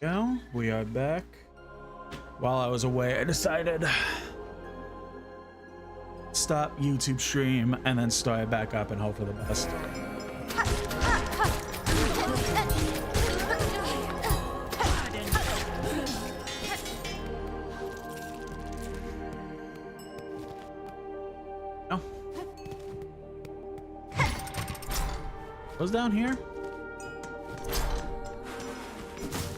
Go. We are back. While I was away, I decided stop YouTube stream and then start it back up and hope for the best. Oh. Was down here?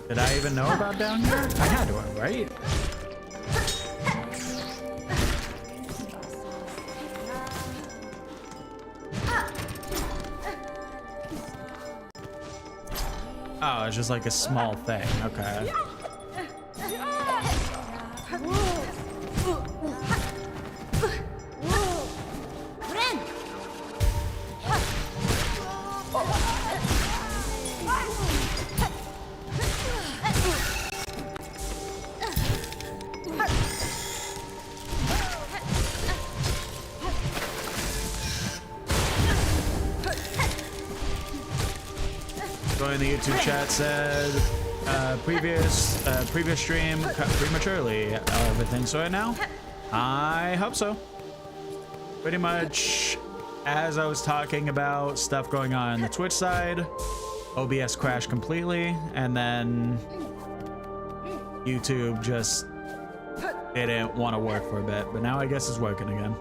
Did I even know about down here? I had to, right? Oh, it's just like a small thing. Okay. In the YouTube chat said previous stream cut prematurely. Everything sorted now? I hope so. Pretty much as I was talking about stuff going on the Twitch side, OBS crashed completely, and then YouTube just didn't want to work for a bit, but now I guess it's working again.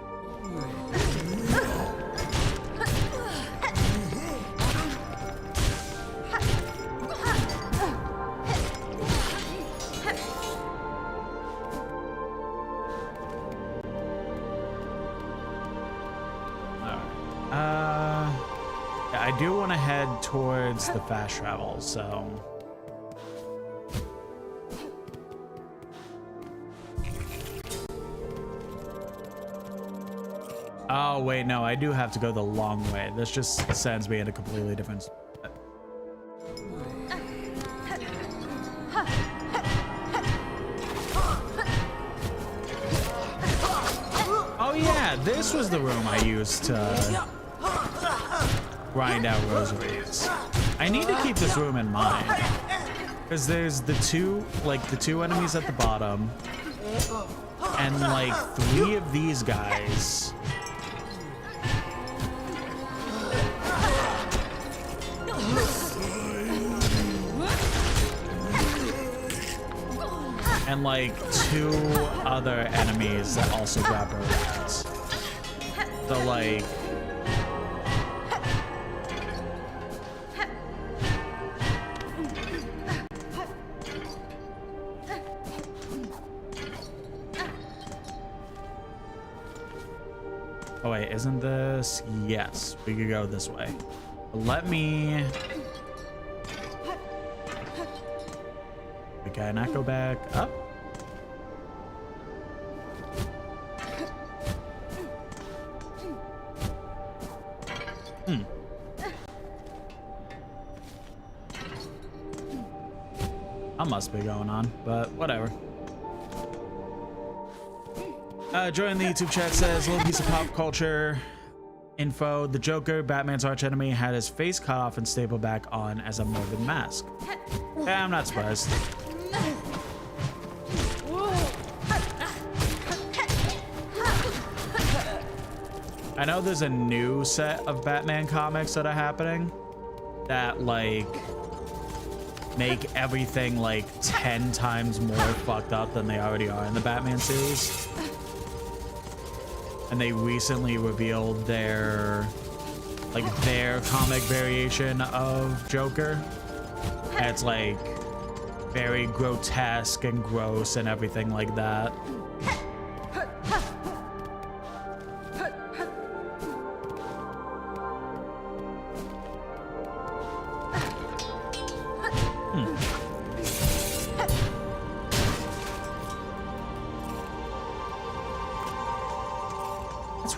I do want to head towards the fast travel, so oh wait, no, I do have to go the long way. This just sends me in a completely different spot. Oh yeah, this was the room I used to grind out rosaries. I need to keep this room in mind because there's the two enemies at the bottom and like 3 of these guys. And like 2 other enemies that also grab rosaries. So like oh wait, isn't this? Yes, we could go this way. Let me... Can I not go back up? That must be going on, but whatever. Join the YouTube chat says, little piece of pop culture info. The Joker, Batman's archenemy, had his face cut off and stapled back on as a morbid mask. Yeah, I'm not surprised. I know there's a new set of Batman comics that are happening that like make everything like 10 times more fucked up than they already are in the Batman series. And they recently revealed their comic variation of Joker. And it's like very grotesque and gross and everything like that.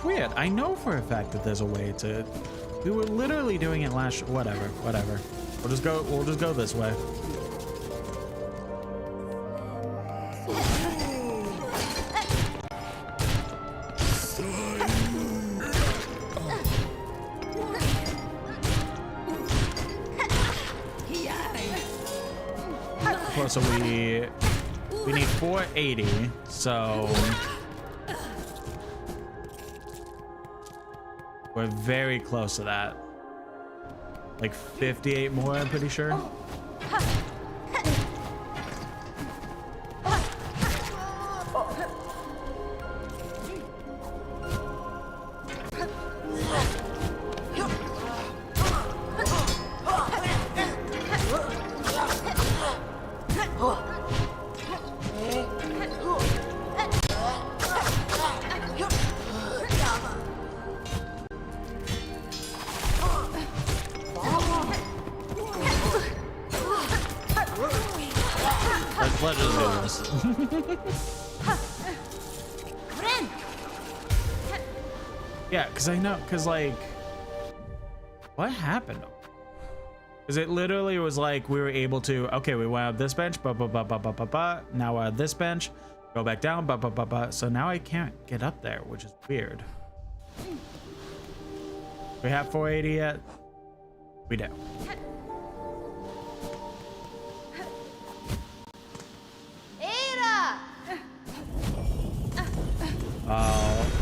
Weird. I know for a fact that there's a way to. We were literally doing it last. Whatever. We'll just go this way. close are we? We need 480, so we're very close to that. Like 58 more, I'm pretty sure. Let's just do this. Yeah, because I know, because like, what happened? Because it literally was like we were able to, okay, we went up this bench, now we're at this bench, go back down, so now I can't get up there, which is weird. We have 480 yet? We do.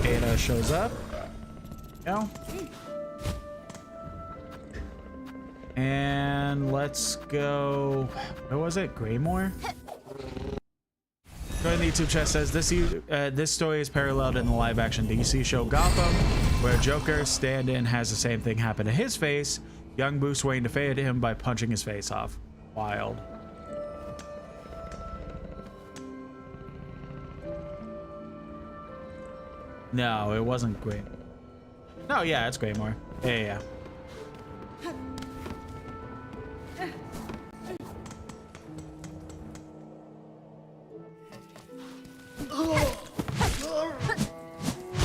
Ada shows up. No. And let's go. Where was it? Greymore? Join the YouTube chat says this story is paralleled in the live-action DC show Gotham, where Joker stand-in has the same thing happen to his face. Young Bruce Wayne defeated him by punching his face off. Wild. No, it wasn't Grey. No, yeah, it's Greymore. Yeah.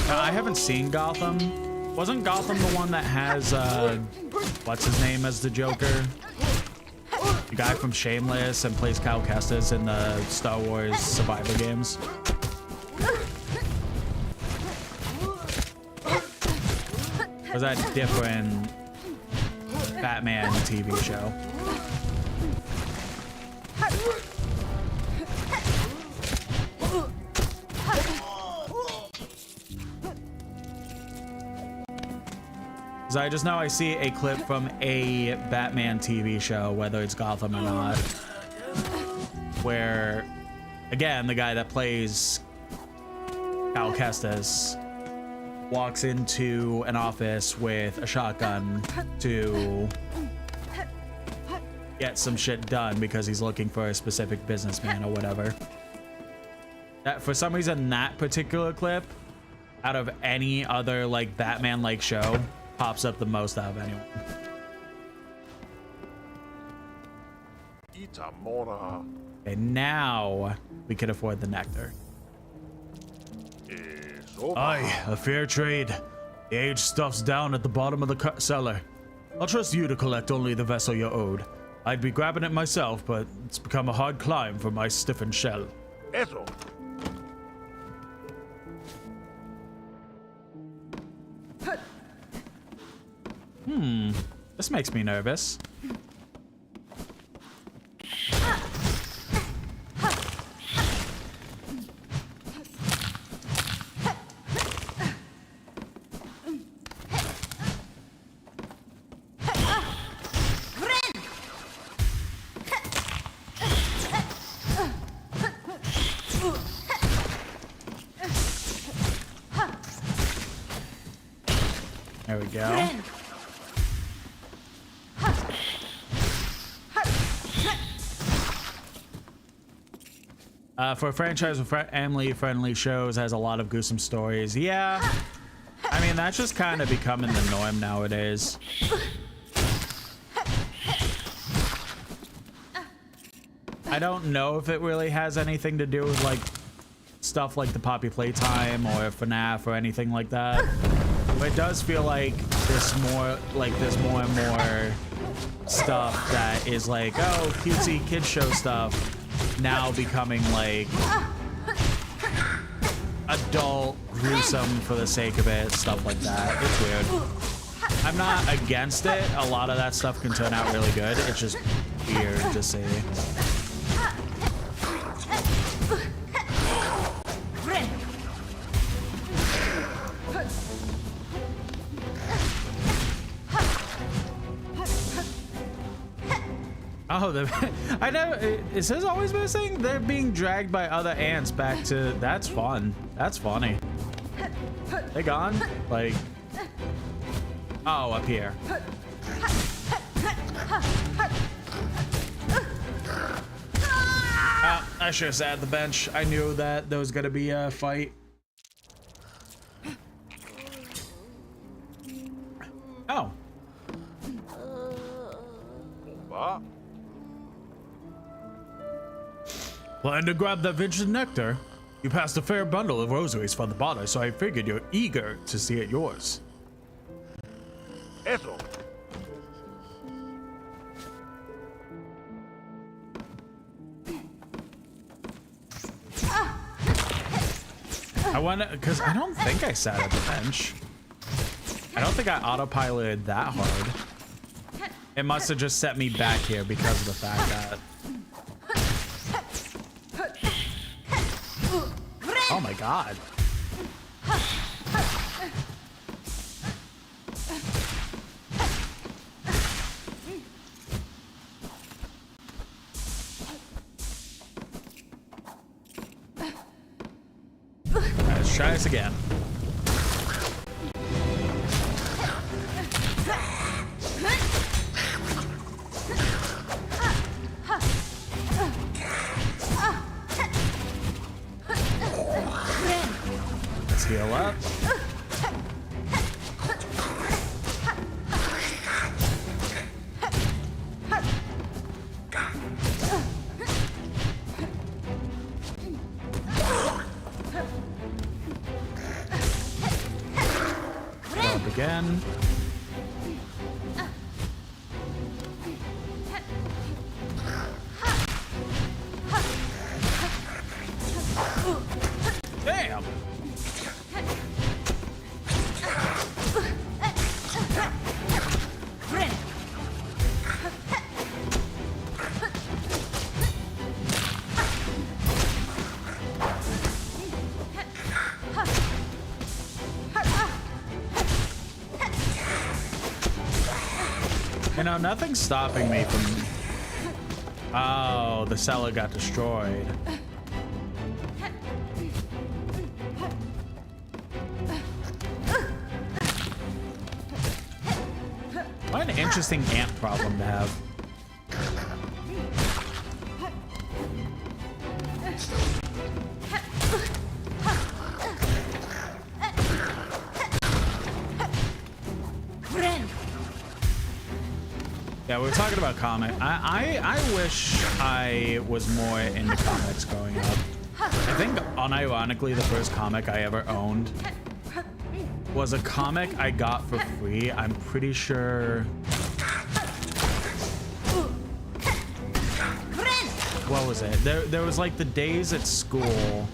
I haven't seen Gotham. Wasn't Gotham the one that has what's his name as the Joker? The guy from Shameless and plays Cal Kestis in the Star Wars Survivor games. Was that different Batman TV show? Because I just know I see a clip from a Batman TV show, whether it's Gotham or not, where, again, the guy that plays Cal Kestis walks into an office with a shotgun to get some shit done because he's looking for a specific businessman or whatever. That, for some reason, that particular clip, out of any other like Batman-like show, pops up the most out of anyone. And now we can afford the nectar. Aye, a fair trade. The aged stuff's down at the bottom of the cellar. I'll trust you to collect only the vessel you're owed. I'd be grabbing it myself, but it's become a hard climb for my stiffened shell. Eso. This makes me nervous. There we go. For a franchise with family-friendly shows, has a lot of gruesome stories. Yeah, I mean, that's just kind of becoming the norm nowadays. I don't know if it really has anything to do with like stuff like the Poppy Playtime or FNAF or anything like that. But it does feel like there's more and more stuff that is like, oh, cutesy kid show stuff, now becoming like adult, gruesome for the sake of it, stuff like that. It's weird. I'm not against it. A lot of that stuff can turn out really good. It's just weird to see. Oh, I never. Is his always missing? They're being dragged by other ants back to. That's fun. That's funny. They gone? Like. Oh, up here. I should have sat at the bench. I knew that there was gonna be a fight. Oh. What? Plan to grab that vintage nectar? You passed a fair bundle of rosaries for the bottle, so I figured you're eager to see it yours. Eso. I want to, because I don't think I sat at the bench. I don't think I autopiloted that hard. It must have just set me back here because of the fact that. Oh my god. Let's try this again. Let's heal up. Again. Damn. You know, nothing's stopping me from... Oh, the cellar got destroyed. What an interesting ant problem to have. Yeah, we were talking about comic. I wish I was more into comics growing up. I think, unironically, the first comic I ever owned was a comic I got for free. I'm pretty sure. What was it? There was like the days at school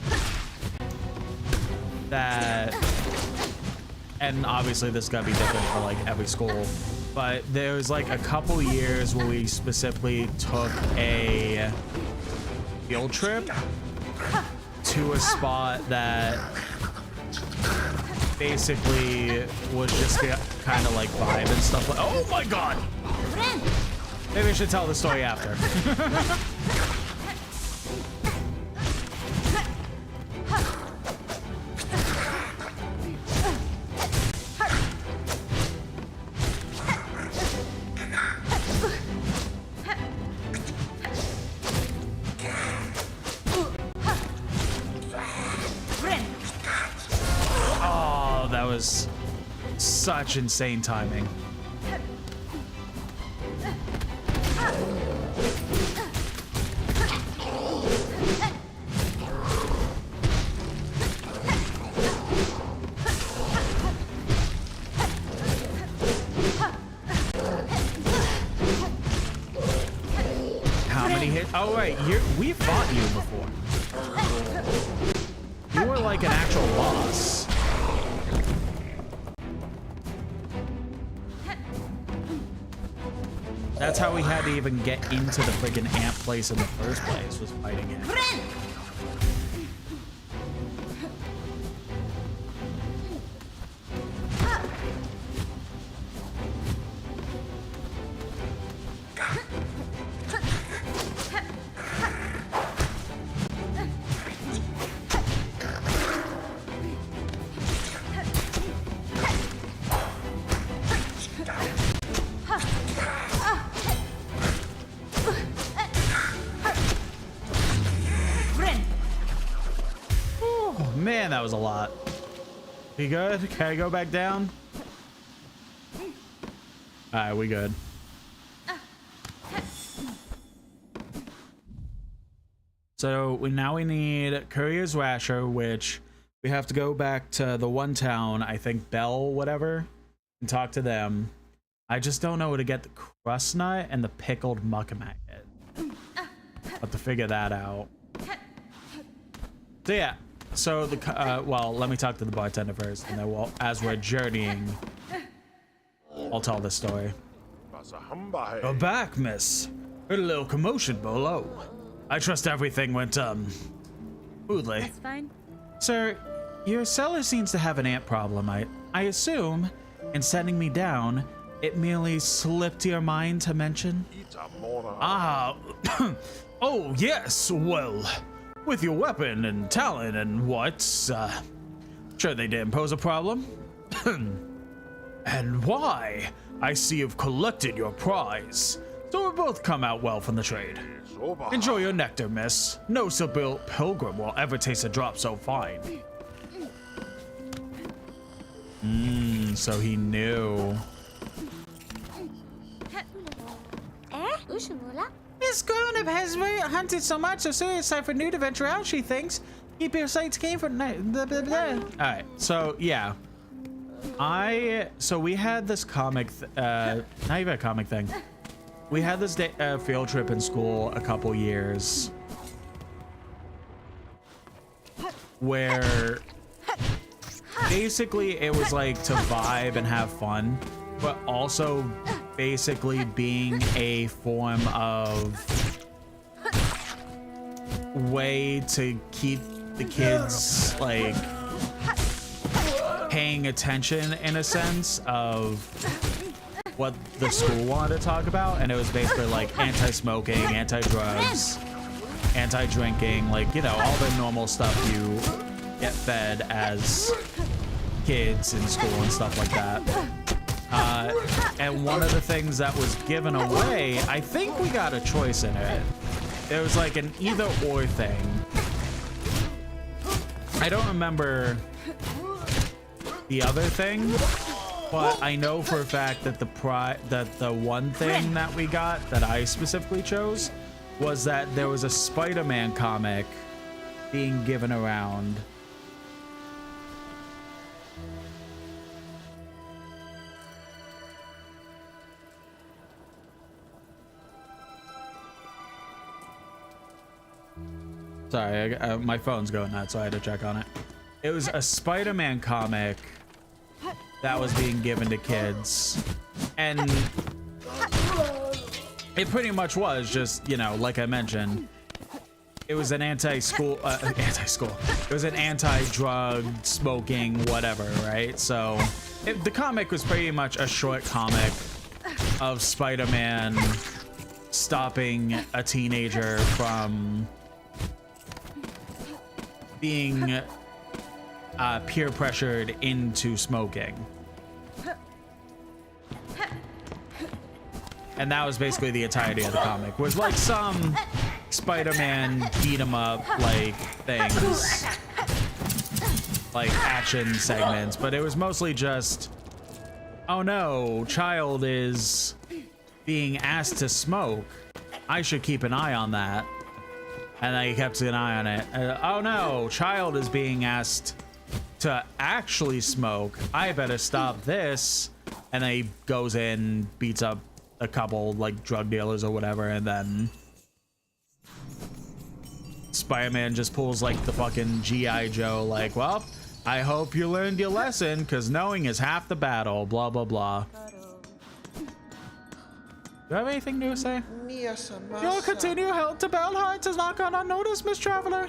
that, and obviously this gotta be different for like every school. But there was like a couple years where we specifically took a field trip to a spot that basically was just kind of like vibe and stuff. Like, oh my god! Maybe I should tell the story after. Such insane timing. How many hits? Oh wait, we fought you before. You were like an actual boss. That's how we had to even get into the friggin' ant place in the first place, was fighting it. Man, that was a lot. We good? Can I go back down? Alright, we good. So now we need Courier's Rasher, which we have to go back to the one town, I think Bell, whatever, and talk to them. I just don't know where to get the crust nut and the pickled muck maggot. Have to figure that out. So yeah, so the well, let me talk to the bartender first, and then as we're journeying, I'll tell this story. You're back, miss. Heard a little commotion below. I trust everything went smoothly. That's fine. Sir, your cellar seems to have an ant problem. I assume, in sending me down, it merely slipped to your mind to mention. Ah, oh yes. Well, with your weapon and talent and what, sure they didn't pose a problem. And why? I see you've collected your prize, so we'll both come out well from the trade. Enjoy your nectar, miss. No Sibyl pilgrim will ever taste a drop so fine. So he knew. This grown-up has hunted so much, so soon it's time for new to venture out, she thinks. Keep your sights keen for night. Alright, so yeah. So we had this comic, not even a comic thing. We had this field trip in school a couple years where basically it was like to vibe and have fun, but also basically being a form of way to keep the kids like paying attention in a sense of what the school wanted to talk about, and it was basically like anti-smoking, anti-drugs, anti-drinking, like, you know, all the normal stuff you get fed as kids in school and stuff like that. And one of the things that was given away, I think we got a choice in it. There was like an either or thing. I don't remember the other thing, but I know for a fact that the one thing that we got that I specifically chose was that there was a Spider-Man comic being given around. Sorry, my phone's going nuts, so I had to check on it. It was a Spider-Man comic that was being given to kids, and it pretty much was just, you know, like I mentioned, it was an anti-school, it was an anti-drug, smoking, whatever, right? So the comic was pretty much a short comic of Spider-Man stopping a teenager from being peer pressured into smoking. And that was basically the entirety of the comic, was like some Spider-Man beat 'em up like things, like action segments, but it was mostly just, oh no, child is being asked to smoke, I should keep an eye on that. And I kept an eye on it. Oh no, child is being asked to actually smoke, I better stop this. And then he goes in, beats up a couple like drug dealers or whatever, and then Spider-Man just pulls like the fucking G.I. Joe, like, well, I hope you learned your lesson, because knowing is half the battle, blah blah blah. Do you have anything new to say? Your continued help to Bell Heights has not gone unnoticed, Miss Traveler.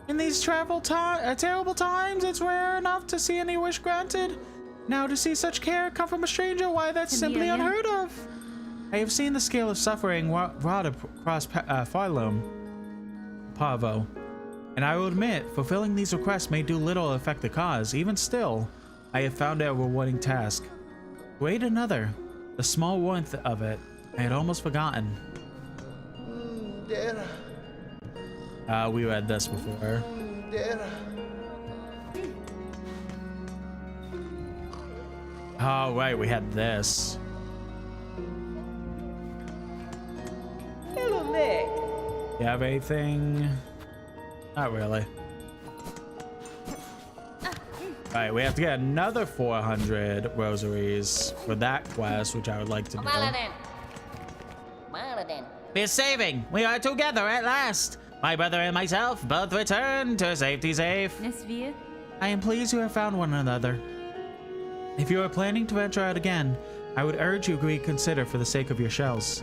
In these terrible times, it's rare enough to see any wish granted. Now to see such care come from a stranger, why, that's simply unheard of. I have seen the scale of suffering wrought across Phylum, Pavo, and I will admit, fulfilling these requests may do little to affect the cause. Even still, I have found it a rewarding task. Wait, another. The small warmth of it, I had almost forgotten. We read this before. Oh, right, we had this. Hello, Nick. You have anything? Not really. Alright, we have to get another 400 rosaries for that quest, which I would like to do. We're saving! We are together at last! My brother and myself both returned to safety safe. I am pleased you have found one another. If you are planning to venture out again, I would urge you to reconsider for the sake of your shells.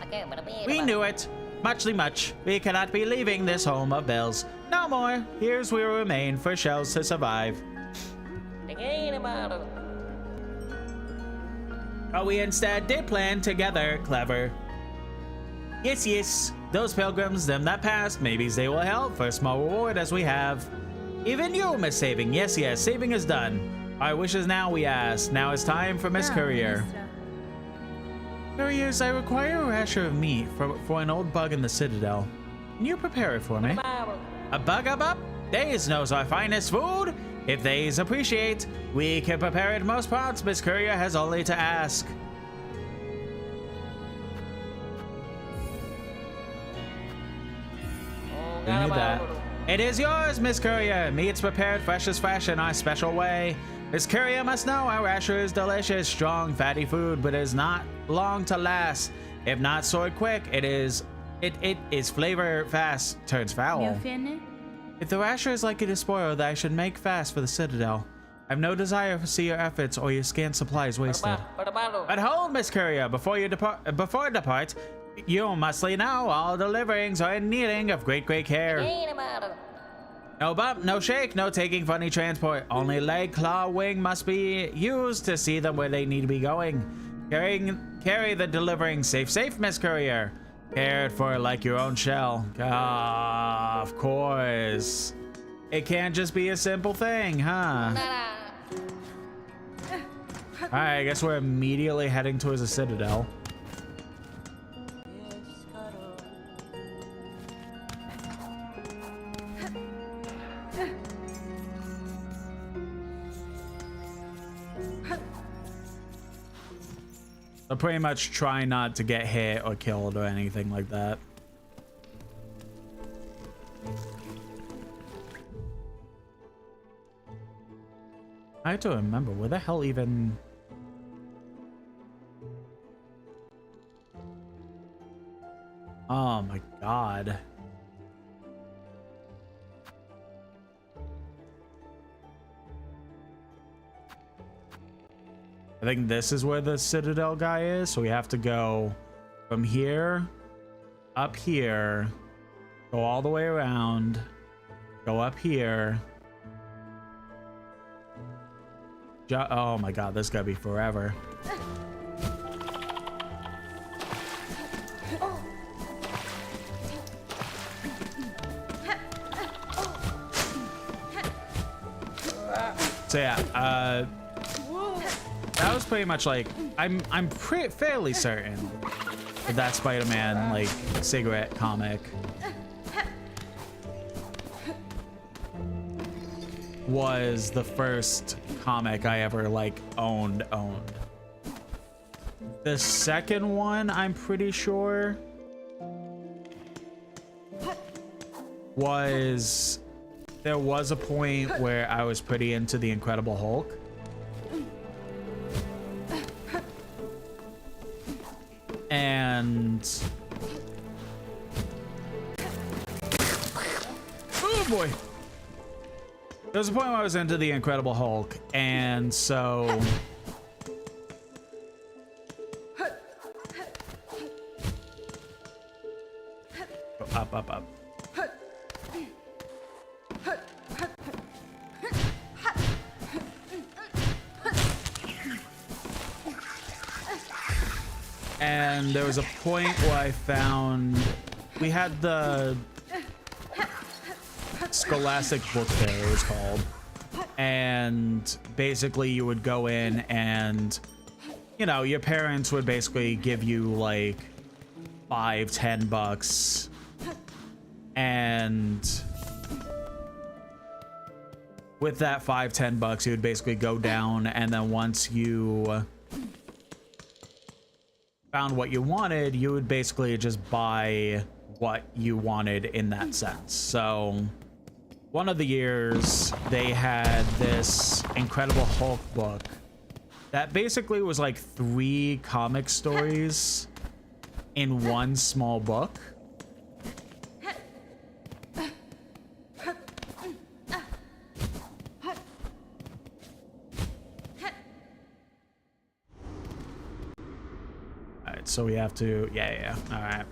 We knew it! Muchly much. We cannot be leaving this home of bells. No more. Here's we will remain for shells to survive. But we instead did plan together. Clever. Yes, yes. Those pilgrims, them that passed, maybe they will help for a small reward as we have. Even you, Miss Saving. Yes, yes. Saving is done. Our wishes now we ask. Now it's time for Miss Courier. Couriers, I require a rasher of meat for an old bug in the Citadel. Can you prepare it for me? A bug up? Theys knows our finest food. If theys appreciate, we can prepare it most parts. Miss Courier has only to ask. Bring me that. It is yours, Miss Courier. Meat's prepared fresh as fresh in our special way. Miss Courier must know our rasher is delicious, strong, fatty food, but is not long to last. If not sold quick, it is flavor fast, turns foul. If the rasher is likely to spoil, that I should make fast for the Citadel. I have no desire to see your efforts or your scant supplies wasted. But hold, Miss Courier, before you depart, you mustly know all deliverings are in needing of great care. No bump, no shake, no taking funny transport. Only leg, claw, wing must be used to see them where they need to be going. Carry the delivering safe, Miss Courier. Cared for like your own shell. Ah, of course. It can't just be a simple thing, huh? Alright, I guess we're immediately heading towards the Citadel. So pretty much try not to get hit or killed or anything like that. I have to remember, where the hell even... Oh my god. I think this is where the Citadel guy is, so we have to go from here, up here, go all the way around, go up here. Oh my god, this is gonna be forever. So yeah, that was pretty much like I'm fairly certain that Spider-Man like cigarette comic was the first comic I ever like owned. The second one, I'm pretty sure, was there was a point where I was pretty into the Incredible Hulk. And oh boy, there was a point where I was into the Incredible Hulk, and so up. And there was a point where I found we had the Scholastic Book Fair, it was called, and basically you would go in and, you know, your parents would basically give you like $5-10, and with that $5-10 you would basically go down, and then once you found what you wanted, you would basically just buy what you wanted in that sense. So one of the years they had this Incredible Hulk book that basically was like 3 comic stories in one small book. Alright, so we have to, yeah. Alright.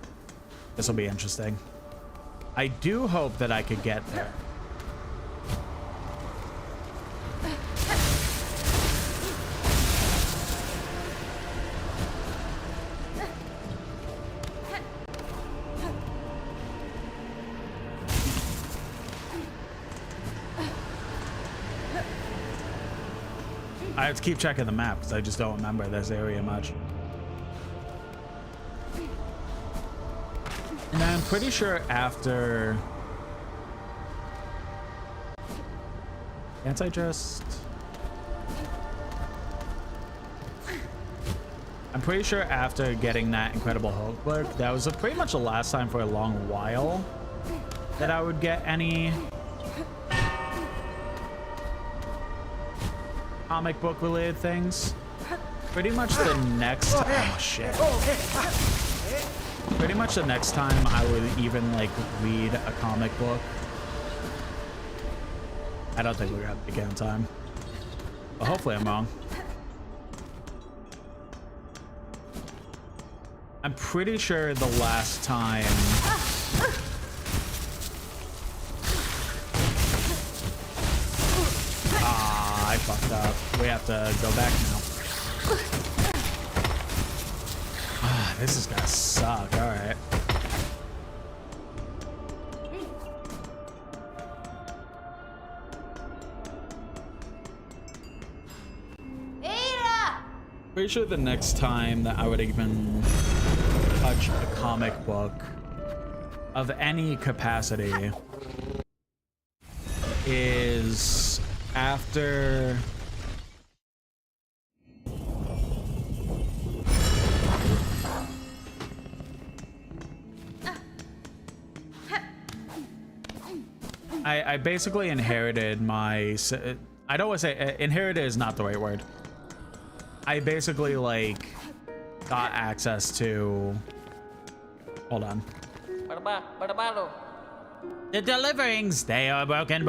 This will be interesting. I do hope that I could get there. I have to keep checking the map because I just don't remember this area much. And I'm pretty sure after... Can't I just... I'm pretty sure after getting that Incredible Hulk book, that was pretty much the last time for a long while that I would get any comic book related things. Pretty much the next... Oh, shit. Pretty much the next time I would even like read a comic book. I don't think we're gonna get in time, but hopefully I'm wrong. I'm pretty sure the last time I fucked up. We have to go back now. This is gonna suck. All right. Pretty sure the next time that I would even touch a comic book of any capacity is after I basically inherited my... I don't want to say... Inherited is not the right word. I basically, like, got access to... Hold on. The deliverings, they are broken,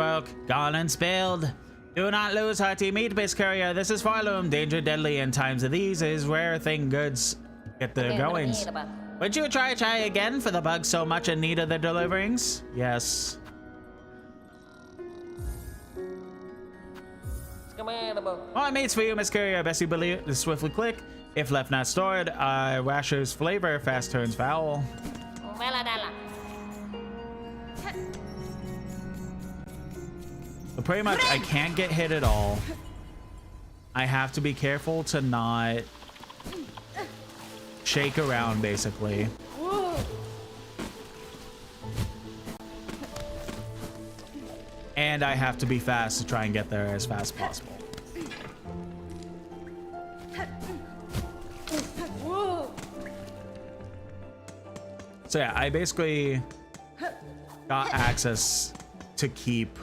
gone and spilled. Do not lose hearty meat, Miss Courier. This is Farloom. Danger deadly in times of these is rare thing goods. Get the goings. Would you try again for the bugs so much in need of the deliverings? Yes. More meats for you, Miss Courier. Best you believe, swiftly click. If left not stored, rasher's flavor fast turns foul. So pretty much, I can't get hit at all. I have to be careful to not shake around, basically. And I have to be fast to try and get there as fast as possible. So yeah, I basically got access to keep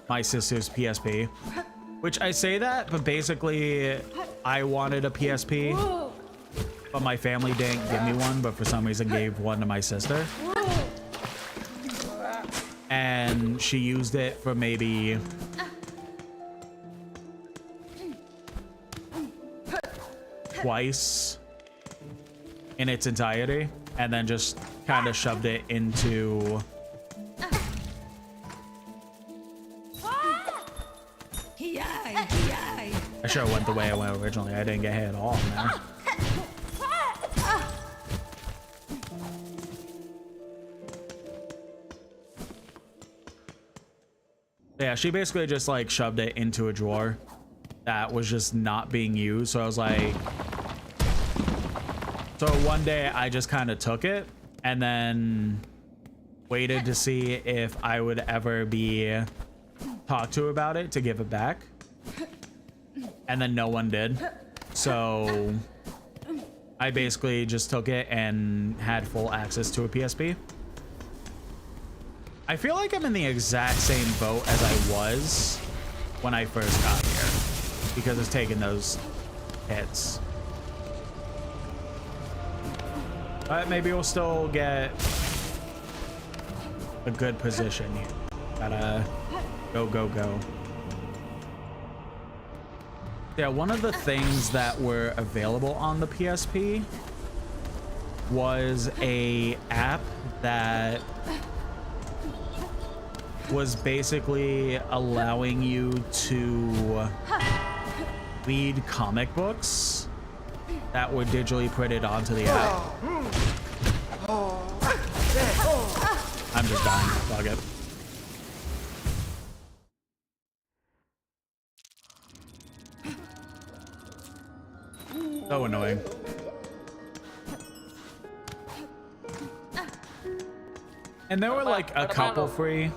my sister's PSP, which I say that, but basically I wanted a PSP, but my family didn't give me one, but for some reason gave one to my sister. And she used it for maybe twice in its entirety, and then just kind of shoved it into I sure went the way I went originally. I didn't get hit at all, man. Yeah, she basically just like shoved it into a drawer that was just not being used. So I was like, so one day I just kind of took it and then waited to see if I would ever be talked to about it to give it back. And then no one did. So I basically just took it and had full access to a PSP. I feel like I'm in the exact same boat as I was when I first got here because it's taken those hits. But maybe we'll still get a good position here. Gotta go, go, go. Yeah, one of the things that were available on the PSP was a app that was basically allowing you to read comic books that were digitally printed onto the app. I'm just dying. Fuck it. So annoying. And there were like a couple free.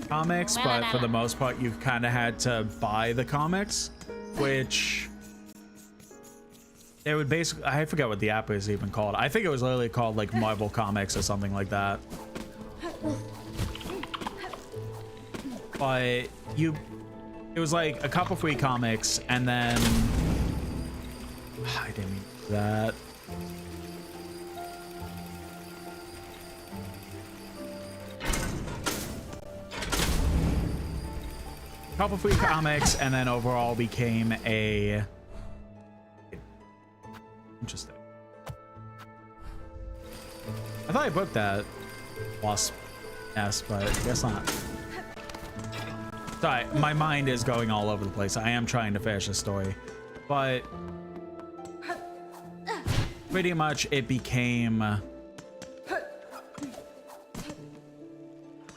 Comics, but for the most part, you kind of had to buy the comics, which they would basically, I forget what the app is even called. I think it was literally called like Marvel Comics or something like that. But it was like a couple free comics, and then I didn't mean that. Couple free comics, and then overall became a interesting. I thought I booked that Wasp Nest, but I guess not. Sorry, my mind is going all over the place. I am trying to finish the story, but pretty much it became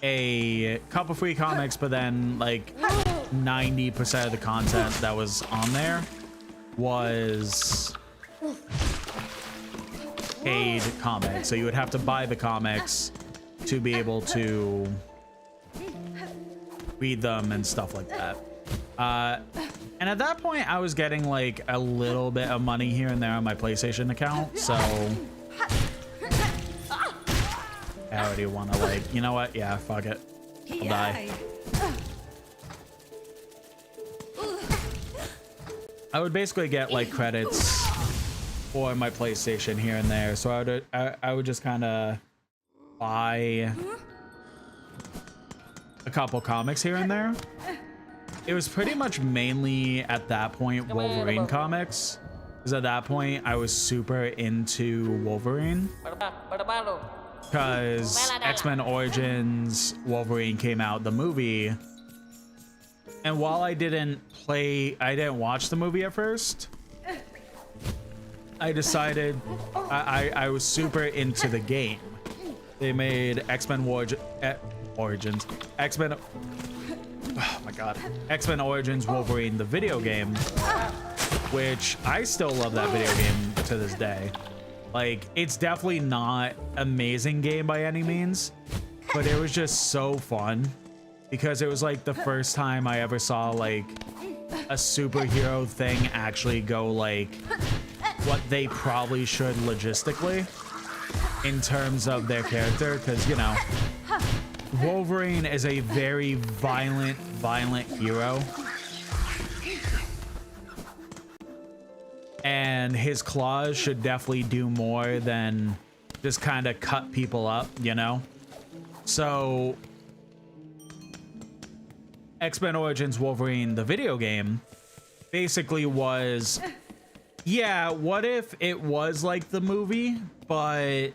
a couple free comics, but then like 90% of the content that was on there was paid comics. So you would have to buy the comics to be able to read them and stuff like that. And at that point, I was getting like a little bit of money here and there on my PlayStation account. So I already want to like, you know what? Yeah, fuck it. I'll die. I would basically get like credits for my PlayStation here and there. So I would just kind of buy a couple comics here and there. It was pretty much mainly at that point Wolverine comics, because at that point I was super into Wolverine, because X-Men Origins Wolverine came out, the movie, and while I didn't watch the movie at first, I decided I was super into the game. They made X-Men Origins, X-Men, oh my god, X-Men Origins Wolverine, the video game, which I still love that video game to this day. Like, it's definitely not an amazing game by any means, but it was just so fun because it was like the first time I ever saw like a superhero thing actually go like what they probably should logistically in terms of their character, because you know, Wolverine is a very violent hero, and his claws should definitely do more than just kind of cut people up, you know? So X-Men Origins Wolverine, the video game, basically was, yeah, what if it was like the movie, but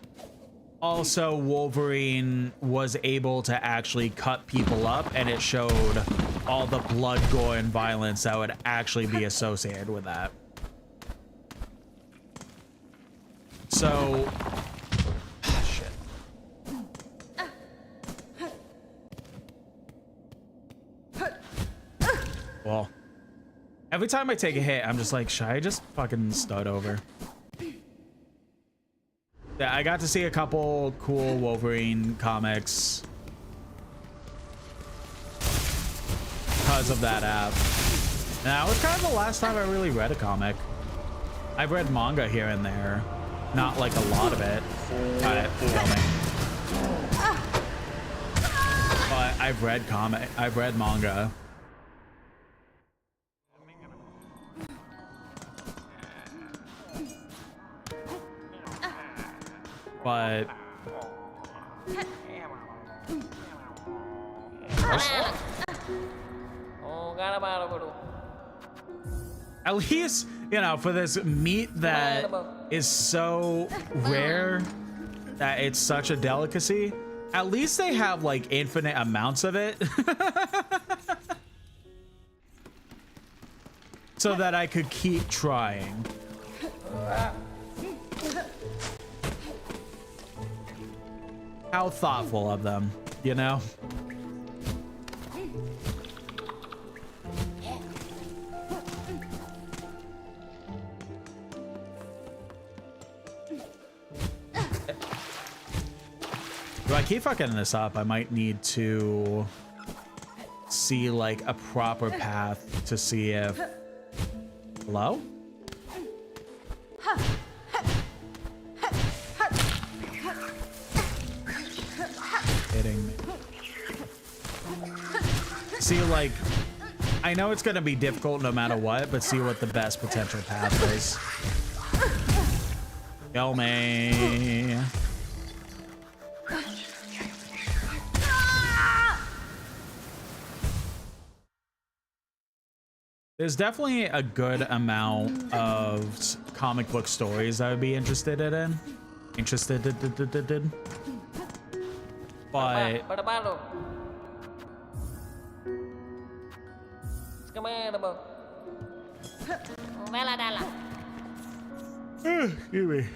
also Wolverine was able to actually cut people up, and it showed all the blood, gore, and violence that would actually be associated with that. So, shit. Well, every time I take a hit, I'm just like, should I just fucking start over? Yeah, I got to see a couple cool Wolverine comics. because of that app. Now, it's kind of the last time I really read a comic. I've read manga here and there. Not like a lot of it. Got it. Kill me. But I've read manga. But at least, you know, for this meat that is so rare that it's such a delicacy, at least they have like infinite amounts of it. So that I could keep trying. How thoughtful of them, you know? Do I keep fucking this up? I might need to see like a proper path to see if... Hello? Kidding me. See, like, I know it's gonna be difficult no matter what, but see what the best potential path is. Kill me. There's definitely a good amount of comic book stories I would be interested in. But excuse me.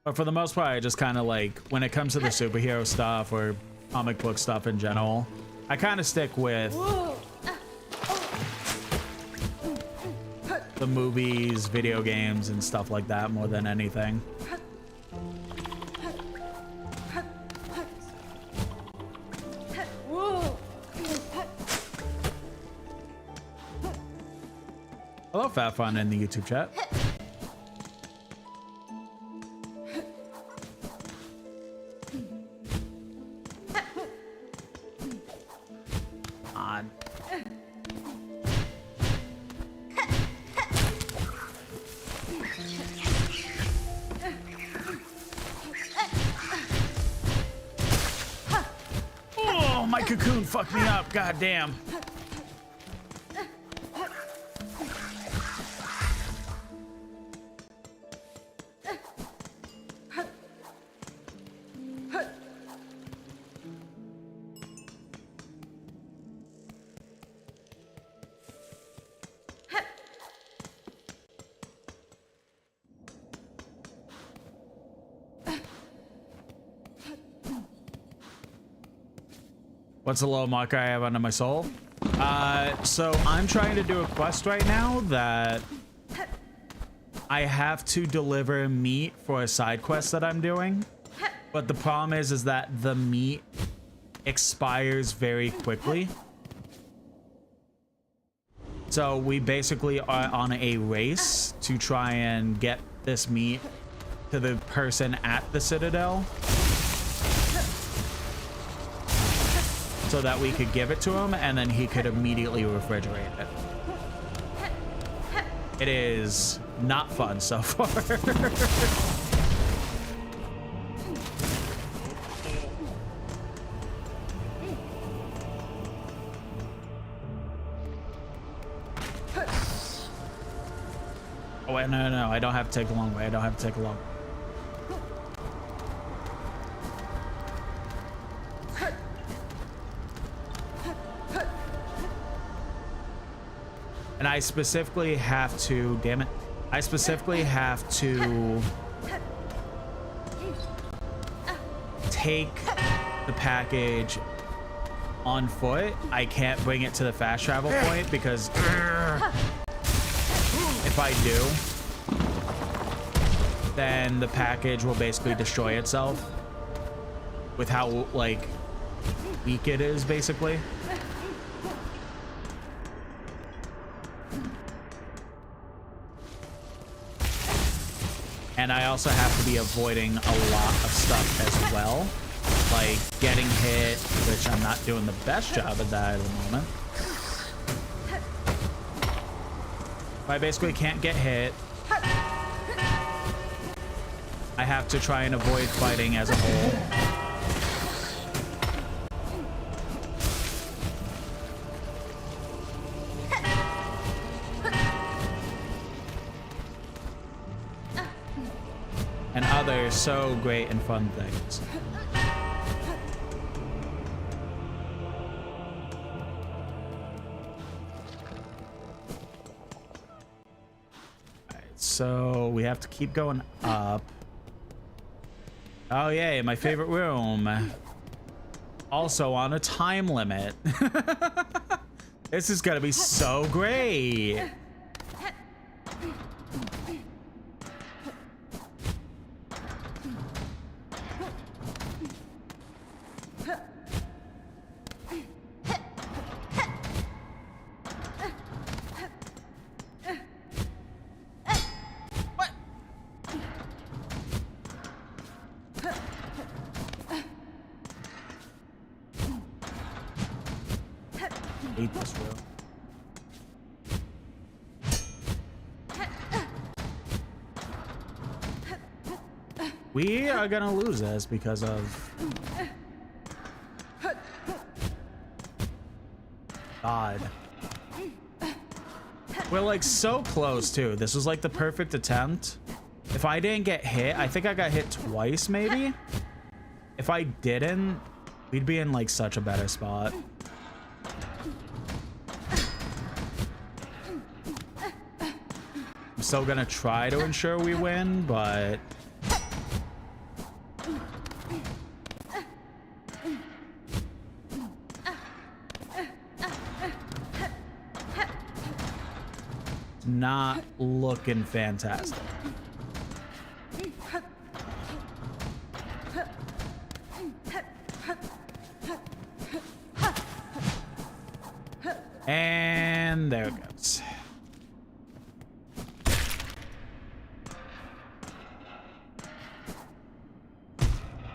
But for the most part, I just kind of like, when it comes to the superhero stuff or comic book stuff in general, I kind of stick with the movies, video games, and stuff like that more than anything. Hello, Fat Fun in the YouTube chat. Oh, my cocoon fucked me up. God damn. What's the low marker I have under my soul? So I'm trying to do a quest right now that I have to deliver meat for a side quest that I'm doing. But the problem is that the meat expires very quickly. So we basically are on a race to try and get this meat to the person at the Citadel, so that we could give it to him and then he could immediately refrigerate it. It is not fun so far. Oh wait, no, I don't have to take a long way. I don't have to take a long way. And I specifically have to, damn it, I specifically have to take the package on foot. I can't bring it to the fast travel point because if I do, then the package will basically destroy itself with how, like, weak it is, basically. And I also have to be avoiding a lot of stuff as well. Like getting hit, which I'm not doing the best job at that at the moment. I basically can't get hit. I have to try and avoid fighting as a whole. And other so great and fun things. Alright, so we have to keep going up. Oh yay, my favorite room. Also on a time limit. This is gonna be so great. Hate this room. We are gonna lose this because of God. We're like so close too. This was like the perfect attempt. If I didn't get hit, I think I got hit twice maybe. If I didn't, we'd be in like such a better spot. I'm still gonna try to ensure we win, but not looking fantastic. And there it goes.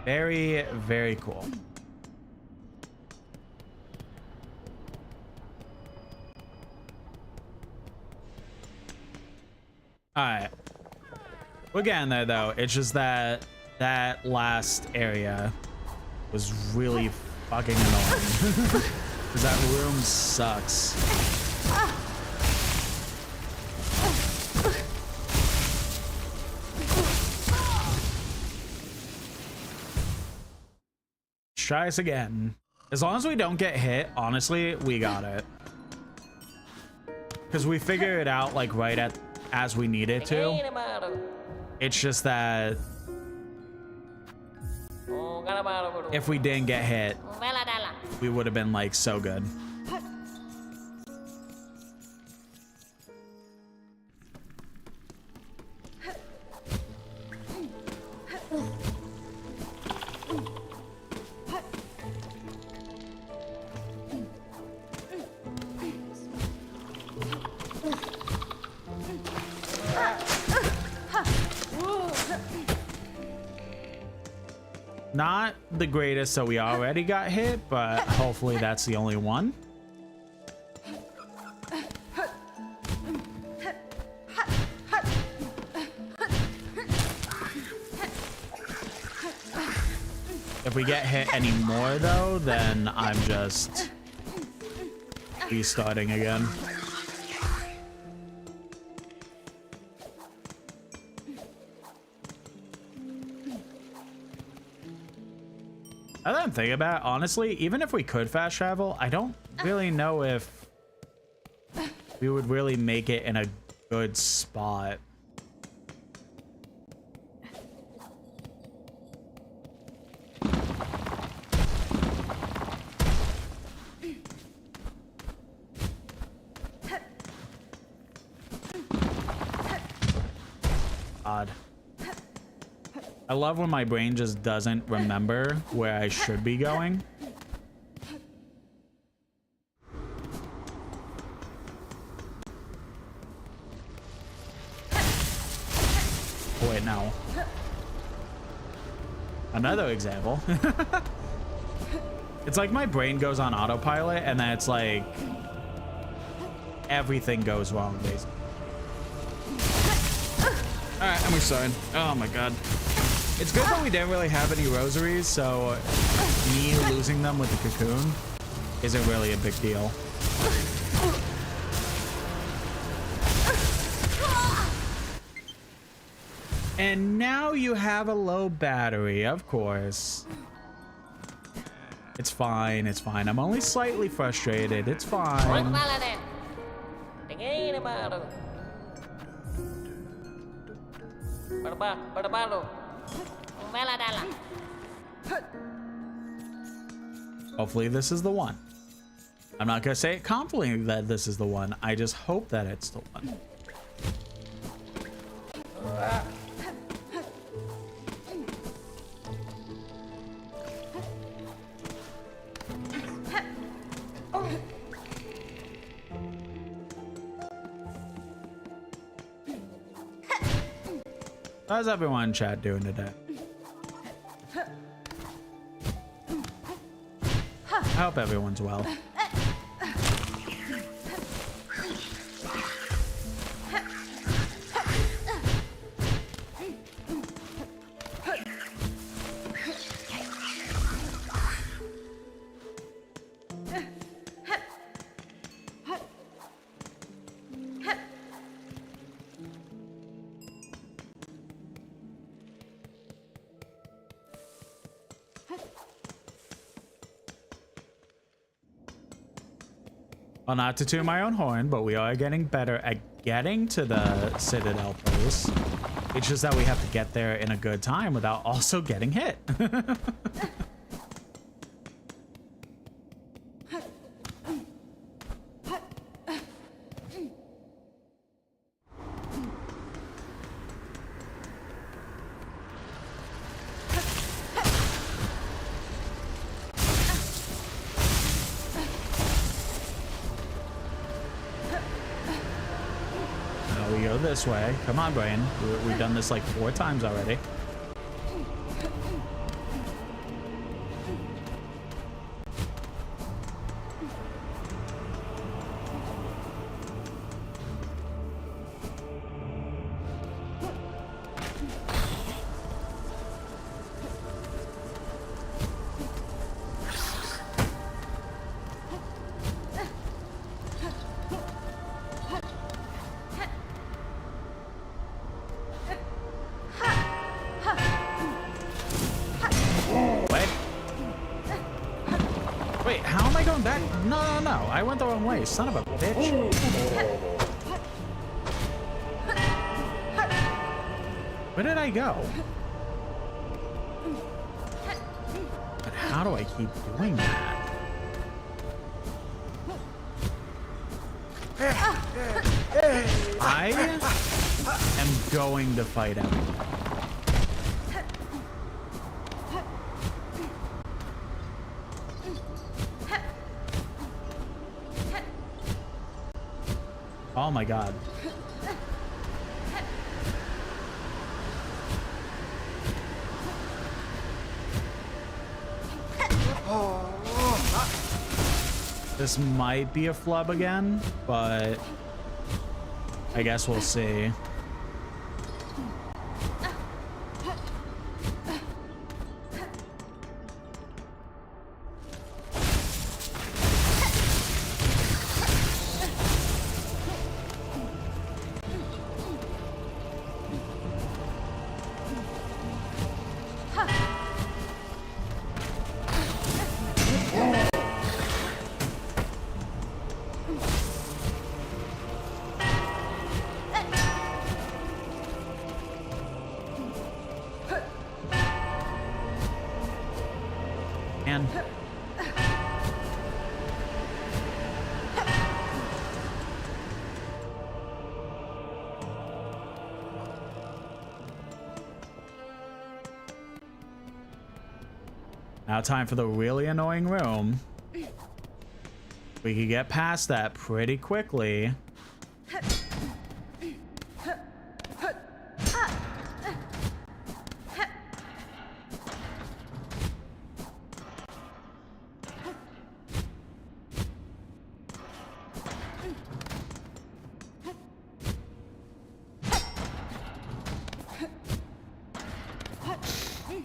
Very, very cool. All right. We're getting there though. It's just that that last area was really fucking annoying. Because that room sucks. Try us again. As long as we don't get hit, honestly, we got it. Because we figure it out like right at as we need it to. It's just that if we didn't get hit, we would have been like so good. Not the greatest, so we already got hit, but hopefully that's the only one. If we get hit anymore though, then I'm just restarting again. I didn't think about it, honestly, even if we could fast travel, I don't really know if we would really make it in a good spot. Odd. I love when my brain just doesn't remember where I should be going. Oh, wait, no. Another example. It's like my brain goes on autopilot and then it's like everything goes wrong, basically. All right, and we started. Oh my god. It's good that we didn't really have any rosaries, so me losing them with the cocoon isn't really a big deal. And now you have a low battery, of course. It's fine, it's fine. I'm only slightly frustrated. It's fine. Hopefully this is the one. I'm not gonna say it confidently that this is the one. I just hope that it's the one. How's everyone in chat doing today? I hope everyone's well. Well, not to toot my own horn, but we are getting better at getting to the Citadel place. It's just that we have to get there in a good time without also getting hit. This way. Come on, Brian. We've done this like 4 times already. I went the wrong way, son of a bitch. Where did I go? But how do I keep doing that? I am going to fight everyone. Oh my god. This might be a flub again, but I guess we'll see. Now time for the really annoying room. We could get past that pretty quickly.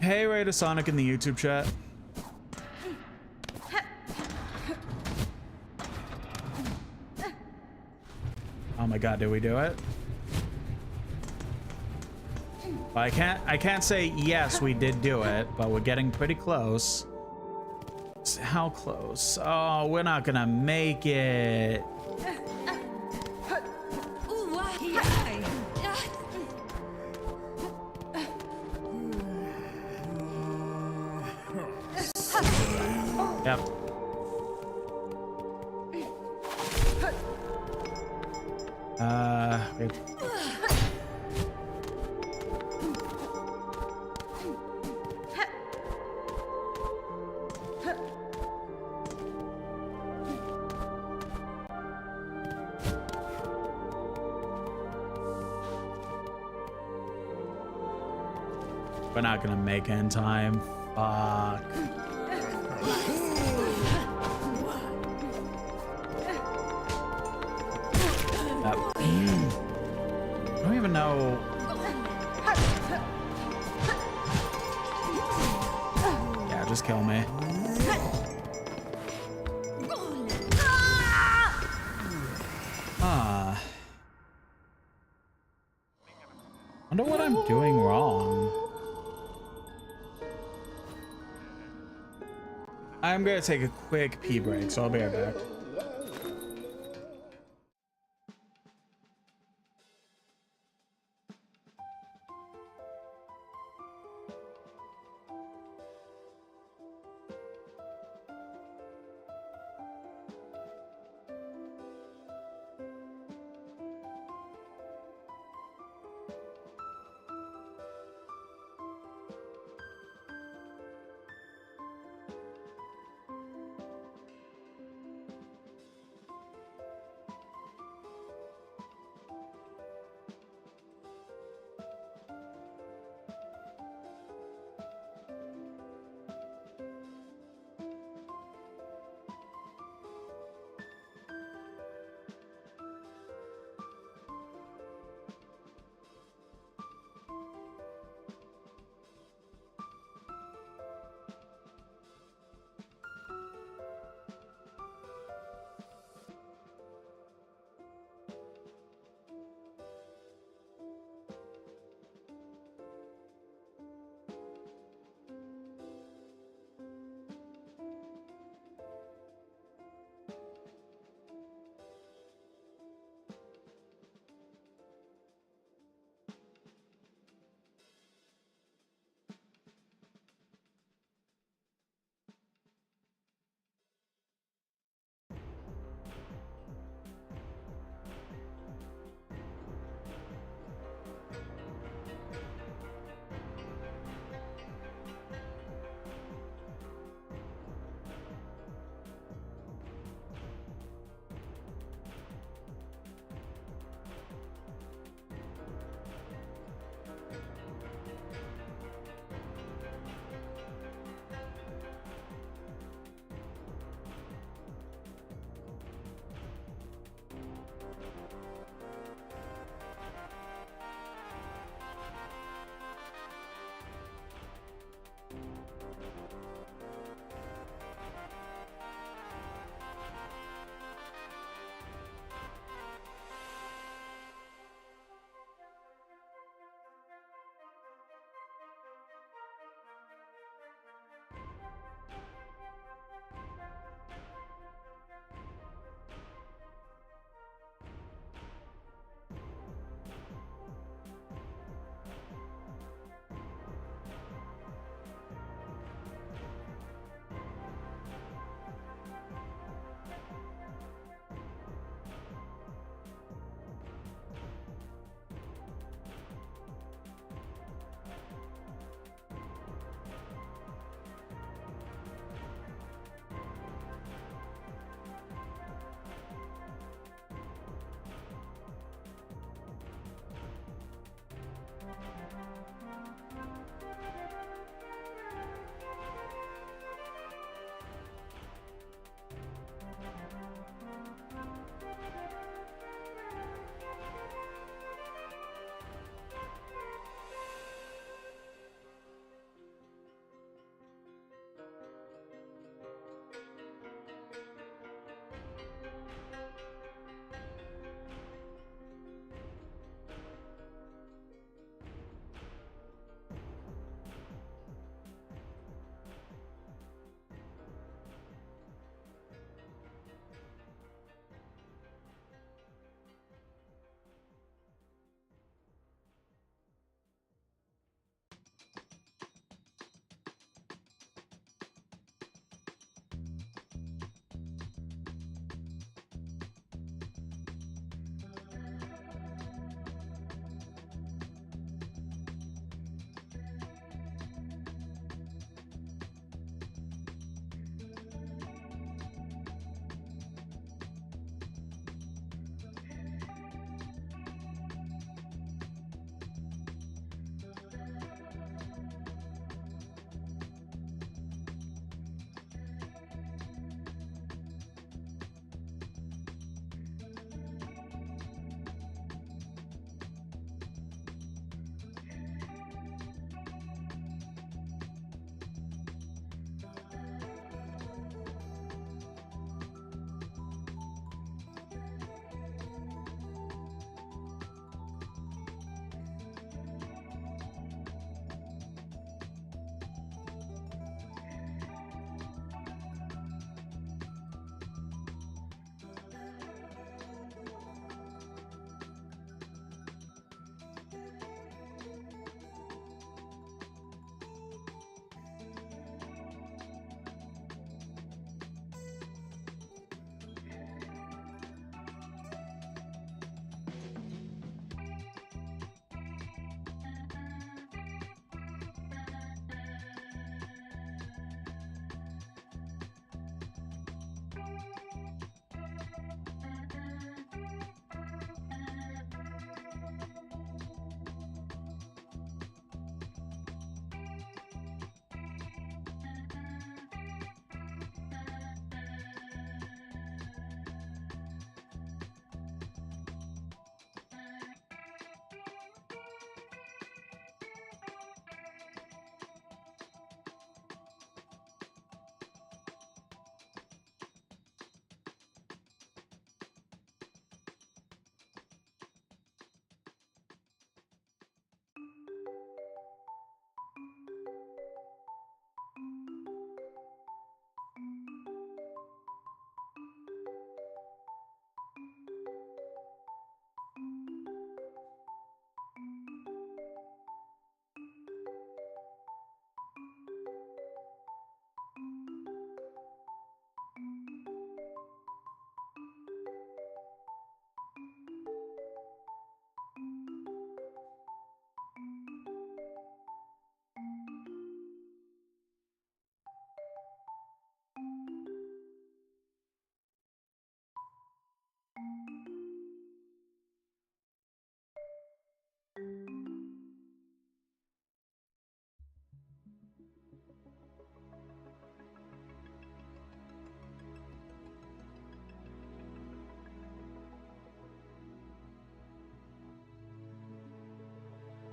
Hey, Raider Sonic in the YouTube chat. Oh my god, did we do it? Well, I can't say yes, we did do it, but we're getting pretty close. How close? Oh, we're not gonna make it. Yep. Wait. We're not gonna make it in time. Fuck. I don't even know. Yeah, just kill me. Wonder what I'm doing wrong. I'm gonna take a quick pee break, so I'll be right back.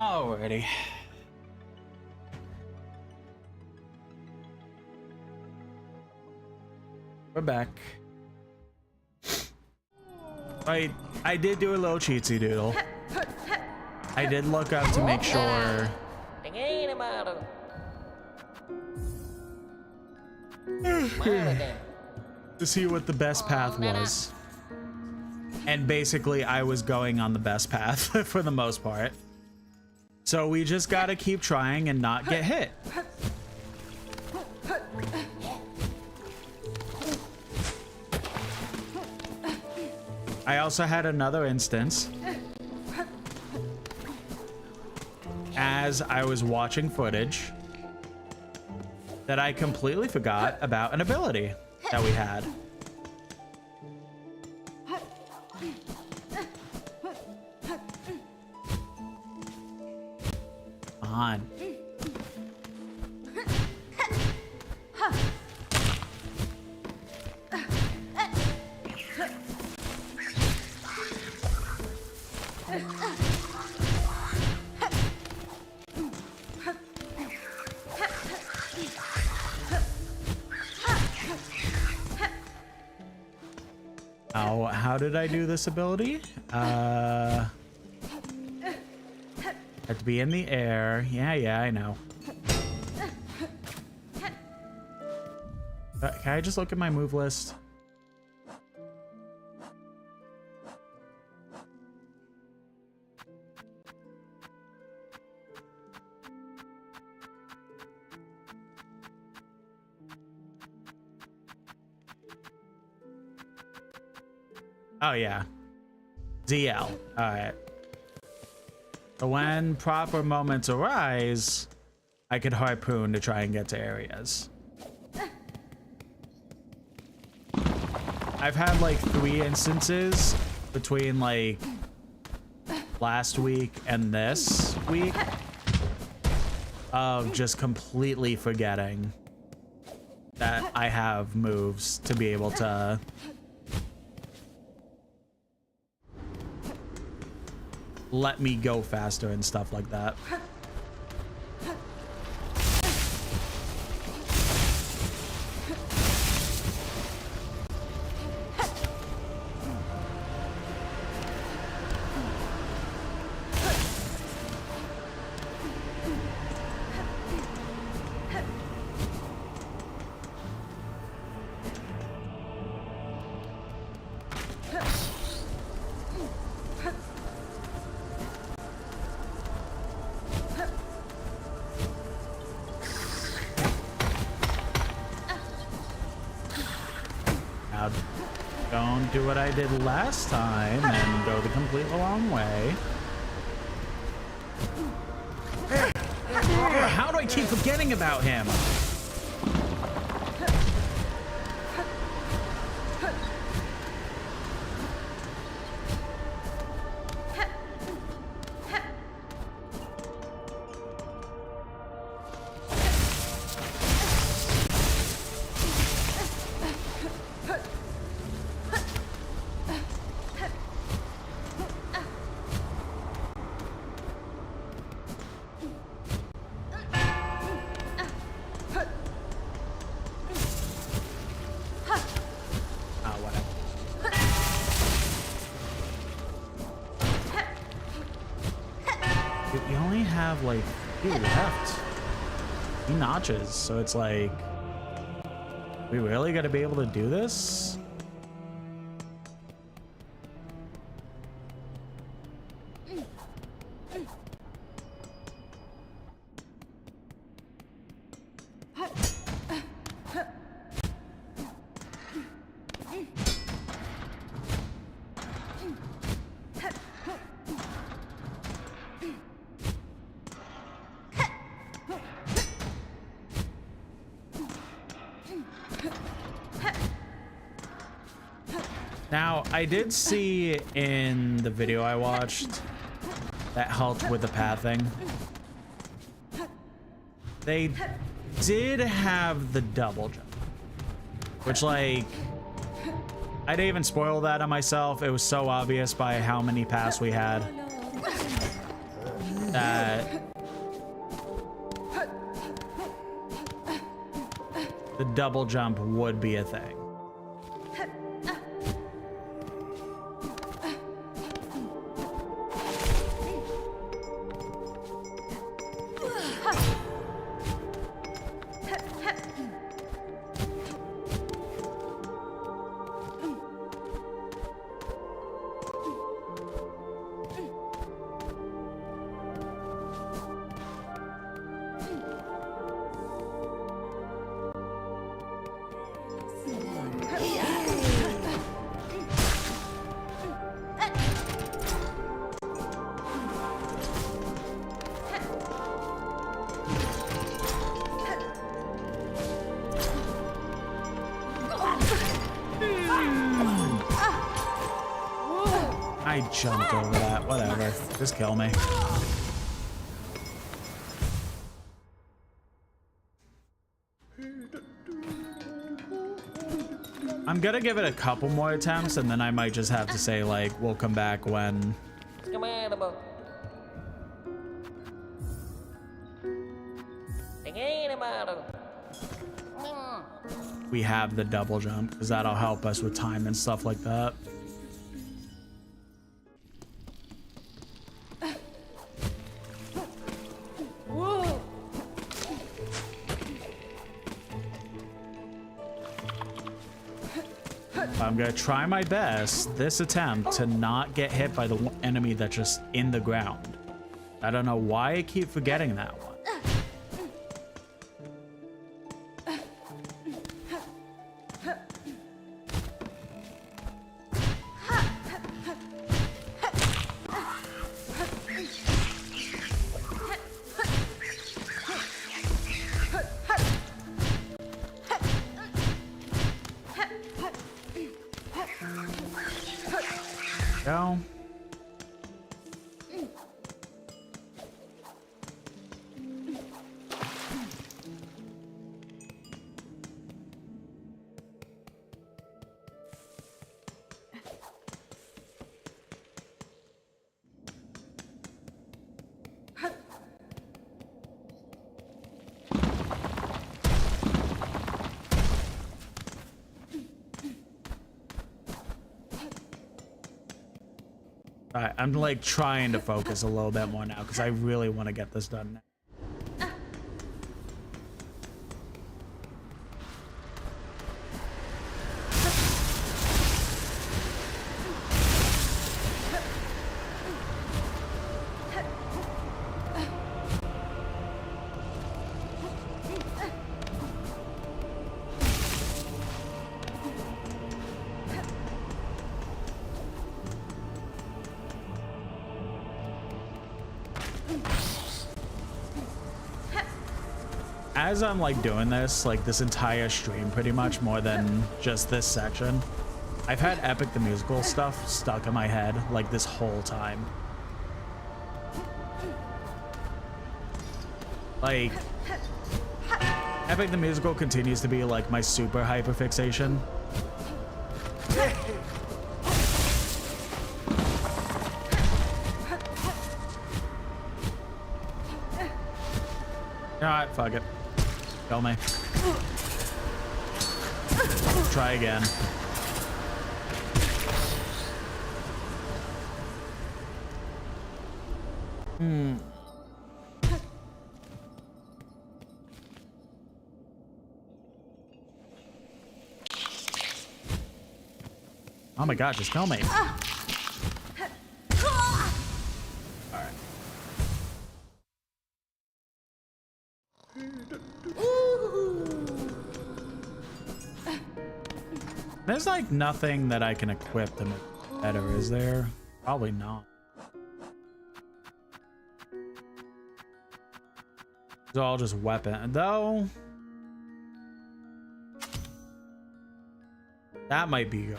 Alrighty. We're back. Right, I did do a little cheatsy doodle. I did look up to make sure. To see what the best path was. And basically I was going on the best path for the most part. So we just gotta keep trying and not get hit. I also had another instance as I was watching footage that I completely forgot about an ability that we had. On. Oh, how did I do this ability? Had to be in the air. Yeah, I know. Can I just look at my move list? Oh, yeah. ZL. All right. So when proper moments arise, I could harpoon to try and get to areas. I've had like 3 instances between like last week and this week of just completely forgetting that I have moves to be able to let me go faster and stuff like that. Don't do what I did last time and go the complete wrong way. How do I keep forgetting about him? You only have like 2 left. 2 notches, so it's like, we really gotta be able to do this? Now, I did see in the video I watched that helped with the pathing. They did have the double jump, which, like, I didn't even spoil that on myself. It was so obvious by how many paths we had. that the double jump would be a thing. I jumped over that. Whatever. Just kill me. I'm gonna give it a couple more attempts, and then I might just have to say, like, we'll come back when we have the double jump, because that'll help us with time and stuff like that. I'm gonna try my best this attempt to not get hit by the enemy that's just in the ground. I don't know why I keep forgetting that one. Go. Alright, I'm like trying to focus a little bit more now because I really want to get this done now. As I'm like doing this, like this entire stream pretty much, more than just this section, I've had Epic the Musical stuff stuck in my head like this whole time. Like, Epic the Musical continues to be like my super hyper fixation. Alright, fuck it. Kill me. Try again. Oh my god, just kill me. Alright. There's like nothing that I can equip to make it better, is there? Probably not. It's all just weapon, though. That might be good.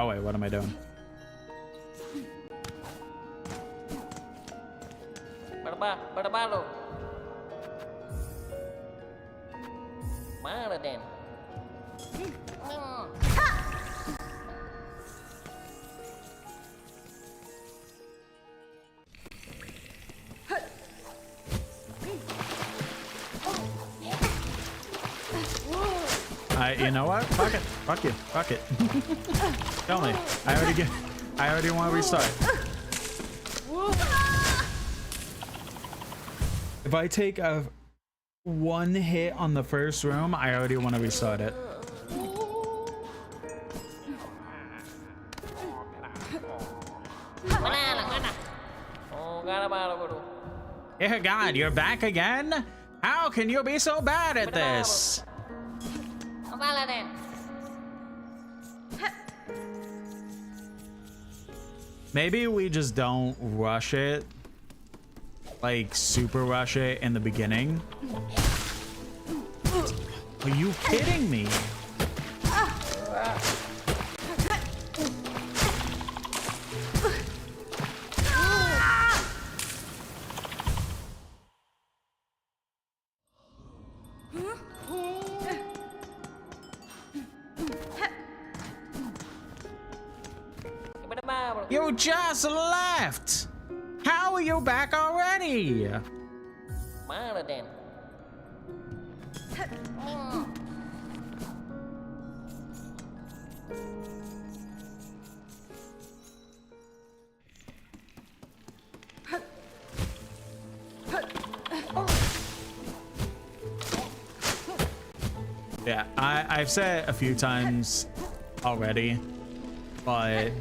Oh wait, what am I doing? Barbaro. Maraden. You know what? Fuck it. Fuck you. Fuck it. Tell me. I already want to restart. If I take a one hit on the first room, I already want to restart it. Dear God, you're back again? How can you be so bad at this? Maybe we just don't rush it, like super rush it in the beginning. Are you kidding me? You just left! How are you back already? Maraden. Yeah, I've said it a few times already, but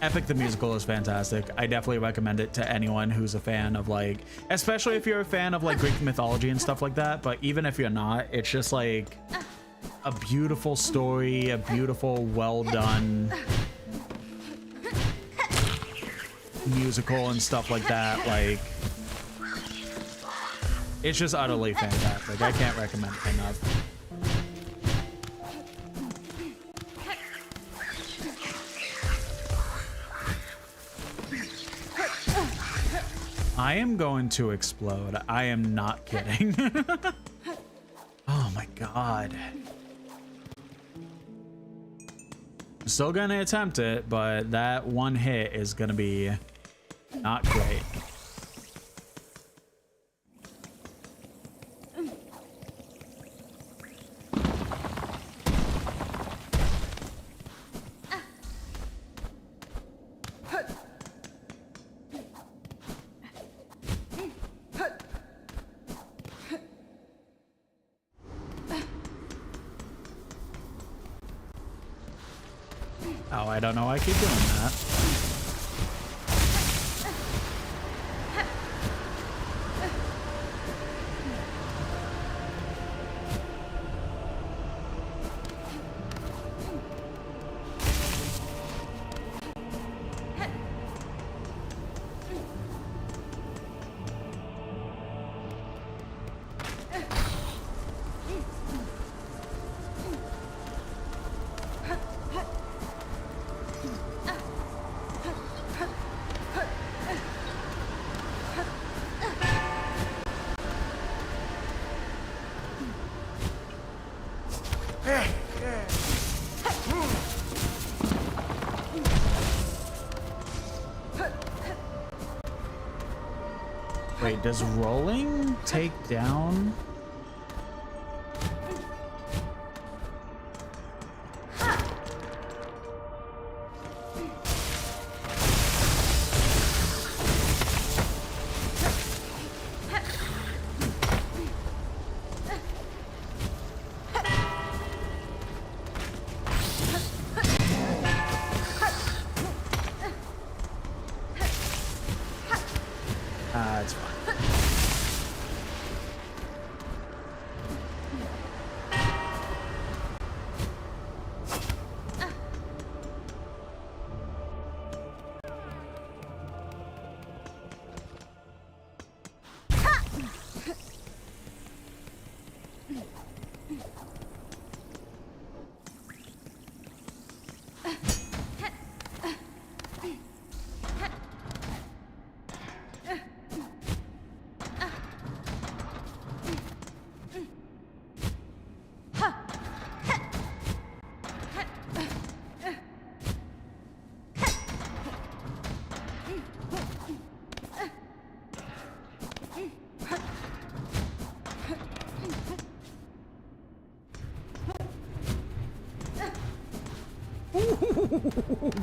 Epic the Musical is fantastic. I definitely recommend it to anyone who's a fan of, like, especially if you're a fan of like Greek mythology and stuff like that, but even if you're not, it's just like a beautiful story, a beautiful, well done musical and stuff like that. Like, it's just utterly fantastic. I can't recommend it enough. I am going to explode. I am not kidding. Oh my God. I'm still gonna attempt it, but that one hit is gonna be not great. Oh, I don't know why I keep doing that. Wait, does rolling take down? It's fine.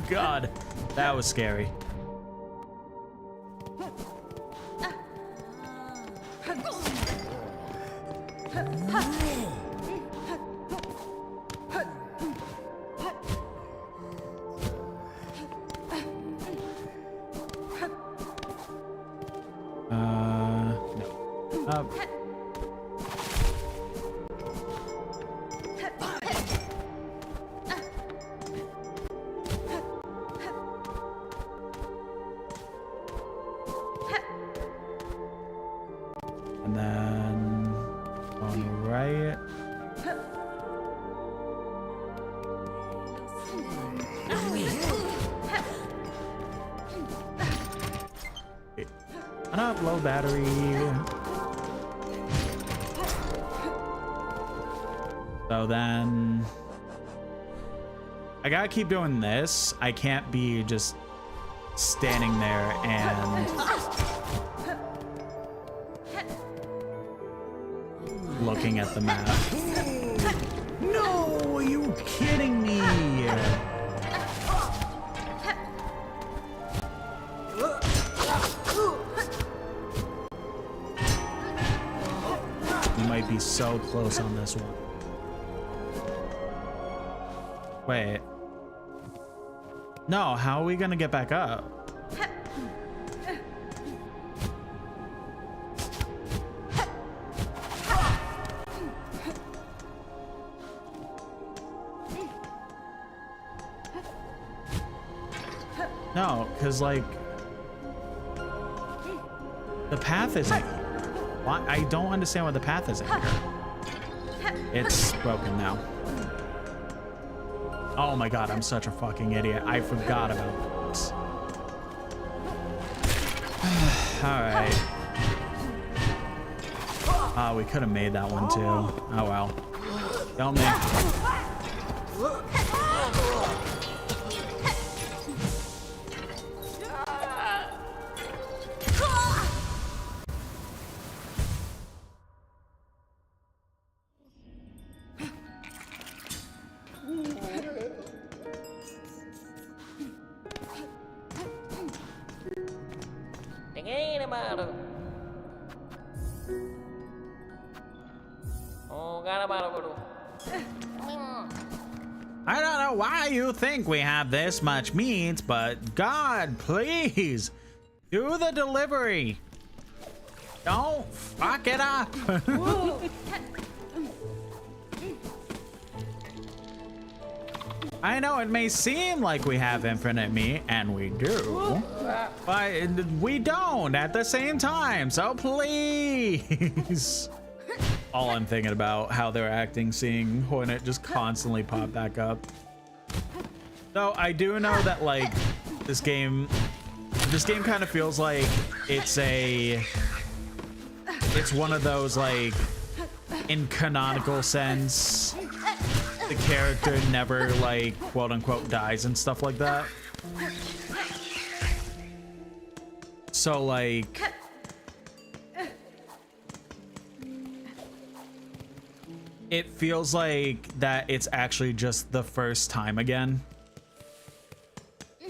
God, that was scary. No. Up. And then on the right. Why not low battery? So then I gotta keep doing this. I can't be just standing there and looking at the map. No, are you kidding me? You might be so close on this one. Wait. No, how are we gonna get back up? No, because like the path isn't. Why? I don't understand why the path isn't here. It's broken now. Oh my god, I'm such a fucking idiot. I forgot about this. Alright. Oh, we could have made that one too. Oh well. Don't make. Tingin baru. Oh, gana baru baru. I don't know why you think we have this much meat, but God, please do the delivery. Don't fuck it up. I know it may seem like we have infinite meat, and we do, but we don't at the same time, so please. All I'm thinking about how they're acting, seeing Hornet just constantly pop back up. So I do know that like this game kind of feels like it's one of those like in canonical sense the character never like quote unquote dies and stuff like that. So like it feels like that it's actually just the first time again.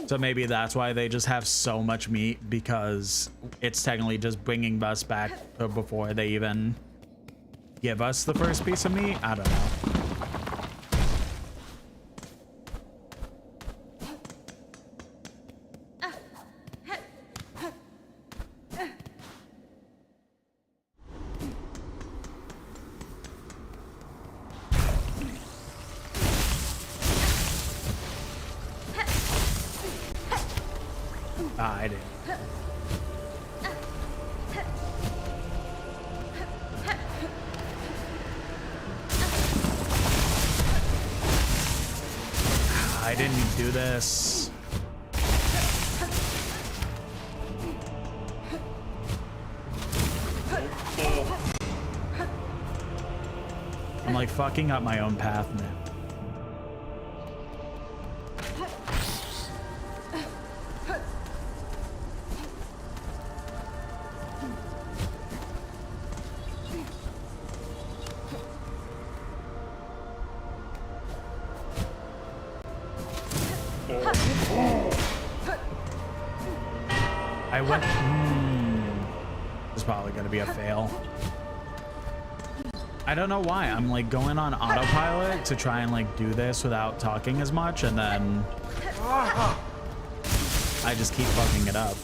So maybe that's why they just have so much meat, because it's technically just bringing us back to before they even give us the first piece of meat. I don't know. I didn't. I didn't need to do this. I'm like fucking up my own path now. I went. It's probably gonna be a fail. I don't know why. I'm like going on autopilot to try and like do this without talking as much, and then I just keep fucking it up.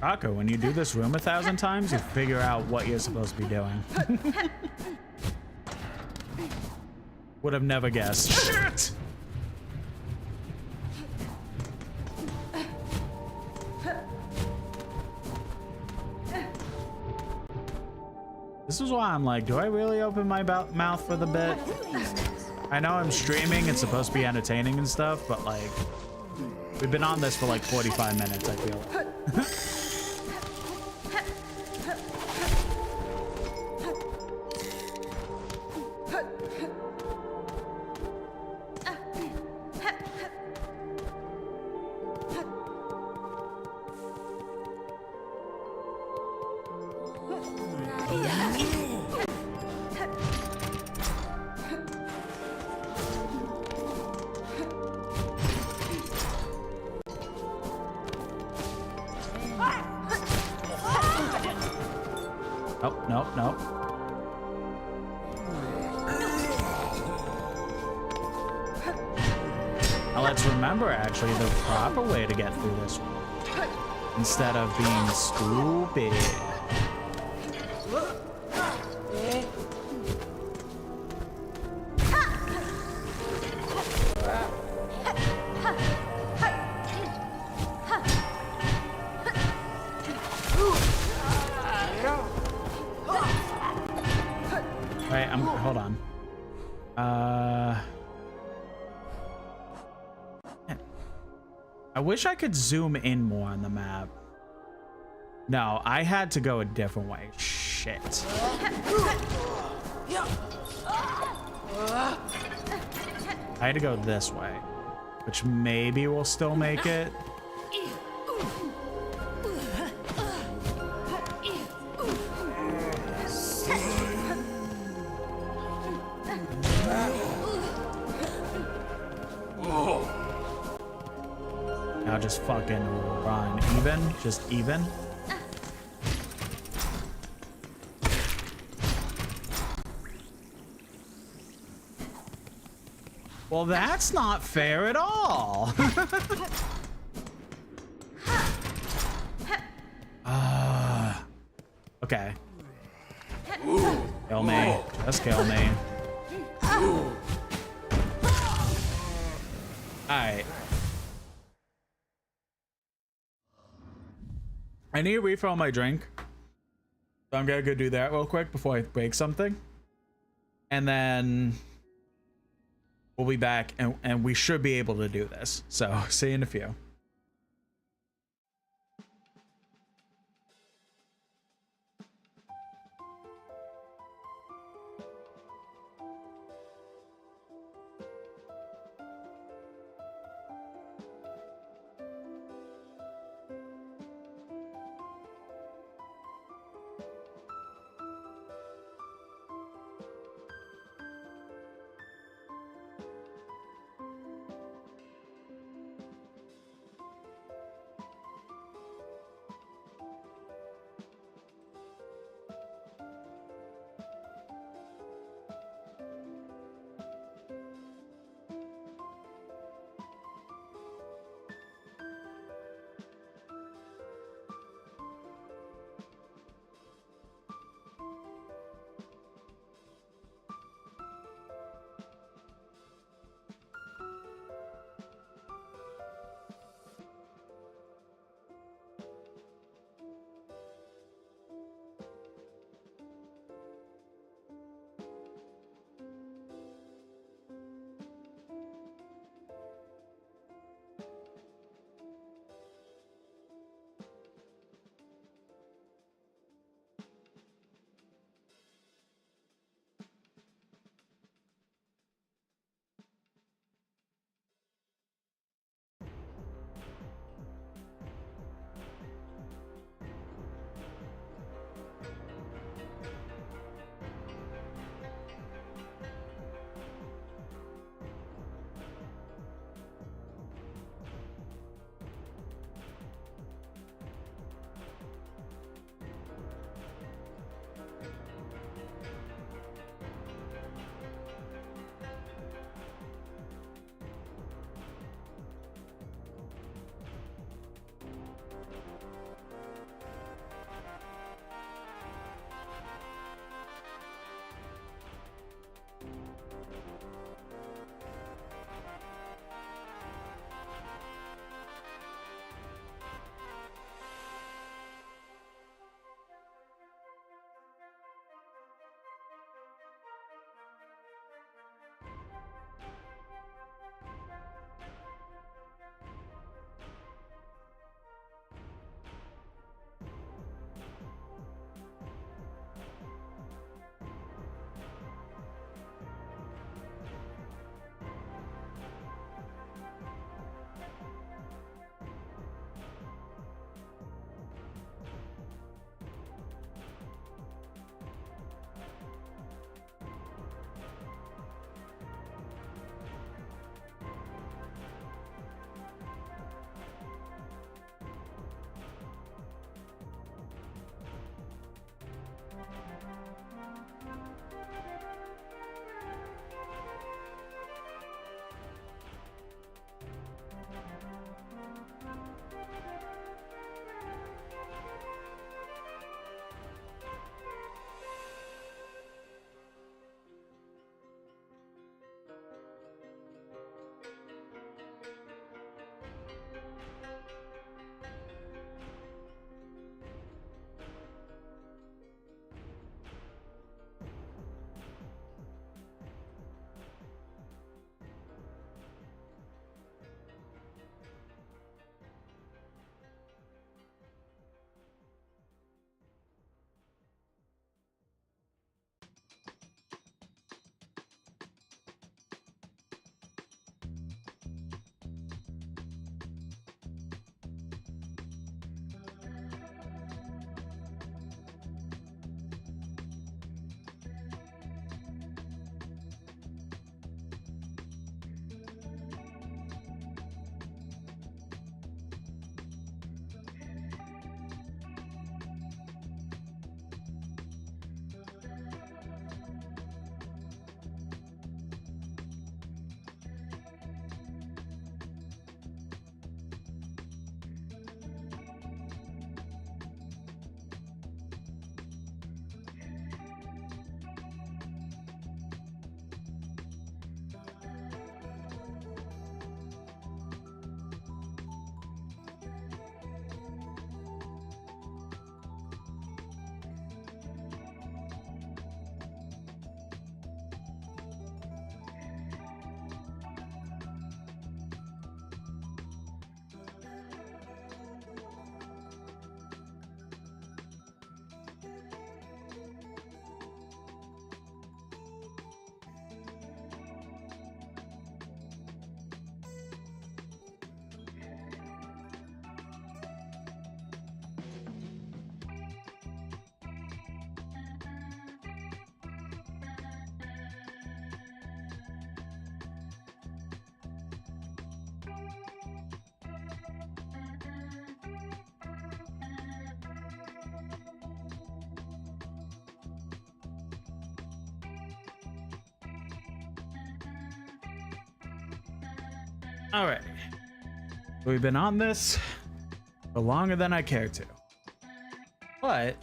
Rocco, when you do this room 1,000 times, you figure out what you're supposed to be doing. Would have never guessed. Shit! This is why I'm like, do I really open my mouth for the bit? I know I'm streaming, it's supposed to be entertaining and stuff, but like, we've been on this for like 45 minutes, I feel. Nope, nope, nope. Now let's remember actually the proper way to get through this one. Instead of being stupid. Wait, hold on. I wish I could zoom in more on the map. No, I had to go a different way. Shit. I had to go this way, which maybe will still make it. Now just fucking run. Even? Just even? Well, that's not fair at all. Okay. Kill me. Just kill me. Alright. I need to refill my drink. So I'm gonna go do that real quick before I break something. And then we'll be back and we should be able to do this. So see you in a few. All right. We've been on this for longer than I care to. But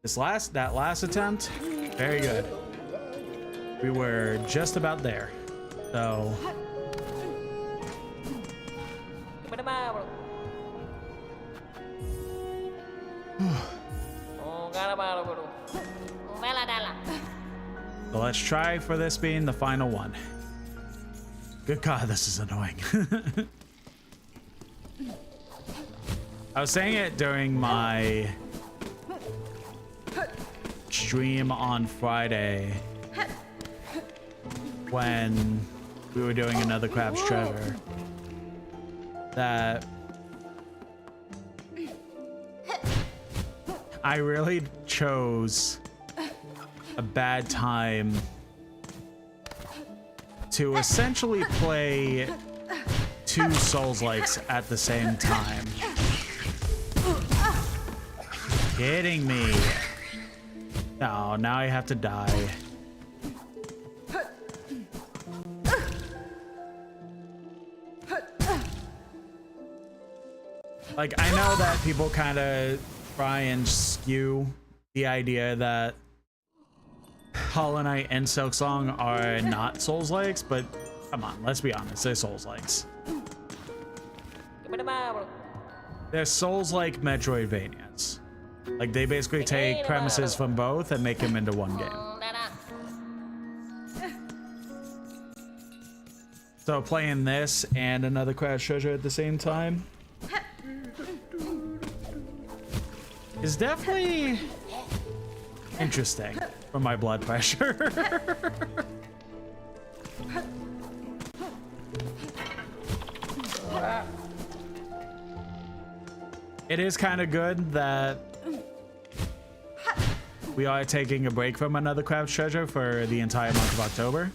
that last attempt, very good. We were just about there. So Gimana bro? Oh, gana bro. Mela dala. So let's try for this being the final one. Good God, this is annoying. I was saying it during my stream on Friday when we were doing another Crab's Treasure that I really chose a bad time to essentially play two Souls-likes at the same time. Kidding me. No, now I have to die. Like, I know that people kind of try and skew the idea that Hollow Knight and Silksong are not Souls-likes, but come on, let's be honest, they're Souls-likes. Gimana bro? They're Souls-like Metroidvanias. Like, they basically take premises from both and make them into one game. Dada. So playing this and another Crash Treasure at the same time is definitely interesting for my blood pressure. It is kind of good that we are taking a break from another Crab's Treasure for the entire month of October.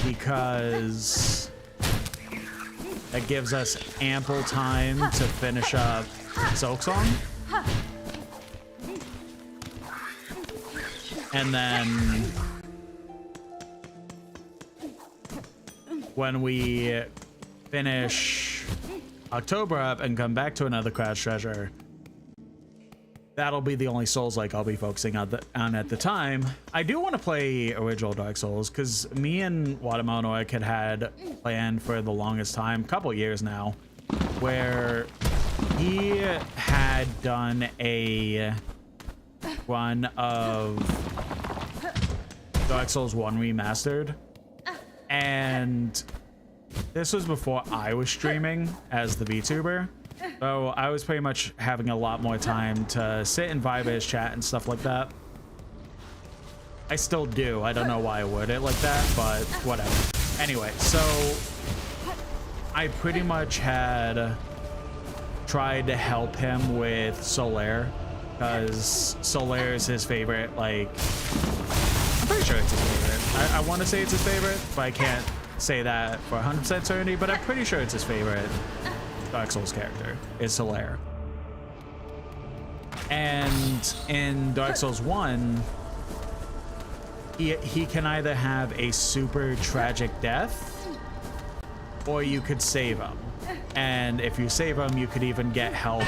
Because that gives us ample time to finish up Silksong. And then when we finish October up and come back to another Crash Treasure, that'll be the only Souls-like I'll be focusing on at the time. I do want to play original Dark Souls because me and Watermelon had planned for the longest time, couple years now, where he had done a run of Dark Souls 1 Remastered, and this was before I was streaming as the VTuber. So I was pretty much having a lot more time to sit and vibe his chat and stuff like that. I still do. I don't know why I word it like that, but whatever. Anyway, so I pretty much had tried to help him with Solaire because Solaire is his favorite. Like, I'm pretty sure it's his favorite. I want to say it's his favorite, but I can't say that for 100% certainty, but I'm pretty sure it's his favorite Dark Souls character is Solaire. And in Dark Souls 1, he can either have a super tragic death or you could save him. And if you save him, you could even get help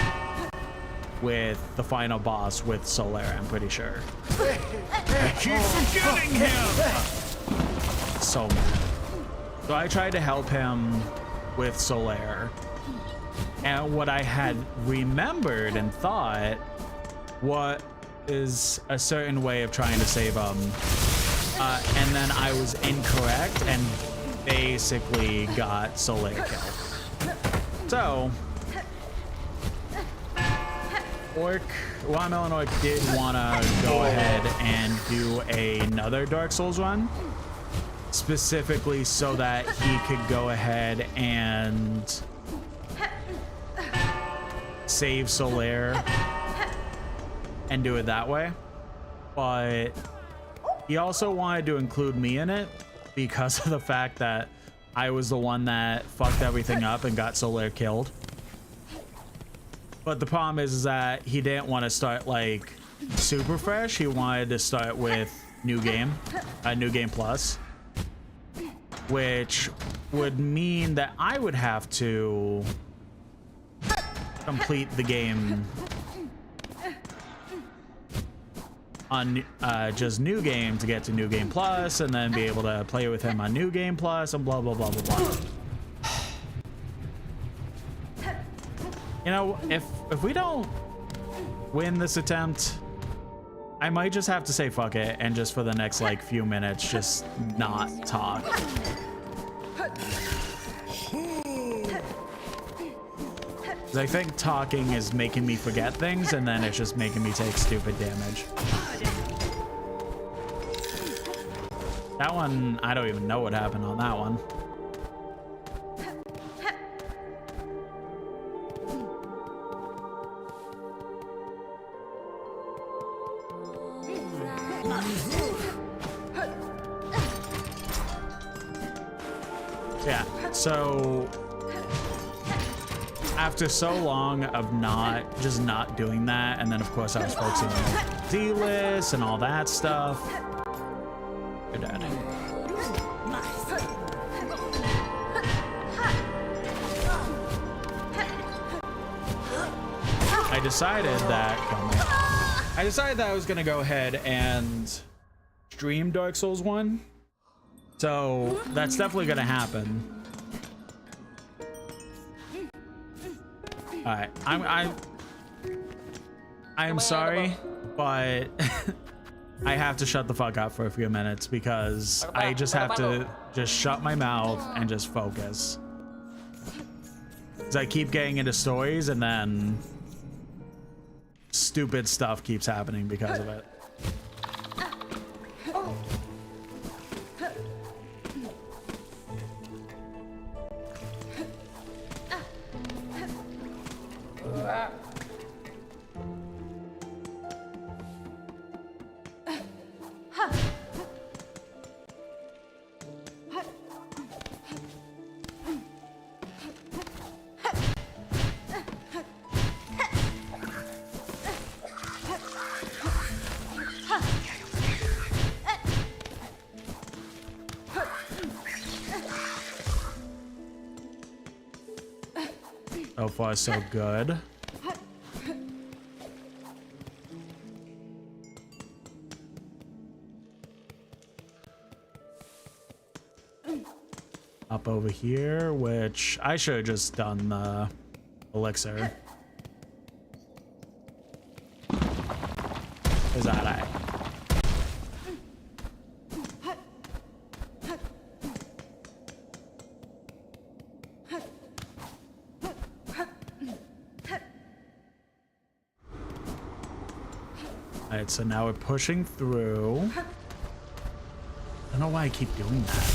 with the final boss with Solaire, I'm pretty sure. I keep forgetting him! So mad. So I tried to help him with Solaire. And what I had remembered and thought what is a certain way of trying to save him. And then I was incorrect and basically got Solaire killed. So, Watermelon Orc did want to go ahead and do another Dark Souls run, specifically so that he could go ahead and save Solaire and do it that way. But he also wanted to include me in it because of the fact that I was the one that fucked everything up and got Solaire killed. But the problem is that he didn't want to start like super fresh. He wanted to start with new game plus, which would mean that I would have to complete the game on just new game to get to new game plus, and then be able to play with him on new game plus, and blah blah blah blah blah. You know, if we don't win this attempt, I might just have to say fuck it and just for the next like few minutes just not talk. I think talking is making me forget things, and then it's just making me take stupid damage. That one, I don't even know what happened on that one. Yeah, so after so long of not doing that, and then of course I was focusing on D-list and all that stuff. Good daddy. I decided that I was gonna go ahead and stream Dark Souls 1. So that's definitely gonna happen. Alright, I'm sorry, but I have to shut the fuck up for a few minutes because I just have to just shut my mouth and just focus. Because I keep getting into stories and then stupid stuff keeps happening because of it. So far, so good. Up over here, which I should have just done the elixir. Is that I? Alright, so now we're pushing through. I don't know why I keep doing that.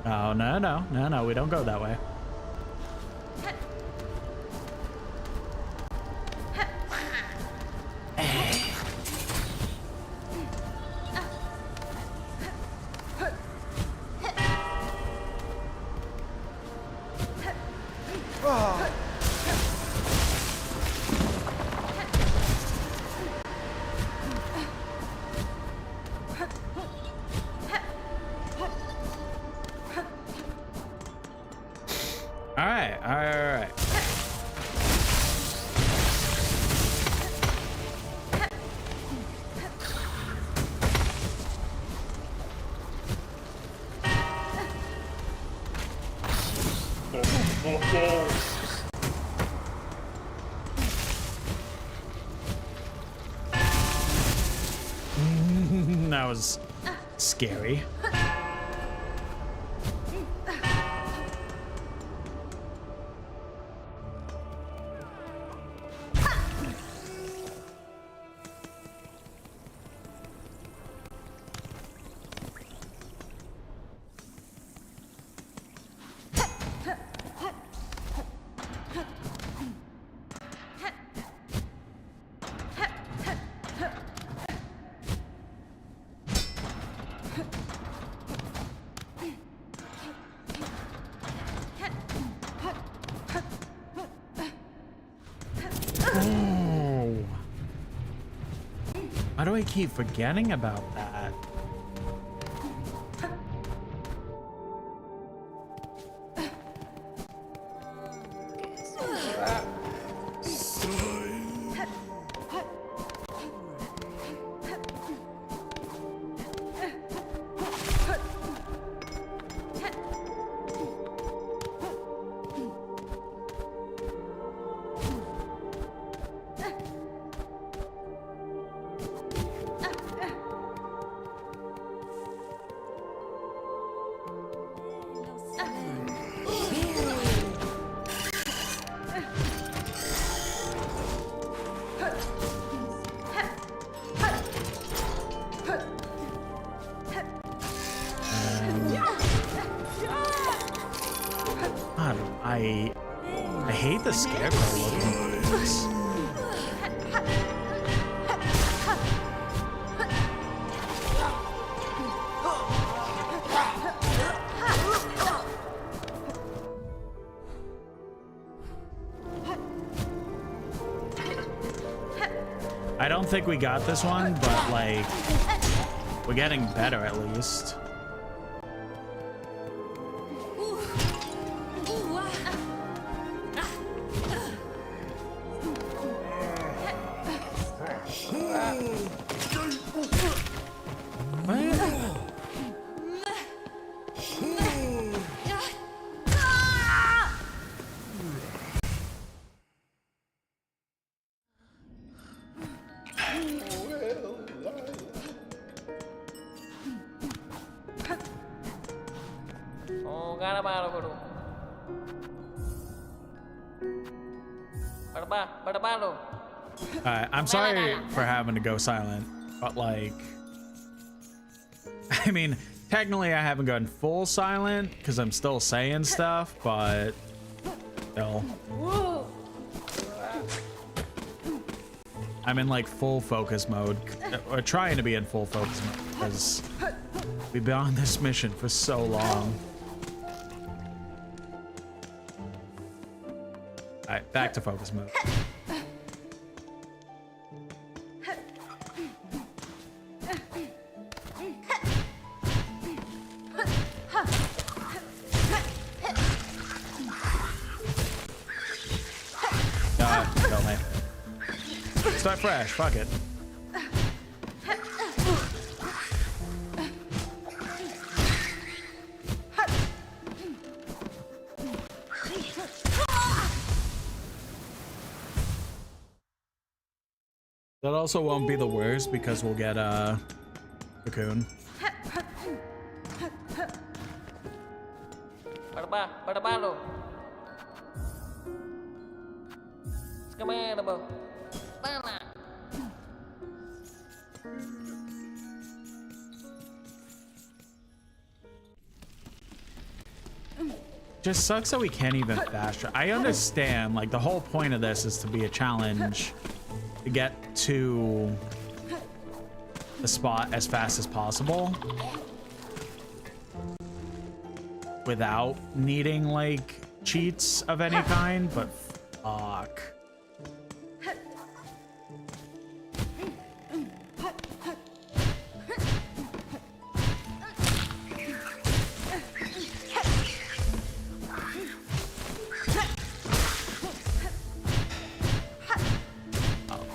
Oh, no, we don't go that way. All right. That was scary. Why do I keep forgetting about that? I hate the scarecrow looking things. I don't think we got this one, but like, we're getting better at least. I'm sorry for having to go silent, but like, I mean, technically I haven't gone full silent because I'm still saying stuff, but still. I'm in like full focus mode, or trying to be in full focus mode because we've been on this mission for so long. All right, back to focus mode. Kill me. Start fresh, fuck it. That also won't be the worst because we'll get a cocoon. Just sucks that we can't even fast travel. I understand, like, the whole point of this is to be a challenge to get to the spot as fast as possible without needing like cheats of any kind, but fuck.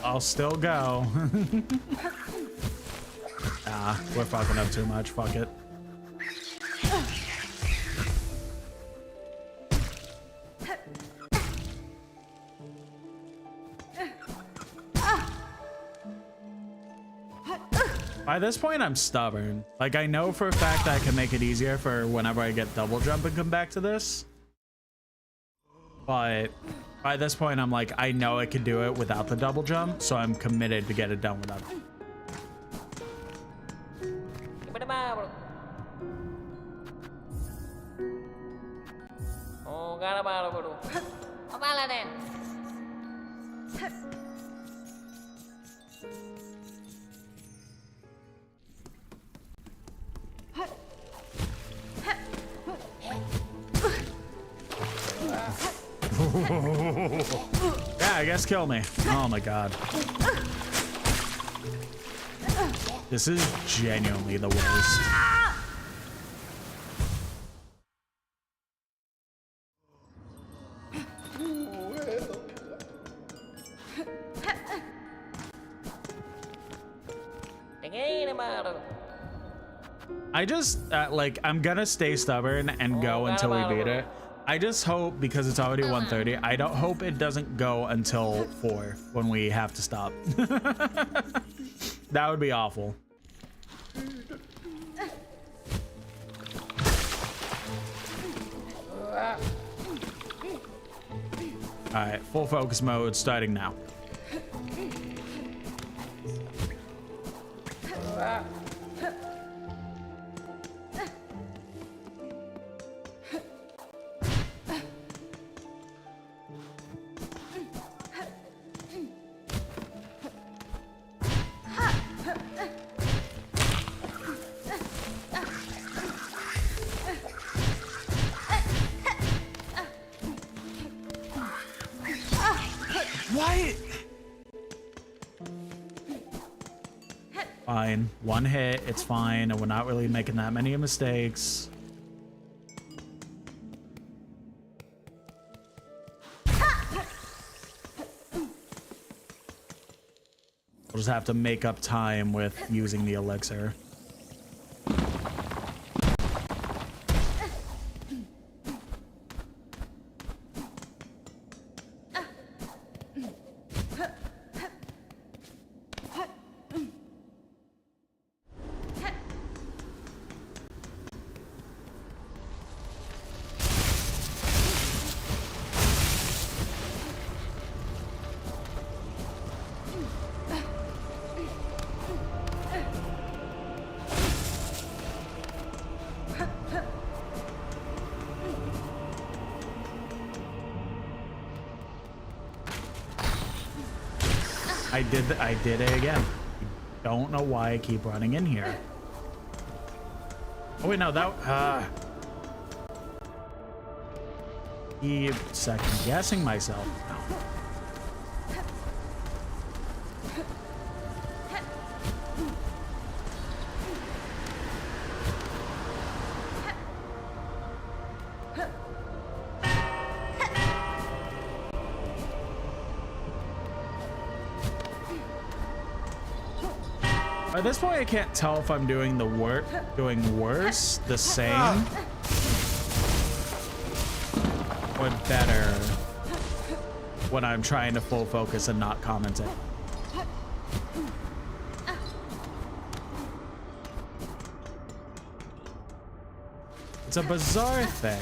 I'll still go. Nah, we're fucking up too much. Fuck it. By this point, I'm stubborn. Like, I know for a fact that I can make it easier for whenever I get double jump and come back to this. But by this point, I'm like, I know I can do it without the double jump, so I'm committed to get it done without it. Yeah, I guess kill me. Oh my god. This is genuinely the worst. I just, like, I'm gonna stay stubborn and go until we beat it. I just hope, because it's already 1:30, I don't hope it doesn't go until 4 when we have to stop. That would be awful. All right, full focus mode starting now. What? Fine. One hit, it's fine, and we're not really making that many mistakes. We'll just have to make up time with using the elixir. I did it again. Don't know why I keep running in here. Oh wait, no, that keep second guessing myself now. At this point, I can't tell if I'm doing doing worse, the same, or better when I'm trying to full focus and not commenting. It's a bizarre thing.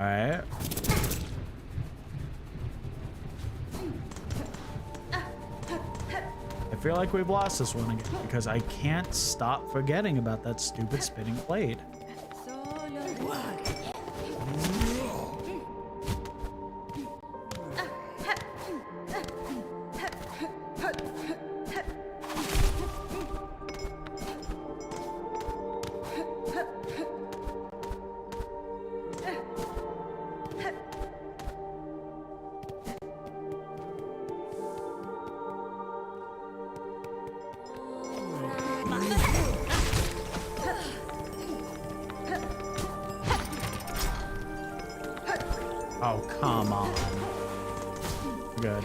All right. I feel like we've lost this one again because I can't stop forgetting about that stupid spinning blade. Oh, come on. Good.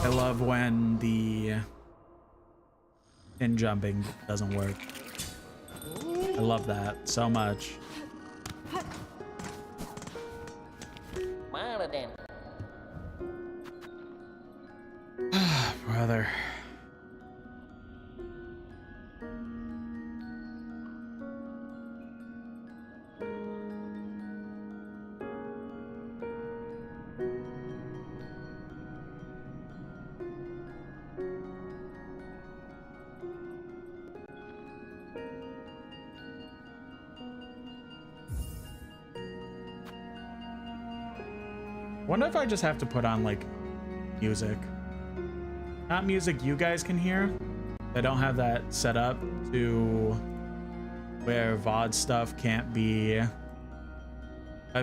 I love when the pin jumping doesn't work. I love that so much. Má rồi đèn. Brother. Wonder if I just have to put on like music. Not music you guys can hear. I don't have that set up to where VOD stuff can't be,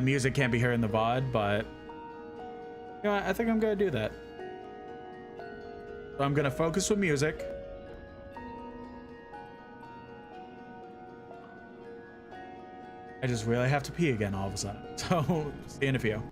music can't be heard in the VOD, but you know what? I think I'm gonna do that. So I'm gonna focus with music. I just really have to pee again all of a sudden. So see you in a few.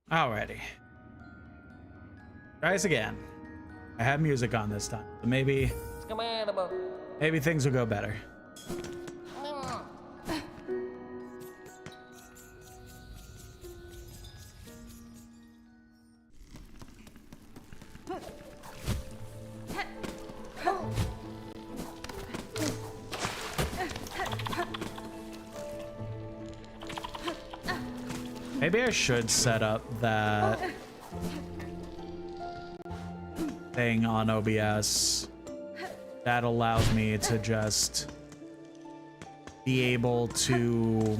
Alrighty. Try this again. I have music on this time. So maybe things will go better. Maybe I should set up that thing on OBS that allows me to just be able to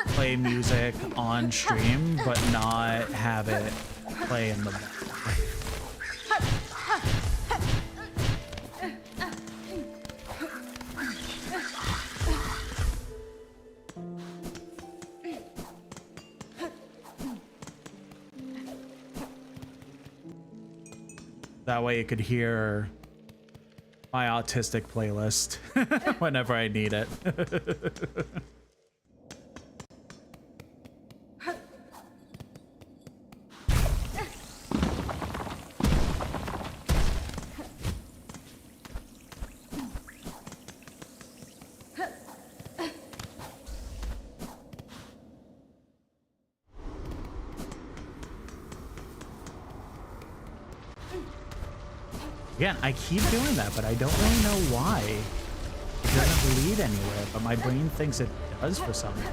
play music on stream but not have it play in the background. That way you could hear my autistic playlist whenever I need it. Again, I keep doing that, but I don't really know why. It doesn't lead anywhere, but my brain thinks it does for some reason.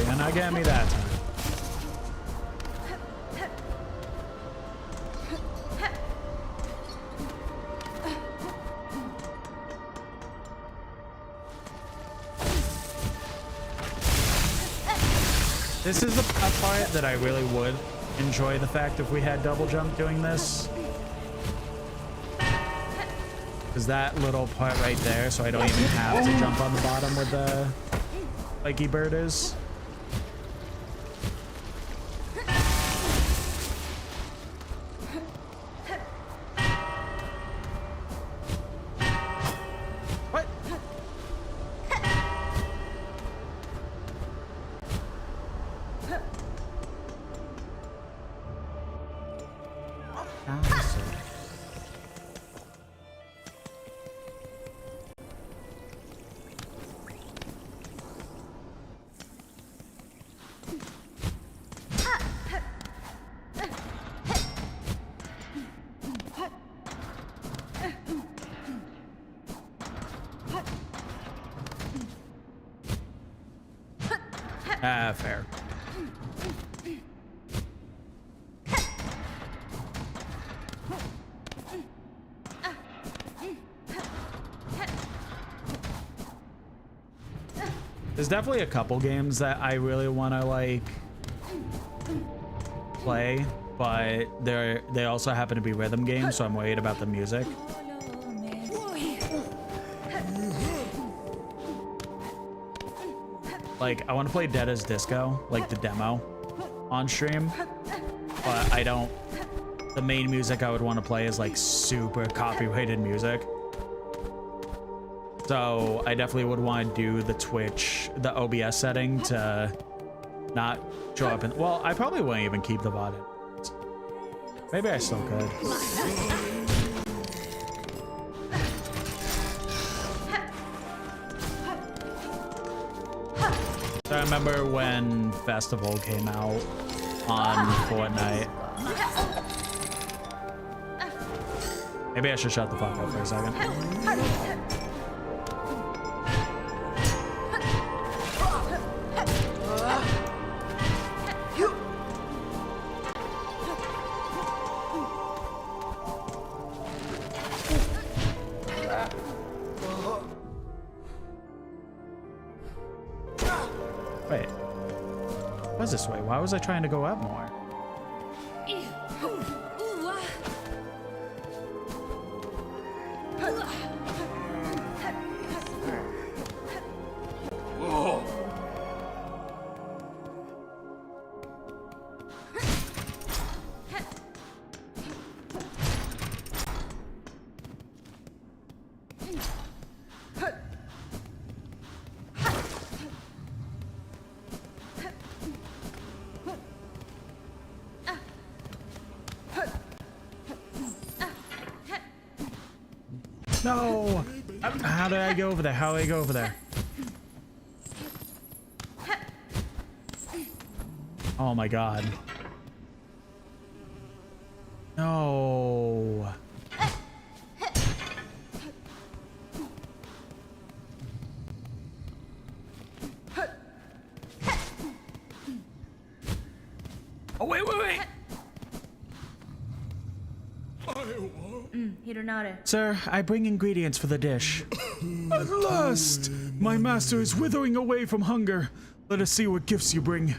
You're not getting me that time. This is a part that I really would enjoy the fact if we had double jump doing this. Is that little part right there, so I don't even have to jump on the bottom where the spiky bird is. What? Fair. There's definitely a couple games that I really want to like play, but they also happen to be rhythm games, so I'm worried about the music. Like, I want to play Dead as Disco, like the demo, on stream, but I don't. The main music I would want to play is like super copyrighted music. So I definitely would want to do the Twitch, the OBS setting to not show up in. Well, I probably wouldn't even keep the VOD in. Maybe I still could. I remember when Festival came out on Fortnite. Maybe I should shut the fuck up for a second. this way. Why was I trying to go up more? No! How did I go over there? How did I go over there? Oh my god. No. Oh, wait. Sir, I bring ingredients for the dish. At last! My master is withering away from hunger. Let us see what gifts you bring.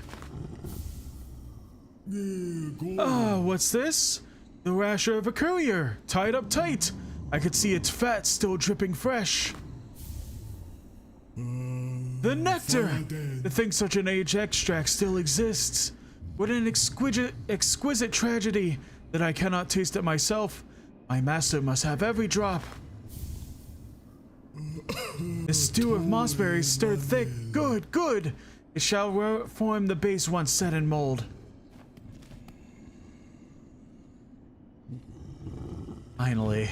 Ah, what's this? The rasher of a courier, tied up tight. I could see its fat still dripping fresh. The nectar! To think such an aged extract still exists. What an exquisite tragedy that I cannot taste it myself. My master must have every drop. The stew of mossberries stirred thick. Good. It shall form the base once set in mold. Finally.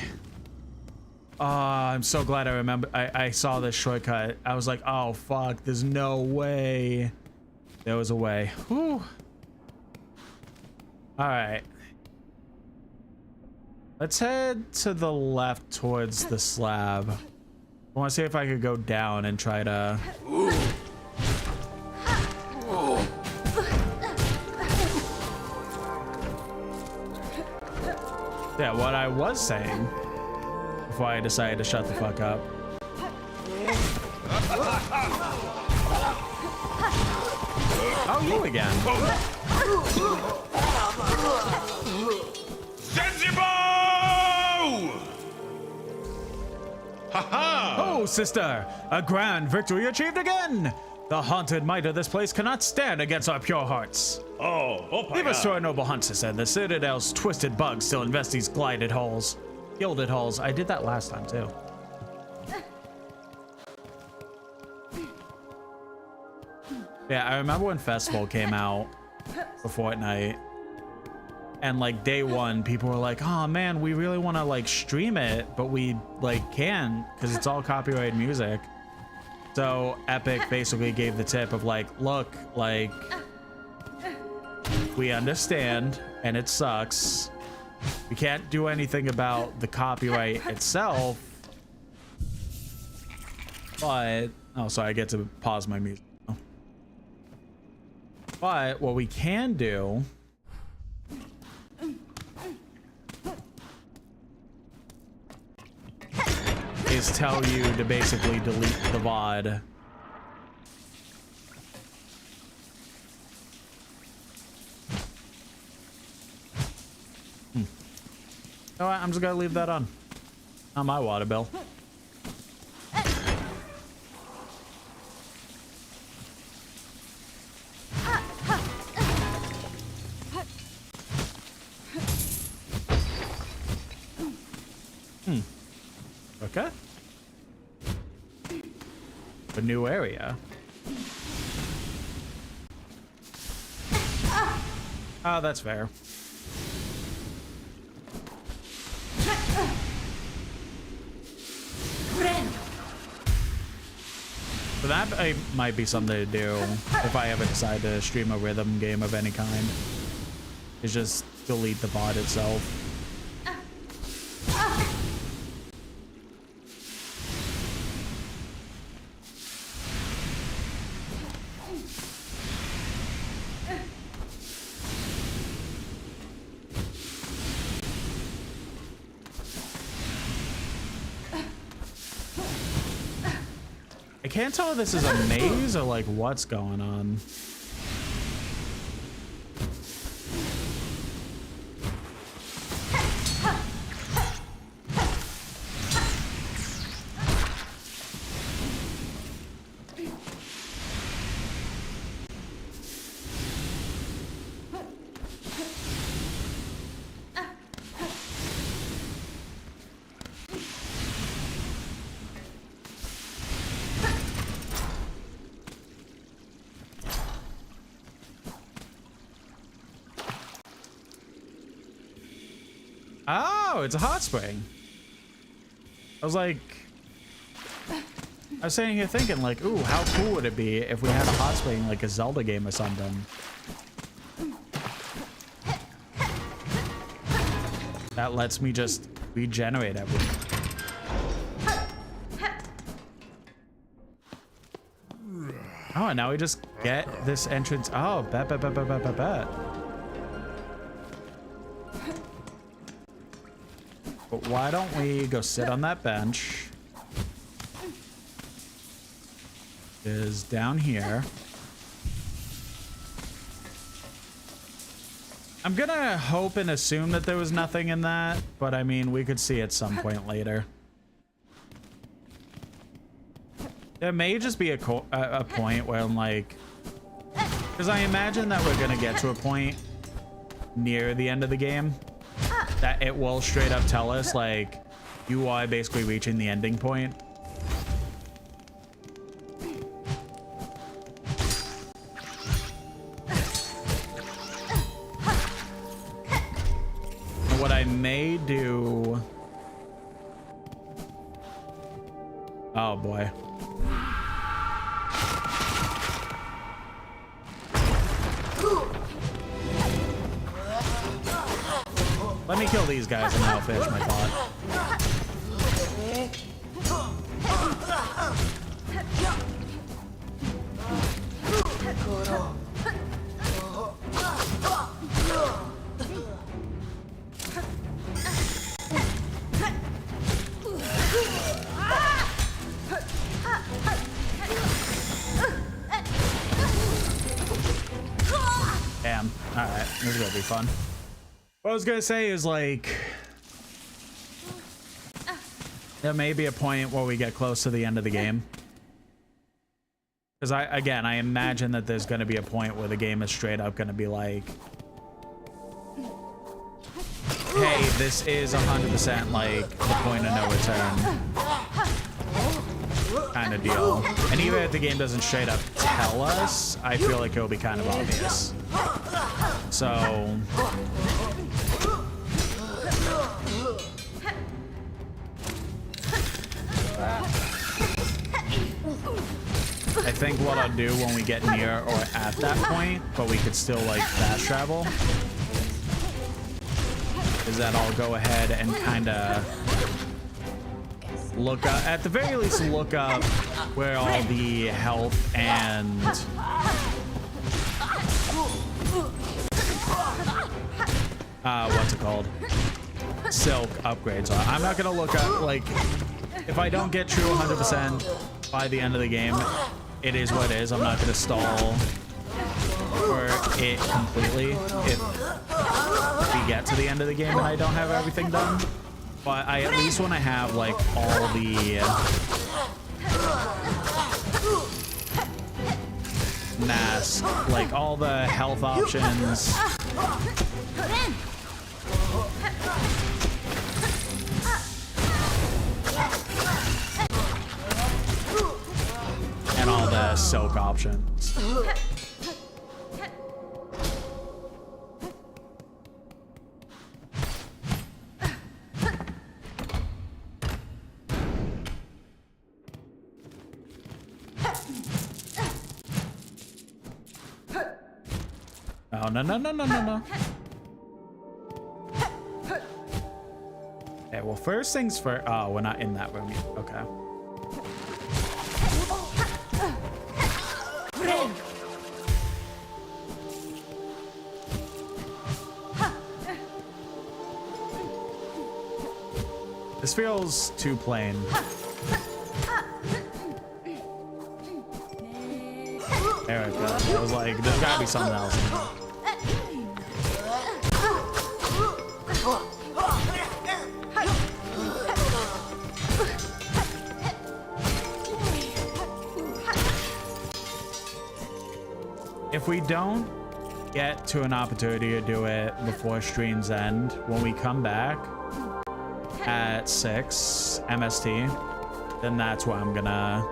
I'm so glad I remember. I saw this shortcut. I was like, oh fuck, there's no way. There was a way. Whew. All right. Let's head to the left towards the slab. I want to see if I could go down and try to... Yeah, what I was saying before I decided to shut the fuck up. Oh, you again. Oh, sister, a grand victory achieved again! The haunted might of this place cannot stand against our pure hearts. Leave us to our noble hunt, sister. The Citadel's twisted bugs still invest these gilded halls. I did that last time, too. Yeah, I remember when Festival came out for Fortnite. And like day one, people were like, oh man, we really want to like stream it, but we like can't because it's all copyrighted music. So Epic basically gave the tip of like, look, like we understand and it sucks. We can't do anything about the copyright itself. But, oh, sorry, I get to pause my music. But what we can do is tell you to basically delete the VOD. You know what? I'm just gonna leave that on. Not my water bill. Okay. A new area. Oh, that's fair. So that might be something to do if I ever decide to stream a rhythm game of any kind. Is just delete the VOD itself. I can't tell if this is a maze or like what's going on. Oh, it's a hot spring. I was sitting here thinking like, ooh, how cool would it be if we had a hot spring like a Zelda game or something? That lets me just regenerate everything. Oh, and now we just get this entrance. Oh, bet. But why don't we go sit on that bench? Is down here. I'm gonna hope and assume that there was nothing in that, but I mean, we could see at some point later. There may just be a point where I'm like, because I imagine that we're gonna get to a point near the end of the game that it will straight up tell us like, you are basically reaching the ending point. What I may do... Oh boy. Let me kill these guys and then I'll finish my thought. Damn. Alright, this is gonna be fun. What I was gonna say is like, there may be a point where we get close to the end of the game. Because I imagine that there's gonna be a point where the game is straight up gonna be like, hey, this is 100% like the point of no return kind of deal. And even if the game doesn't straight up tell us, I feel like it'll be kind of obvious. So... I think what I'll do when we get near or at that point, but we could still like fast travel, is that I'll go ahead and kind of look up, at the very least look up where all the health and what's it called? Silk upgrades are. I'm not gonna look up, like, if I don't get true 100% by the end of the game, it is what it is. I'm not gonna stall for it completely if we get to the end of the game and I don't have everything done. But I at least want to have like all the mask, like all the health options. And all the silk options. Oh, no. Okay, well, first things first. Oh, we're not in that room yet. Okay. This feels too plain. There we go. I was like, there's gotta be something else. If we don't get to an opportunity to do it before stream's end, when we come back at 6 MST, then that's where I'm gonna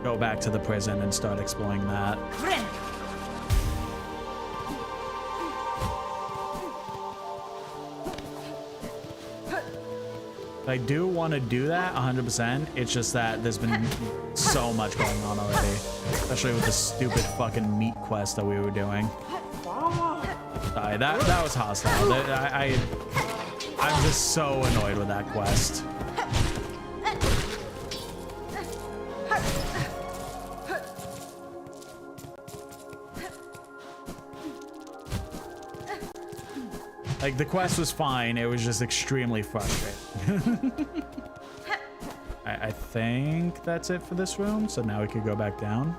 go back to the prison and start exploring that. I do want to do that 100%. It's just that there's been so much going on already, especially with the stupid fucking meat quest that we were doing. Sorry, that was hostile. I'm just so annoyed with that quest. Like, the quest was fine, it was just extremely frustrating. I think that's it for this room, so now we could go back down.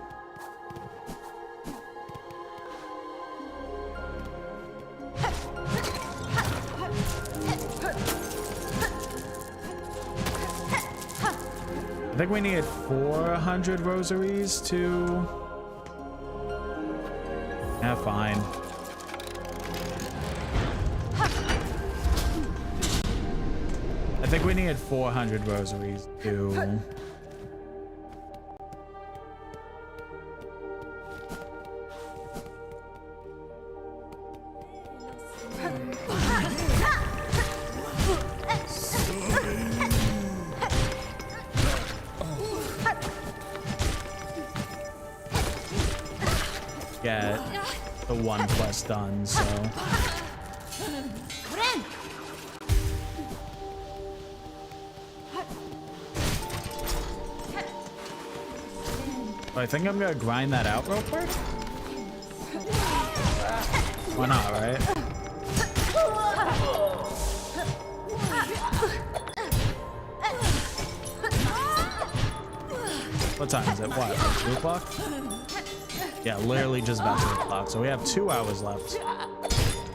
I think we need 400 rosaries to... Yeah, fine. I think we needed 400 rosaries to... get the one quest done, so... I think I'm gonna grind that out real quick. Why not, right? What time is it? What? 2 o'clock? Yeah, literally just about 2 o'clock. So we have 2 hours left to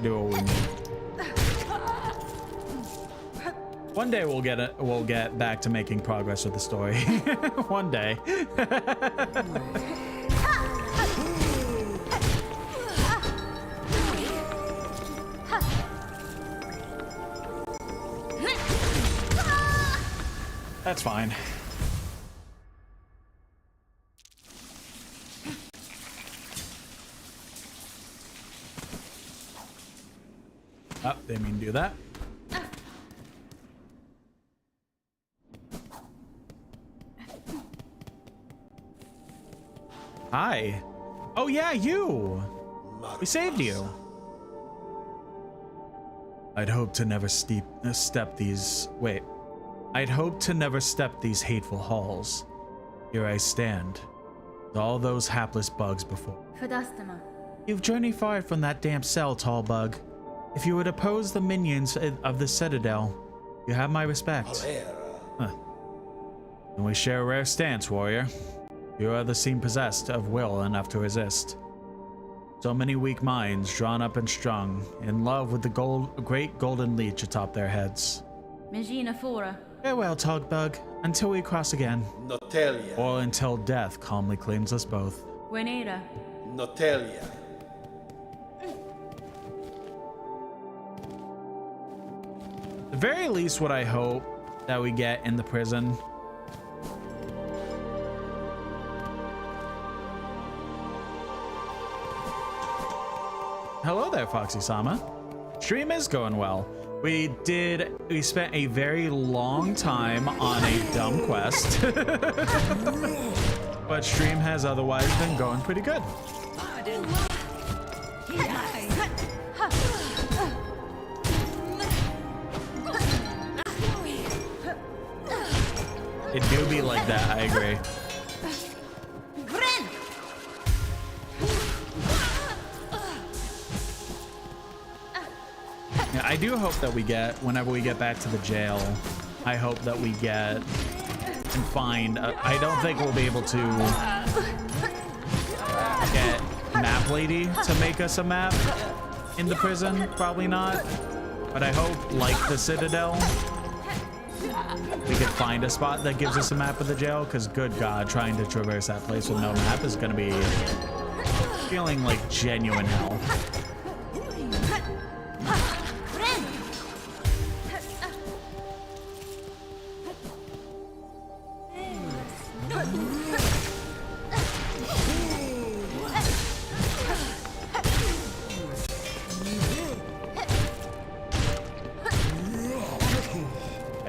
do what we need. One day we'll get back to making progress with the story. One day. That's fine. Oh, didn't mean to do that. Hi. Oh yeah, you. We saved you. I'd hoped to never step these hateful halls. Here I stand, with all those hapless bugs before. You've journeyed far from that damp cell, tall bug. If you would oppose the minions of the Citadel, you have my respect. Huh. And we share a rare stance, warrior. You others seem possessed of will enough to resist. So many weak minds, drawn up and strung, in love with the great golden leech atop their heads. Farewell, Togbug, until we cross again. Notelia. Or until death calmly claims us both. Notelia. At the very least, what I hope that we get in the prison. Hello there, Foxy-sama. Stream is going well. We spent a very long time on a dumb quest. But stream has otherwise been going pretty good. It do be like that, I agree. Yeah, I do hope that we get, whenever we get back to the jail, I hope that we get and find, I don't think we'll be able to get Map Lady to make us a map in the prison, probably not. But I hope, like the Citadel, we could find a spot that gives us a map of the jail, because good God, trying to traverse that place with no map is going to be feeling like genuine hell.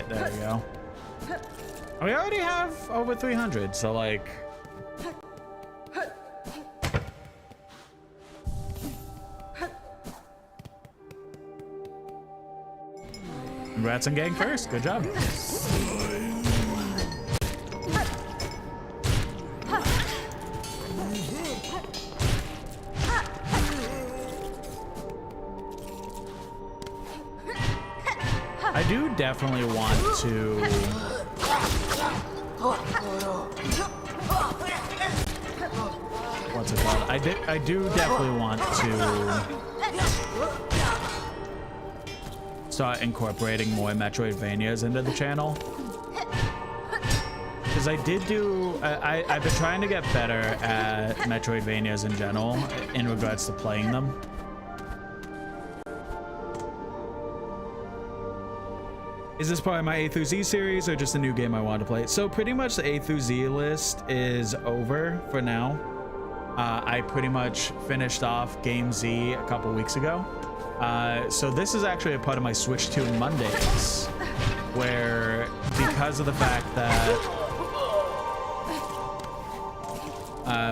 There we go. We already have over 300, so like... Congrats on getting first. Good job. I do definitely want to... What's it called? I do definitely want to start incorporating more Metroidvanias into the channel. Because I did do... I've been trying to get better at Metroidvanias in general in regards to playing them. Is this part of my A through Z series or just a new game I want to play? So pretty much the A through Z list is over for now. I pretty much finished off Game Z a couple weeks ago. So this is actually a part of my Switch 2 Mondays, where because of the fact that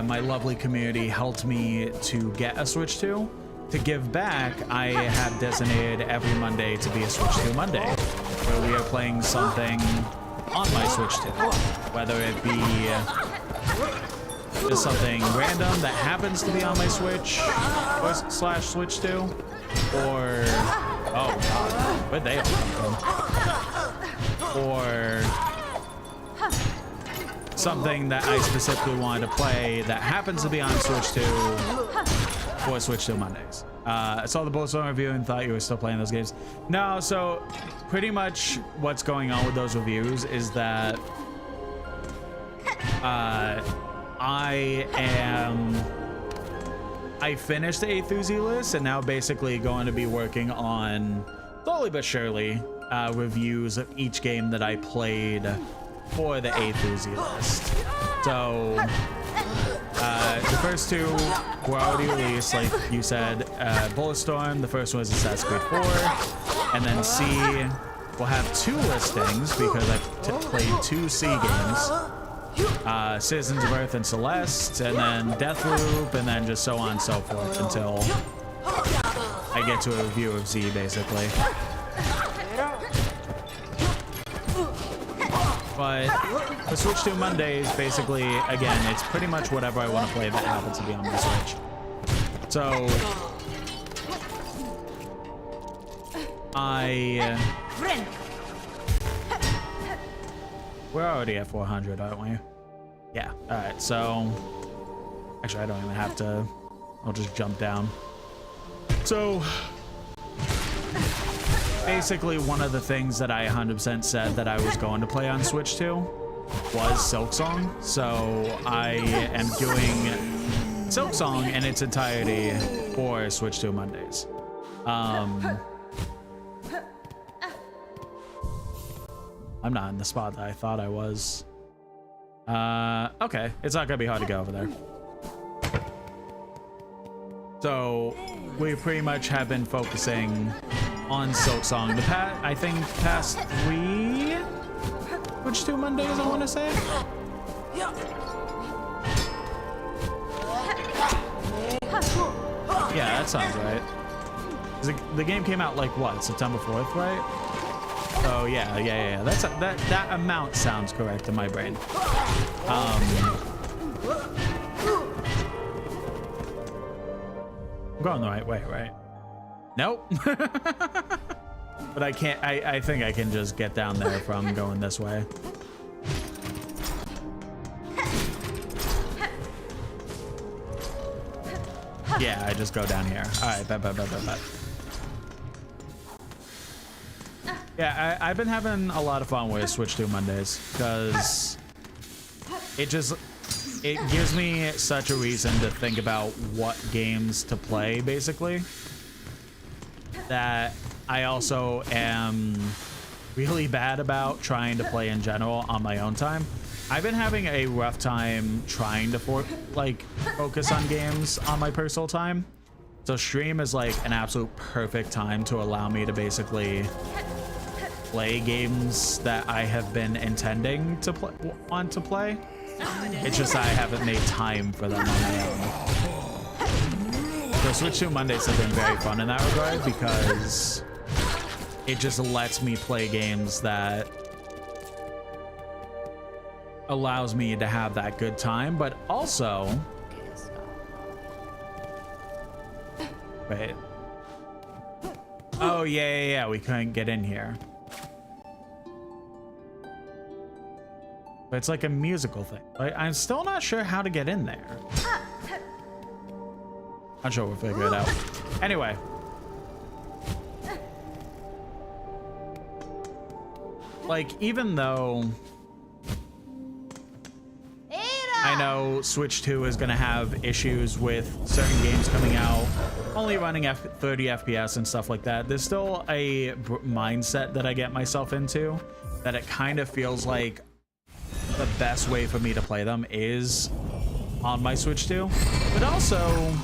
my lovely community helped me to get a Switch 2, to give back, I have designated every Monday to be a Switch 2 Monday, where we are playing something on my Switch 2, whether it be just something random that happens to be on my Switch or / Switch 2, or oh god, where'd they all come from? Or something that I specifically wanted to play that happens to be on Switch 2 for Switch 2 Mondays. I saw the Bullstone review and thought you were still playing those games. No, so pretty much what's going on with those reviews is that I finished the A through Z list and now basically going to be working on, slowly but surely, reviews of each game that I played for the A through Z list. So the first two were already released, like you said. Bulletstorm, the first one was Assassin's Creed 4, and then C will have 2 listings because I played 2 C games. Citizens of Earth and Celeste, and then Deathloop, and then just so on and so forth until I get to a review of Z, basically. But the Switch 2 Mondays, basically, again, it's pretty much whatever I want to play that happens to be on my Switch. So we're already at 400, aren't we? Yeah. All right. So actually, I don't even have to. I'll just jump down. So basically, one of the things that I 100% said that I was going to play on Switch 2 was Silksong. So I am doing Silksong in its entirety for Switch 2 Mondays. I'm not in the spot that I thought I was. Okay, it's not gonna be hard to get over there. So we pretty much have been focusing on Silksong. I think past 3 Switch 2 Mondays, I want to say. Yeah, that sounds right. The game came out like what, September 4th, right? Oh yeah. That amount sounds correct in my brain. I'm going the right way, right? Nope. But I can't. I think I can just get down there from going this way. Yeah, I just go down here. All right, bet. Yeah, I've been having a lot of fun with Switch 2 Mondays because it gives me such a reason to think about what games to play, basically, that I also am really bad about trying to play in general on my own time. I've been having a rough time trying to focus on games on my personal time. So stream is like an absolute perfect time to allow me to basically play games that I have been intending to want to play. It's just I haven't made time for them on my own. So Switch 2 Mondays have been very fun in that regard because it just lets me play games that allows me to have that good time, but also... Wait. Oh, yeah, we couldn't get in here. But it's like a musical thing. Like, I'm still not sure how to get in there. Not sure we'll figure it out. Anyway. Like, even though I know Switch 2 is going to have issues with certain games coming out only running 30 FPS and stuff like that, there's still a mindset that I get myself into that it kind of feels like the best way for me to play them is on my Switch 2, but also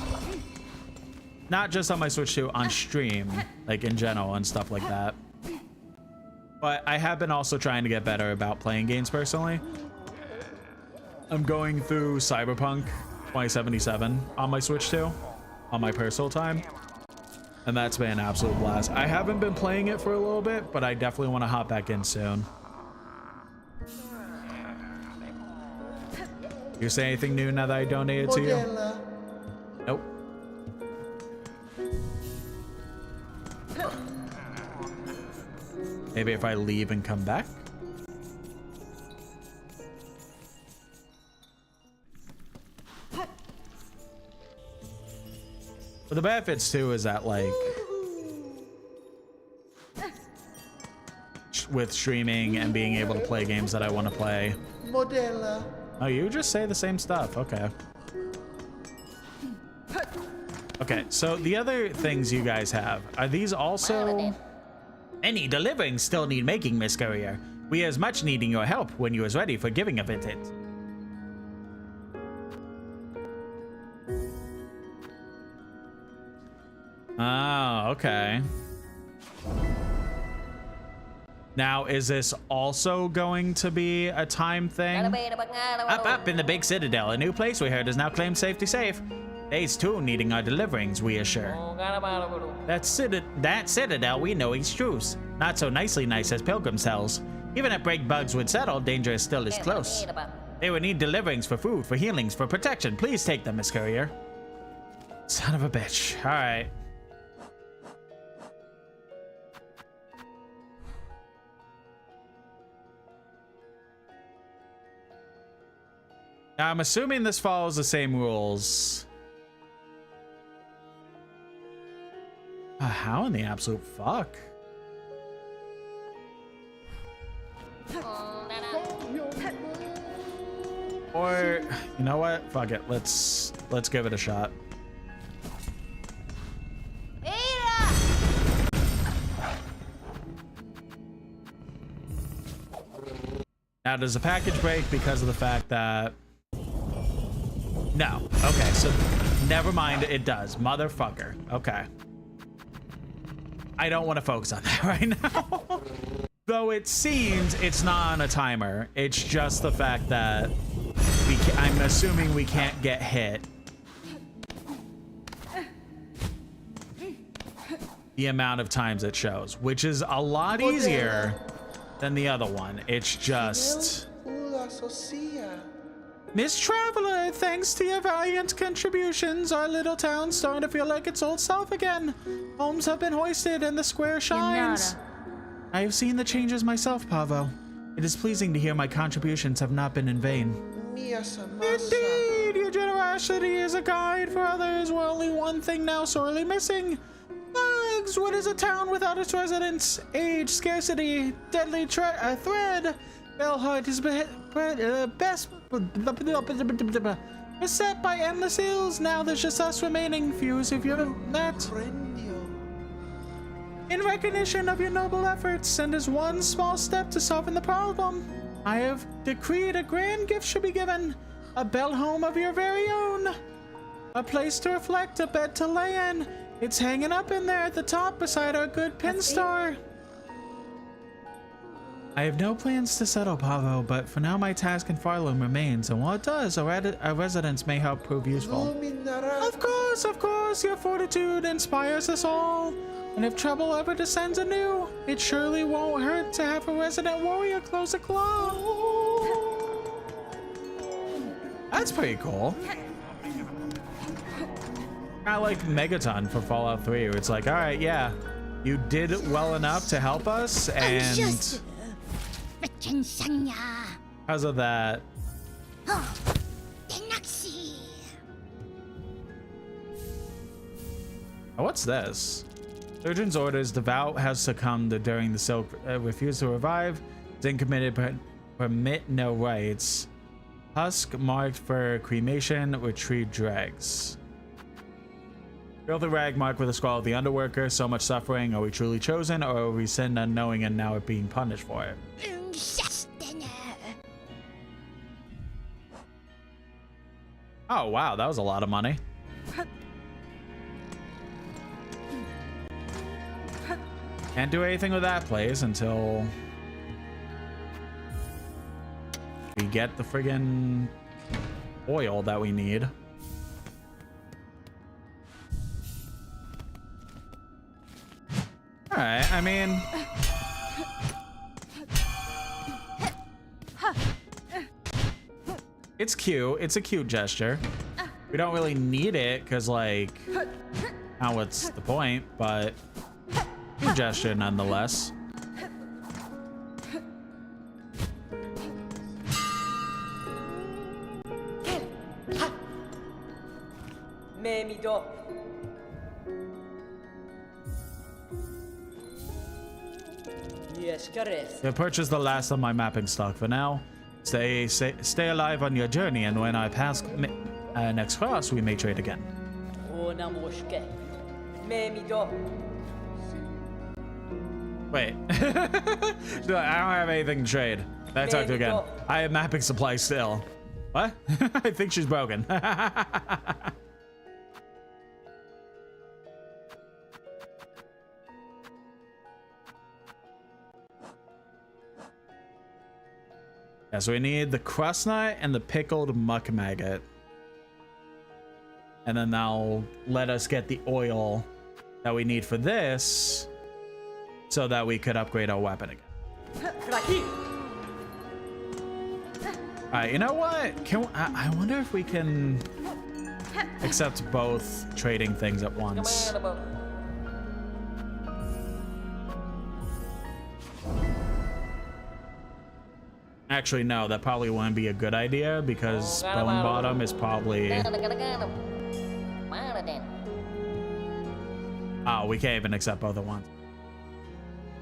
not just on my Switch 2, on stream, like in general and stuff like that. But I have been also trying to get better about playing games personally. I'm going through Cyberpunk 2077 on my Switch 2 on my personal time, and that's been an absolute blast. I haven't been playing it for a little bit, but I definitely want to hop back in soon. You say anything new now that I donated to you? Nope. Maybe if I leave and come back? But the benefits too is that, like, with streaming and being able to play games that I want to play. Modella. Oh, you just say the same stuff. Okay. Okay, so the other things you guys have, are these also... Any deliverings still need making, Miss Courier. We as much needing your help when you is ready for giving a visit. Oh, okay. Now, is this also going to be a time thing? Up in the big citadel, a new place we heard is now claimed safety safe. Days too needing our deliverings, we assure. That citadel we know is truce. Not so nicely nice as pilgrim cells. Even if break bugs would settle, danger still is close. They would need deliverings for food, for healings, for protection. Please take them, Miss Courier. Son of a bitch. All right. Now, I'm assuming this follows the same rules. How in the absolute fuck? Or, you know what? Fuck it. Let's give it a shot. Now, does the package break because of the fact that... No. Okay, so never mind. It does. Motherfucker. Okay. I don't want to focus on that right now. Though it seems it's not on a timer. It's just the fact that I'm assuming we can't get hit. The amount of times it shows, which is a lot easier than the other one. It's just... Miss Traveler, thanks to your valiant contributions, our little town's starting to feel like its old self again. Homes have been hoisted and the square shines. I have seen the changes myself, Pavo. It is pleasing to hear my contributions have not been in vain. Indeed, your generosity is a guide for others. We're only one thing now sorely missing. Bugs, what is a town without its residents? Age, scarcity, deadly thread. Bellheart is best beset by endless ills. Now there's just us remaining. Few as if you haven't met. In recognition of your noble efforts, and as one small step to solving the problem, I have decreed a grand gift should be given. A bell home of your very own. A place to reflect, a bed to lay in. It's hanging up in there at the top beside our good pin store. I have no plans to settle, Pavo, but for now my task in Farloom remains, and while it does, our residence may help prove useful. Of course, your fortitude inspires us all. And if trouble ever descends anew, it surely won't hurt to have a resident warrior close a claw. That's pretty cool. Kind of like Megaton for Fallout 3, where it's like, all right, yeah, you did well enough to help us, and because of that. Oh, what's this? Surgeon's orders, Devout has succumbed during the Silk, refused to revive, then committed permit no rights. Husk marked for cremation, retrieve dregs. Fill the rag marked with a scroll of the underworker. So much suffering. Are we truly chosen, or are we sinned unknowing and now are being punished for it? Oh wow, that was a lot of money. Can't do anything with that place until we get the friggin' oil that we need. All right, I mean, it's cute. It's a cute gesture. We don't really need it because, like, now what's the point? But cute gesture nonetheless. You purchased the last of my mapping stock for now. Stay alive on your journey, and when I pass next cross, we may trade again. Wait. No, I don't have anything to trade. I talked to again. I have mapping supplies still. What? I think she's broken. Yeah, so we need the crust nut and the pickled muck maggot. And then that'll let us get the oil that we need for this so that we could upgrade our weapon again. Alright, you know what? I wonder if we can accept both trading things at once. Actually, no, that probably wouldn't be a good idea because Bone Bottom is probably... Oh, we can't even accept both at once.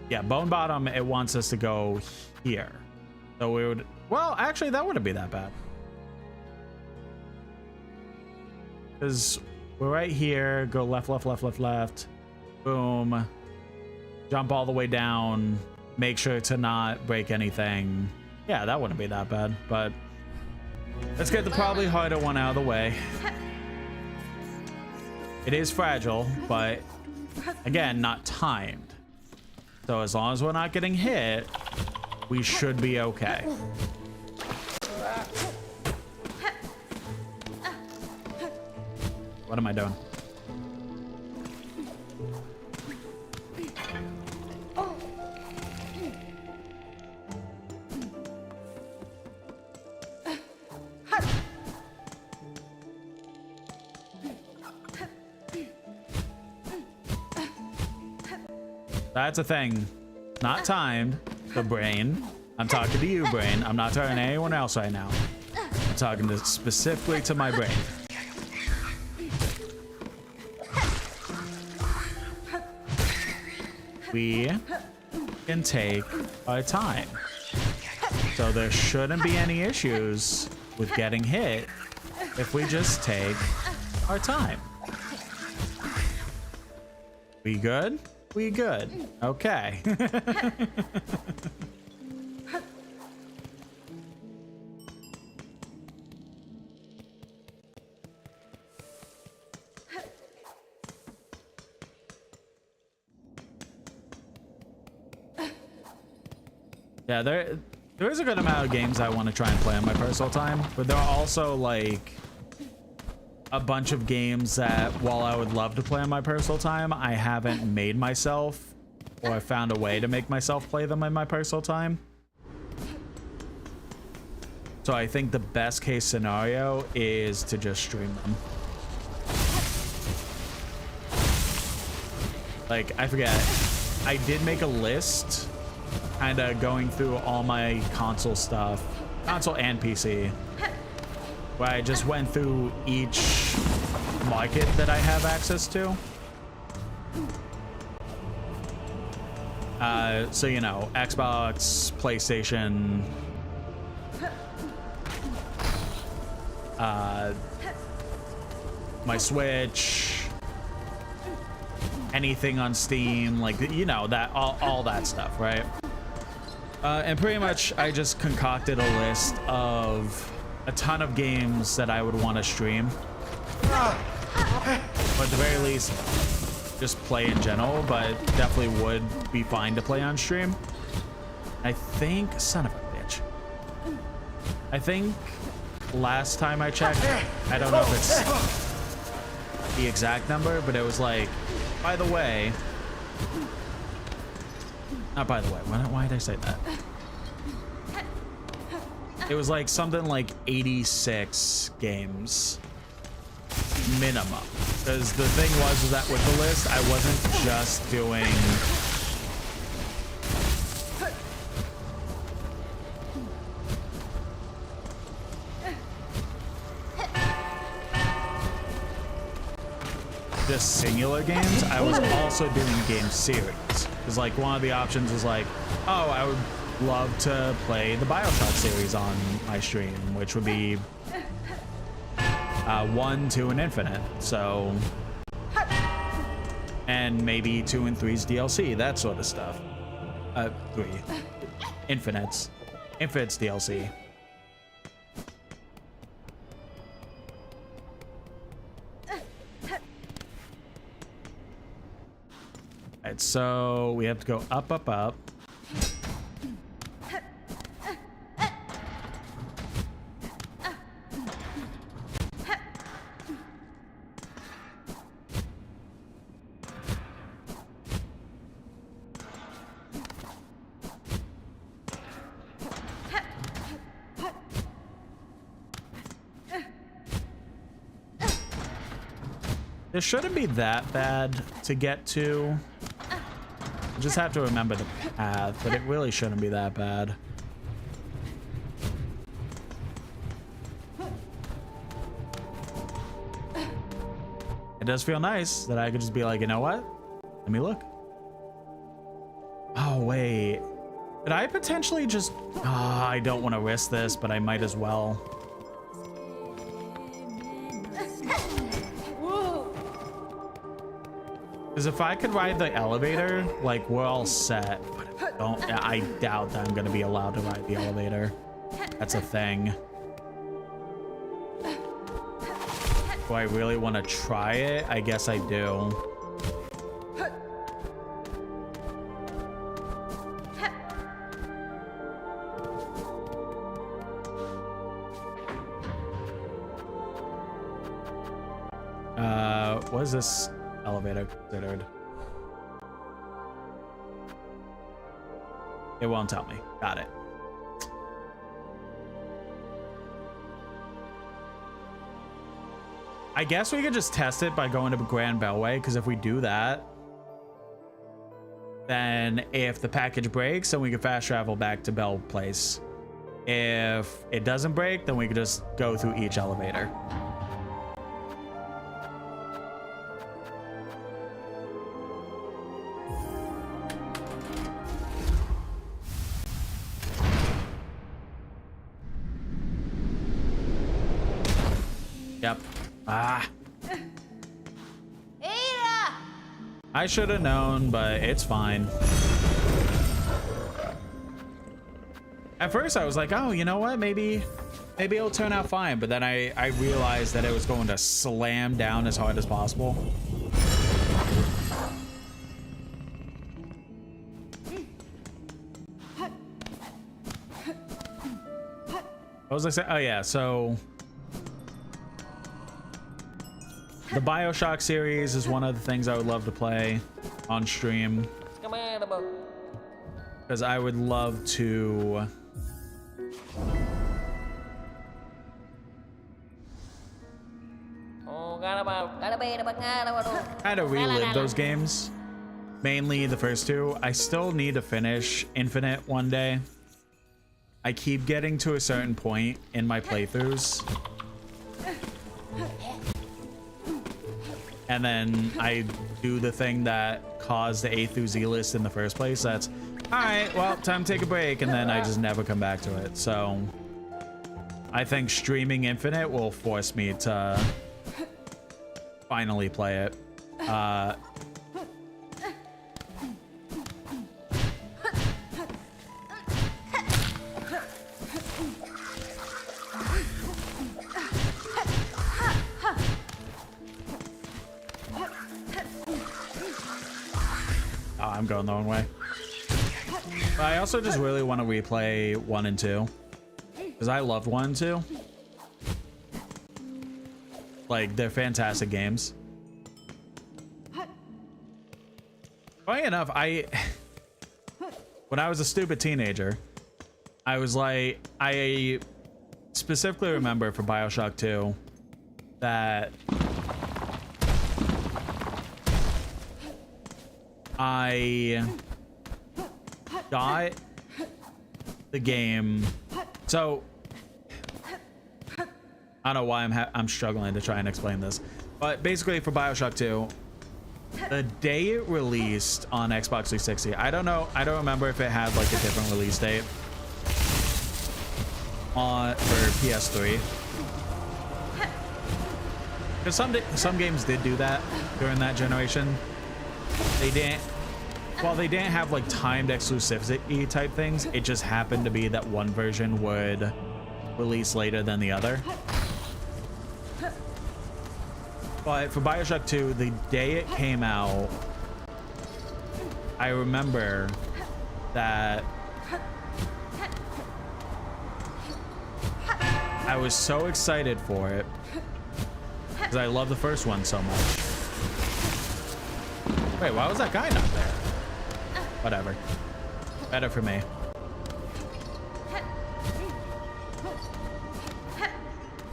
Yeah, Bone Bottom, it wants us to go here. So we would... Well, actually, that wouldn't be that bad. Because we're right here. Go left, left, left, left, left. Boom. Jump all the way down. Make sure to not break anything. Yeah, that wouldn't be that bad, but let's get the probably harder one out of the way. It is fragile, but again, not timed. So as long as we're not getting hit, we should be okay. What am I doing? That's a thing. Not timed. The brain. I'm talking to you, brain. I'm not talking to anyone else right now. I'm talking specifically to my brain. We can take our time. So there shouldn't be any issues with getting hit if we just take our time. We good? We good. Okay. Yeah, there is a good amount of games I want to try and play on my personal time, but there are also like a bunch of games that, while I would love to play on my personal time, I haven't made myself, or I found a way to make myself play them in my personal time. So I think the best case scenario is to just stream them. Like, I forget, I did make a list, kind of going through all my console stuff, console and PC, where I just went through each market that I have access to. So, you know, Xbox, PlayStation, my Switch, anything on Steam, like, you know, that all that stuff, right? And pretty much I just concocted a list of a ton of games that I would want to stream, or at the very least just play in general, but definitely would be fine to play on stream. I think, son of a bitch, I think last time I checked, I don't know if it's the exact number, but it was like, by the way, not by the way, why did I say that? It was like something like 86 games minimum, because the thing was that with the list I wasn't just doing just singular games, I was also doing game series. Because like one of the options was like, oh, I would love to play the BioShock series on my stream, which would be 1, 2, and Infinite. So, and maybe 2 and 3's DLC, that sort of stuff. 3. Infinite's DLC. Alright, so we have to go up, up, up. This shouldn't be that bad to get to. You just have to remember the path, but it really shouldn't be that bad. It does feel nice that I could just be like, you know what? Let me look. Oh, wait. Could I potentially just... I don't want to risk this, but I might as well. Because if I could ride the elevator, like, we're all set. But I doubt that I'm going to be allowed to ride the elevator. That's a thing. Do I really want to try it? I guess I do. What is this elevator considered? It won't tell me. Got it. I guess we could just test it by going to Grand Bellway, because if we do that, then if the package breaks, then we can fast travel back to Bell Place. If it doesn't break, then we can just go through each elevator. Yep. Ah. I should have known, but it's fine. At first I was like, oh, you know what? Maybe it'll turn out fine. But then I realized that it was going to slam down as hard as possible. What was I saying? Oh yeah, so the BioShock series is one of the things I would love to play on stream, because I would love to kind of relive those games. Mainly the first two. I still need to finish Infinite one day. I keep getting to a certain point in my playthroughs, and then I do the thing that caused the A through Z list in the first place. That's all right, well, time to take a break, and then I just never come back to it. So I think streaming Infinite will force me to finally play it. Oh, I'm going the wrong way. But I also just really want to replay 1 and 2, because I loved 1 and 2. Like, they're fantastic games. Funny enough, when I was a stupid teenager, I was like, I specifically remember for BioShock 2 that I got the game. So I don't know why I'm struggling to try and explain this, but basically for BioShock 2, the day it released on Xbox 360, I don't remember if it had like a different release date for PS3. Because some games did do that during that generation. They didn't have like timed exclusivity type things. It just happened to be that one version would release later than the other. But for BioShock 2, the day it came out, I remember that I was so excited for it because I love the first one so much. Wait, why was that guy not there? Whatever. Better for me.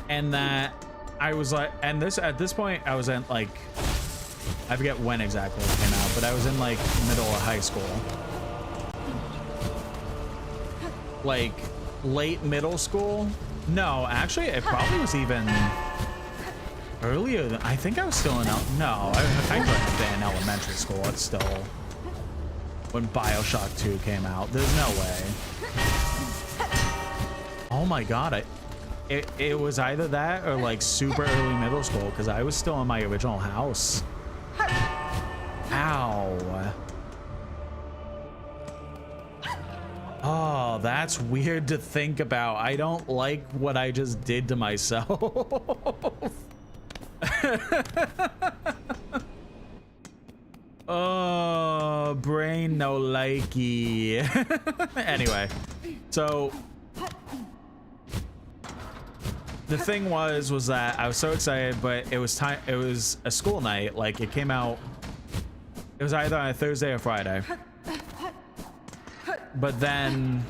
And that I was like, and at this point I was in like, I forget when exactly it came out, but I was in like middle of high school. Like late middle school? No, actually it probably was even earlier than, I think I was still in, no, I couldn't have been in elementary school. It's still when BioShock 2 came out. There's no way. Oh my God, it was either that or like super early middle school, because I was still in my original house. Ow. Oh, that's weird to think about. I don't like what I just did to myself. Oh, brain no likey. Anyway, so the thing was that I was so excited, but it was a school night. Like it came out, it was either on a Thursday or Friday. But then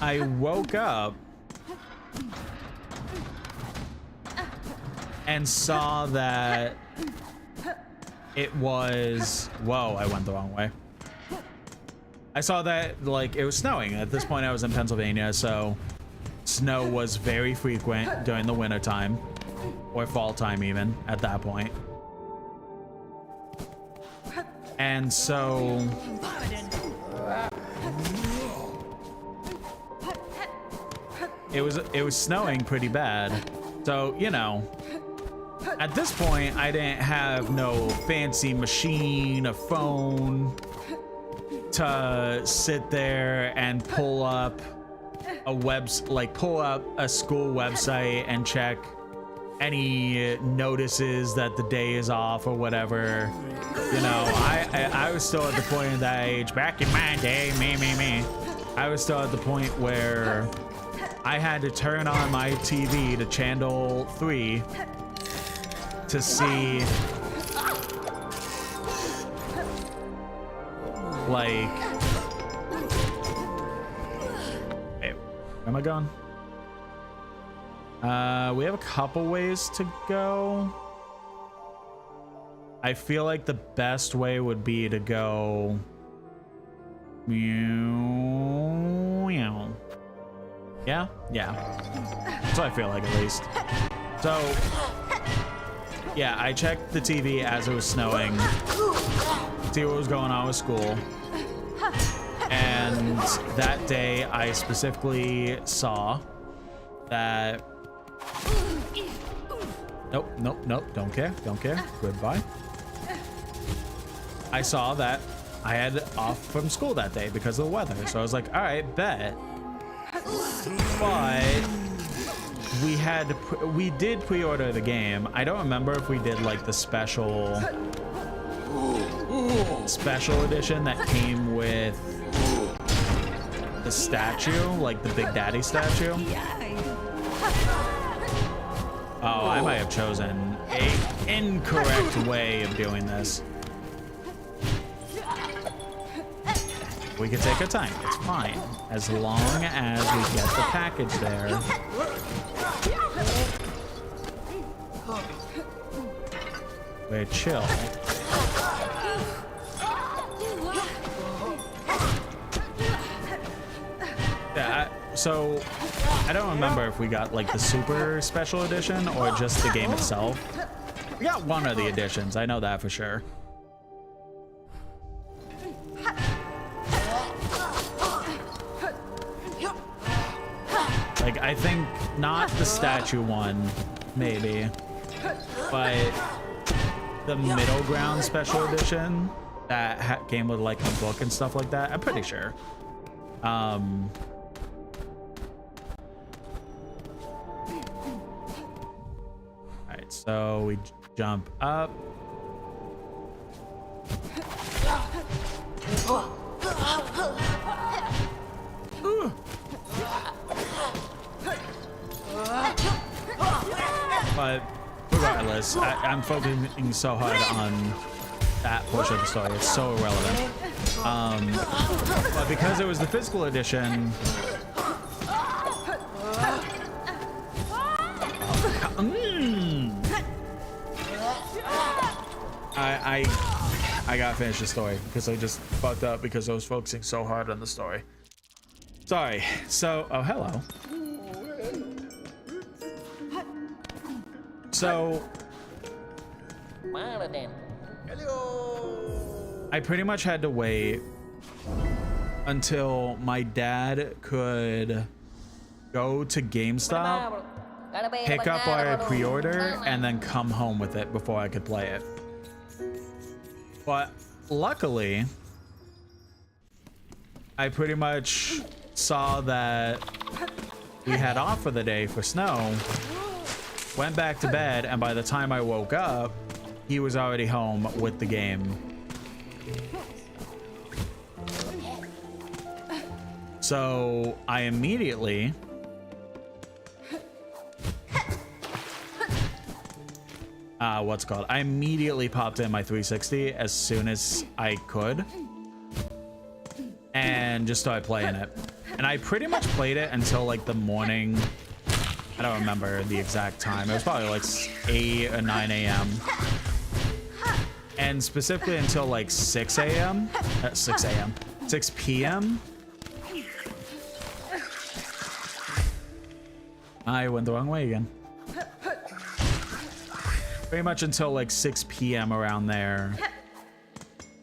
I woke up and saw that it was, whoa, I went the wrong way. I saw that like it was snowing. At this point I was in Pennsylvania, so snow was very frequent during the winter time, or fall time even at that point. And so it was snowing pretty bad. So, you know, at this point I didn't have no fancy machine, a phone to sit there and pull up a school website and check any notices that the day is off or whatever. You know, I was still at the point of that age back in my day, me. I was still at the point where I had to turn on my TV to channel 3 to see like, hey, where am I going? We have a couple ways to go. I feel like the best way would be to go yeah, that's what I feel like, at least. So yeah, I checked the TV as it was snowing, see what was going on with school, and that day I specifically saw that nope, don't care, goodbye. I saw that I had off from school that day because of the weather, so I was like, all right, bet. But we did pre-order the game. I don't remember if we did like the special edition that came with the statue, like the Big Daddy statue. Oh, I might have chosen an incorrect way of doing this. We can take our time, it's fine. As long as we get the package there. We're chill. Yeah, so I don't remember if we got like the super special edition or just the game itself. We got one of the editions, I know that for sure. Like, I think not the statue one, maybe, but the middle ground special edition that came with like a book and stuff like that. I'm pretty sure. All right, so we jump up. Ooh. But regardless, I'm focusing so hard on that portion of the story. It's so irrelevant. But because it was the physical edition, I gotta finish the story because I just fucked up because I was focusing so hard on the story. Sorry. So, oh, hello. So, I pretty much had to wait until my dad could go to GameStop, pick up our pre-order, and then come home with it before I could play it. But luckily, I pretty much saw that we had off for the day for snow, went back to bed, and by the time I woke up, he was already home with the game. So I immediately I immediately popped in my 360 as soon as I could and just started playing it. And I pretty much played it until like the morning. I don't remember the exact time. It was probably like 8 or 9 a.m. And specifically until like 6 a.m. 6 p.m. I went the wrong way again. Pretty much until like 6 p.m. around there,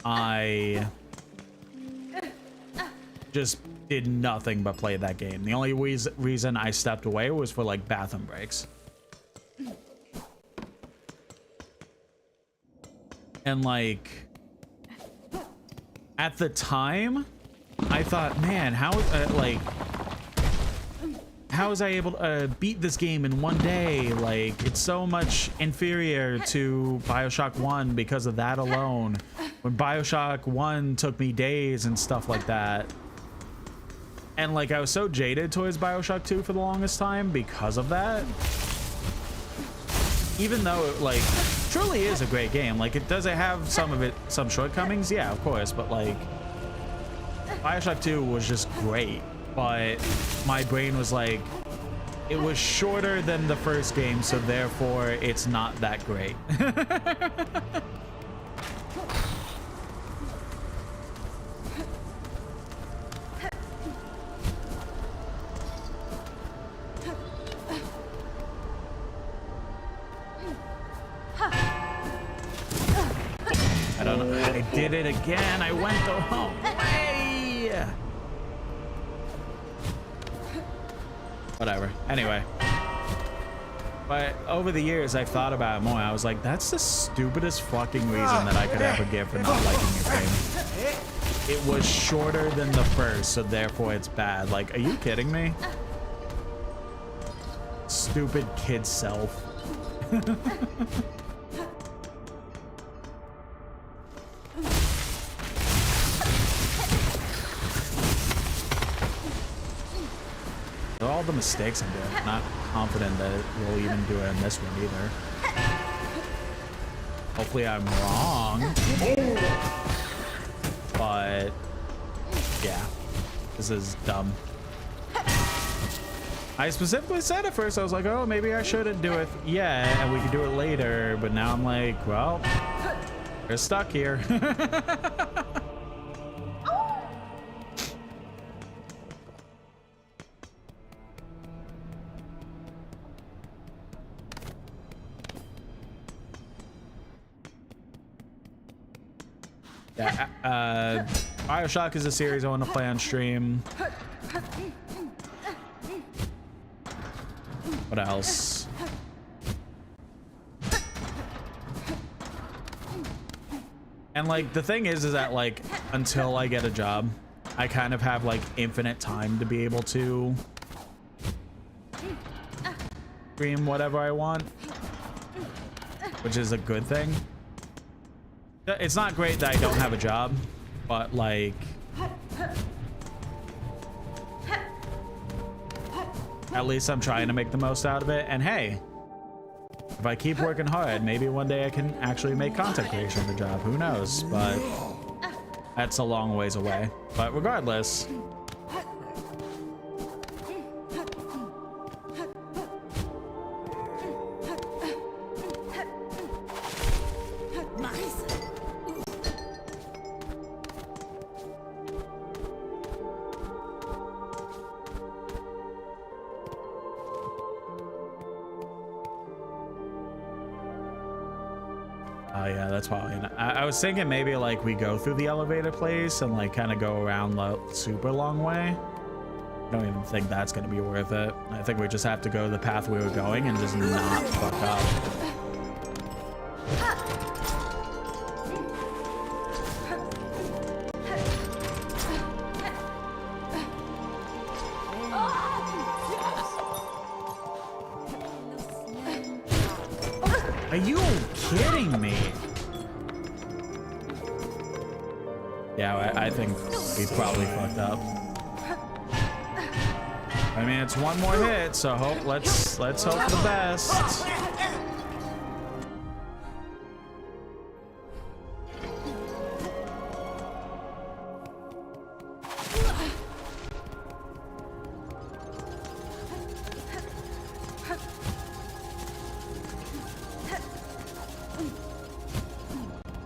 I just did nothing but play that game. The only reason I stepped away was for like bathroom breaks. And like at the time, I thought, man, how how was I able to beat this game in one day? Like, it's so much inferior to BioShock 1 because of that alone. When BioShock 1 took me days and stuff like that. And like, I was so jaded towards BioShock 2 for the longest time because of that. Even though it like truly is a great game. Like, does it have some shortcomings? Yeah, of course, but like BioShock 2 was just great. But my brain was like, it was shorter than the first game, so therefore it's not that great. I don't know. I did it again. I went the wrong way. Whatever. Anyway. But over the years, I've thought about it more. I was like, that's the stupidest fucking reason that I could ever give for not liking a game. It was shorter than the first, so therefore it's bad. Like, are you kidding me? Stupid kid self. All the mistakes I'm doing. Not confident that we'll even do it in this one either. Hopefully I'm wrong. But yeah, this is dumb. I specifically said at first, I was like, oh, maybe I shouldn't do it yet and we could do it later. But now I'm like, well, we're stuck here. Yeah, BioShock is a series I want to play on stream. What else? And like, the thing is that like, until I get a job, I kind of have like infinite time to be able to stream whatever I want, which is a good thing. It's not great that I don't have a job, but like, at least I'm trying to make the most out of it. And hey, if I keep working hard, maybe one day I can actually make content creation the job. Who knows? But that's a long ways away. But regardless, yeah, that's probably. I was thinking maybe like we go through the elevator place and like kind of go around the super long way. I don't even think that's gonna be worth it. I think we just have to go the path we were going and just not fuck up. Are you kidding me? Yeah, I think we probably fucked up. I mean, it's one more hit, so let's hope for the best.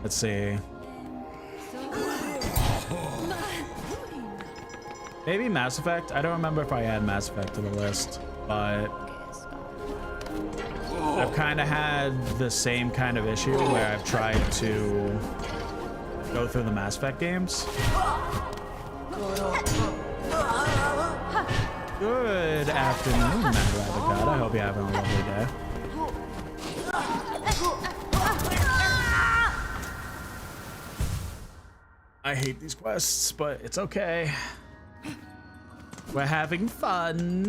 Let's see. Maybe Mass Effect? I don't remember if I had Mass Effect to the list, but I've kind of had the same kind of issue where I've tried to go through the Mass Effect games. Good afternoon, Mad Rabbit God. I hope you're having a lovely day. I hate these quests, but it's okay. We're having fun.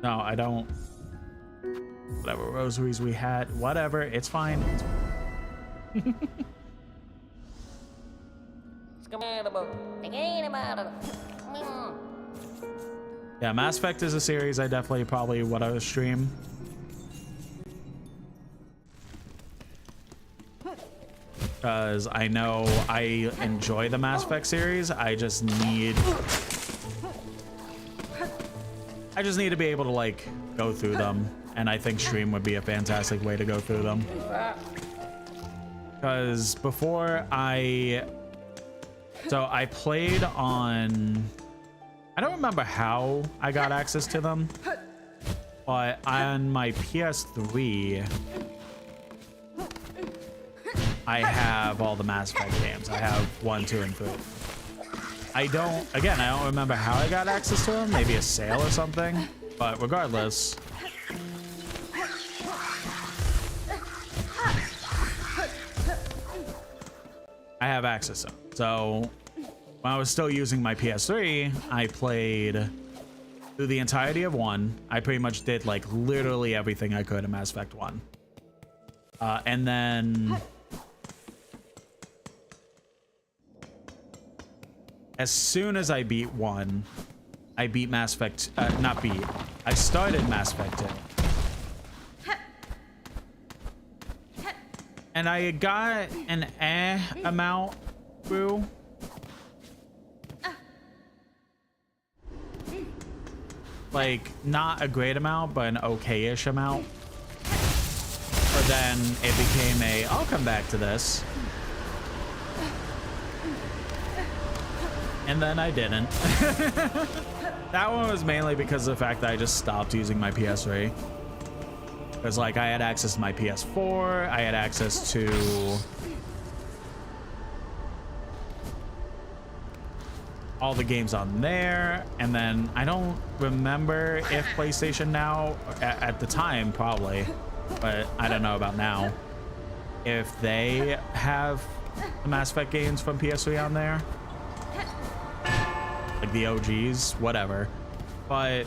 No, I don't. Whatever rosaries we had, whatever, it's fine. Yeah, Mass Effect is a series I definitely probably would have stream. Because I know I enjoy the Mass Effect series. I just need to be able to like go through them, and I think stream would be a fantastic way to go through them. Because before I played on, I don't remember how I got access to them, but on my PS3 I have all the Mass Effect games. I have 1, 2, and 3. I don't remember how I got access to them. Maybe a sale or something. But regardless, I have access to them. So when I was still using my PS3, I played through the entirety of 1. I pretty much did like literally everything I could in Mass Effect 1. And then as soon as I beat 1, I beat Mass Effect, I started Mass Effect 2. And I got an amount through. Like, not a great amount, but an okay-ish amount. But then it became I'll come back to this. And then I didn't. That one was mainly because of the fact that I just stopped using my PS3. Because like I had access to my PS4, I had access to all the games on there, and then I don't remember if PlayStation Now, at the time probably, but I don't know about now, if they have the Mass Effect games from PS3 on there. Like the OGs, whatever. But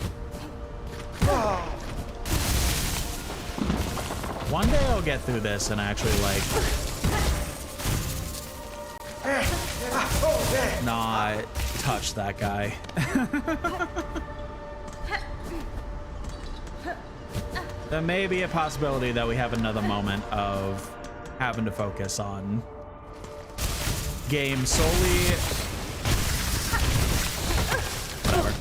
one day I'll get through this and actually like not touch that guy. There may be a possibility that we have another moment of having to focus on games solely. Whatever.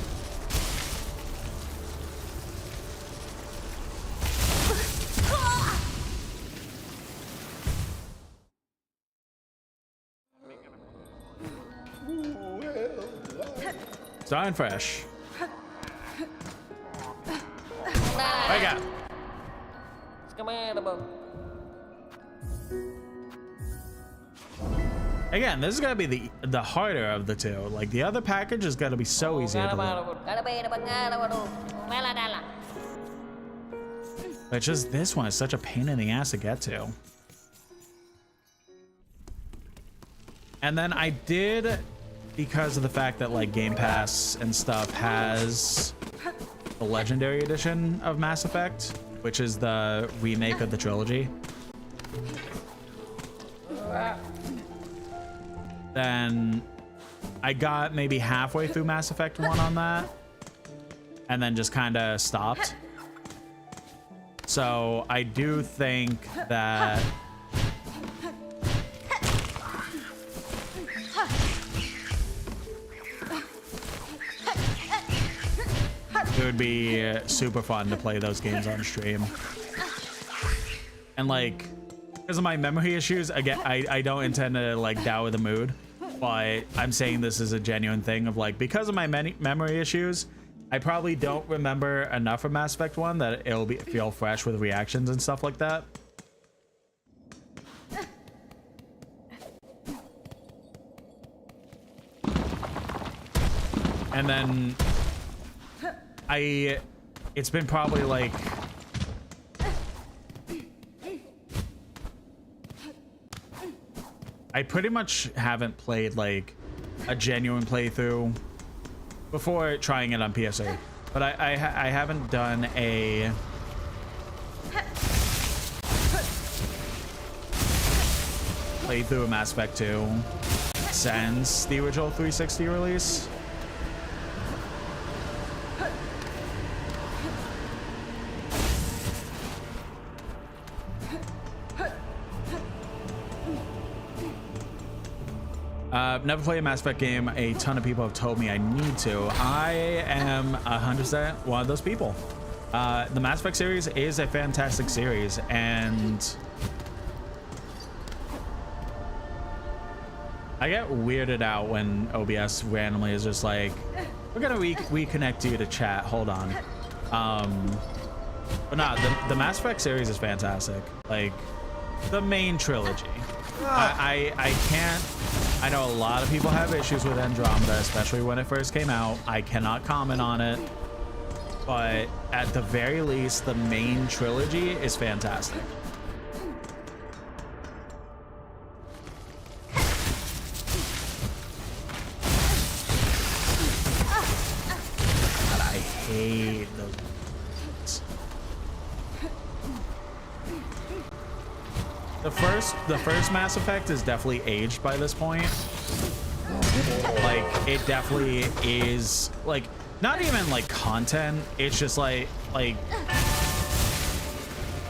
Starting fresh. I got. Again, this is gonna be the harder of the two. Like the other package is gonna be so easy to do. But just this one is such a pain in the ass to get to. And then I did, because of the fact that like Game Pass and stuff has the Legendary Edition of Mass Effect, which is the remake of the trilogy. Then I got maybe halfway through Mass Effect 1 on that, and then just kind of stopped. So I do think that it would be super fun to play those games on stream. And like, because of my memory issues, again, I don't intend to like dour the mood, but I'm saying this is a genuine thing of like, because of my memory issues, I probably don't remember enough of Mass Effect 1 that it'll feel fresh with reactions and stuff like that. And then it's been probably like I pretty much haven't played like a genuine playthrough before trying it on PSA, but I haven't done a playthrough of Mass Effect 2 since the original 360 release. Never played a Mass Effect game. A ton of people have told me I need to. I am 100% one of those people. The Mass Effect series is a fantastic series, and I get weirded out when OBS randomly is just like, we're gonna reconnect you to chat, hold on. But nah, the Mass Effect series is fantastic. Like, the main trilogy. I can't, I know a lot of people have issues with Andromeda, especially when it first came out. I cannot comment on it, but at the very least, the main trilogy is fantastic. I hate those. The first Mass Effect is definitely aged by this point. Like, it definitely is, like, not even like content. It's just like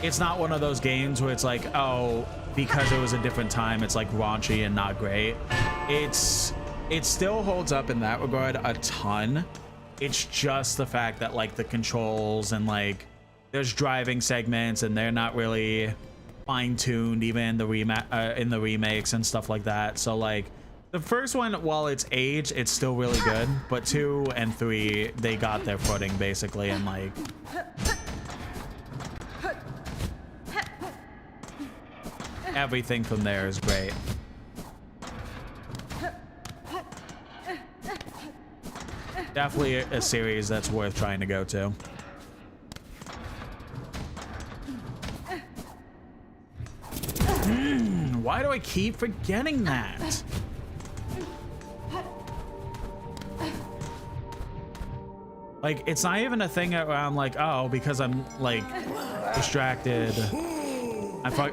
it's not one of those games where it's like, oh, because it was a different time, it's like raunchy and not great. It still holds up in that regard a ton. It's just the fact that like the controls and like there's driving segments and they're not really fine-tuned even in the remakes and stuff like that. So like the first one, while it's aged, it's still really good, but 2 and 3, they got their footing basically, and like everything from there is great. Definitely a series that's worth trying to go to. Why do I keep forgetting that? Like, it's not even a thing where I'm like, oh, because I'm like distracted.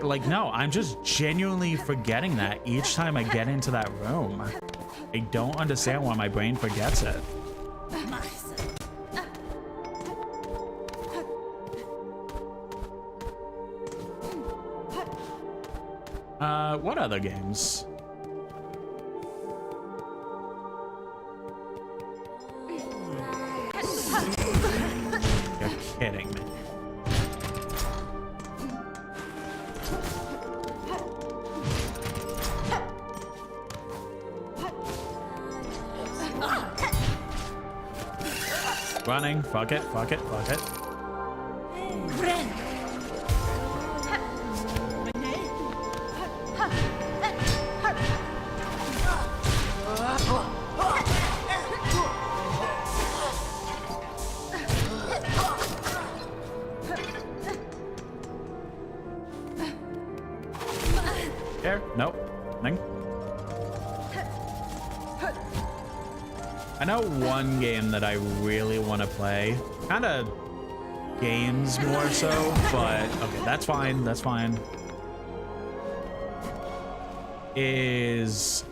Like, no, I'm just genuinely forgetting that each time I get into that room. I don't understand why my brain forgets it. What other games? You're kidding me. Running, fuck it, fuck it, fuck it. There, nope, nothing. I know one game that I really want to play, kind of games more so, but okay, that's fine, that's fine. Is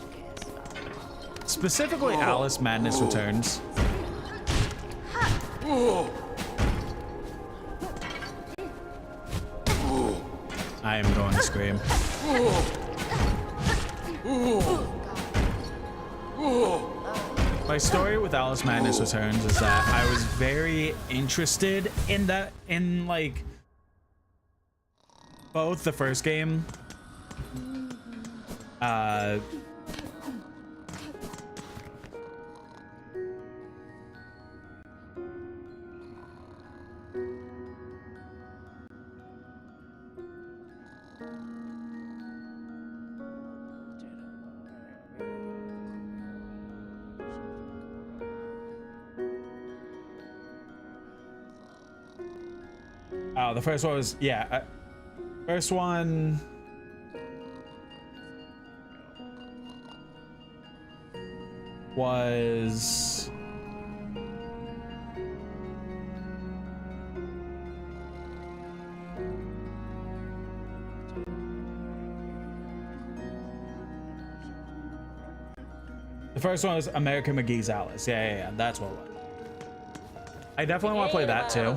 specifically Alice Madness Returns. I am going to scream. My story with Alice Madness Returns is that I was very interested in that, in like both the first game, oh, the first one was, yeah, first one, was the first one was American McGee's Alice. Yeah, that's what it was. I definitely want to play that too.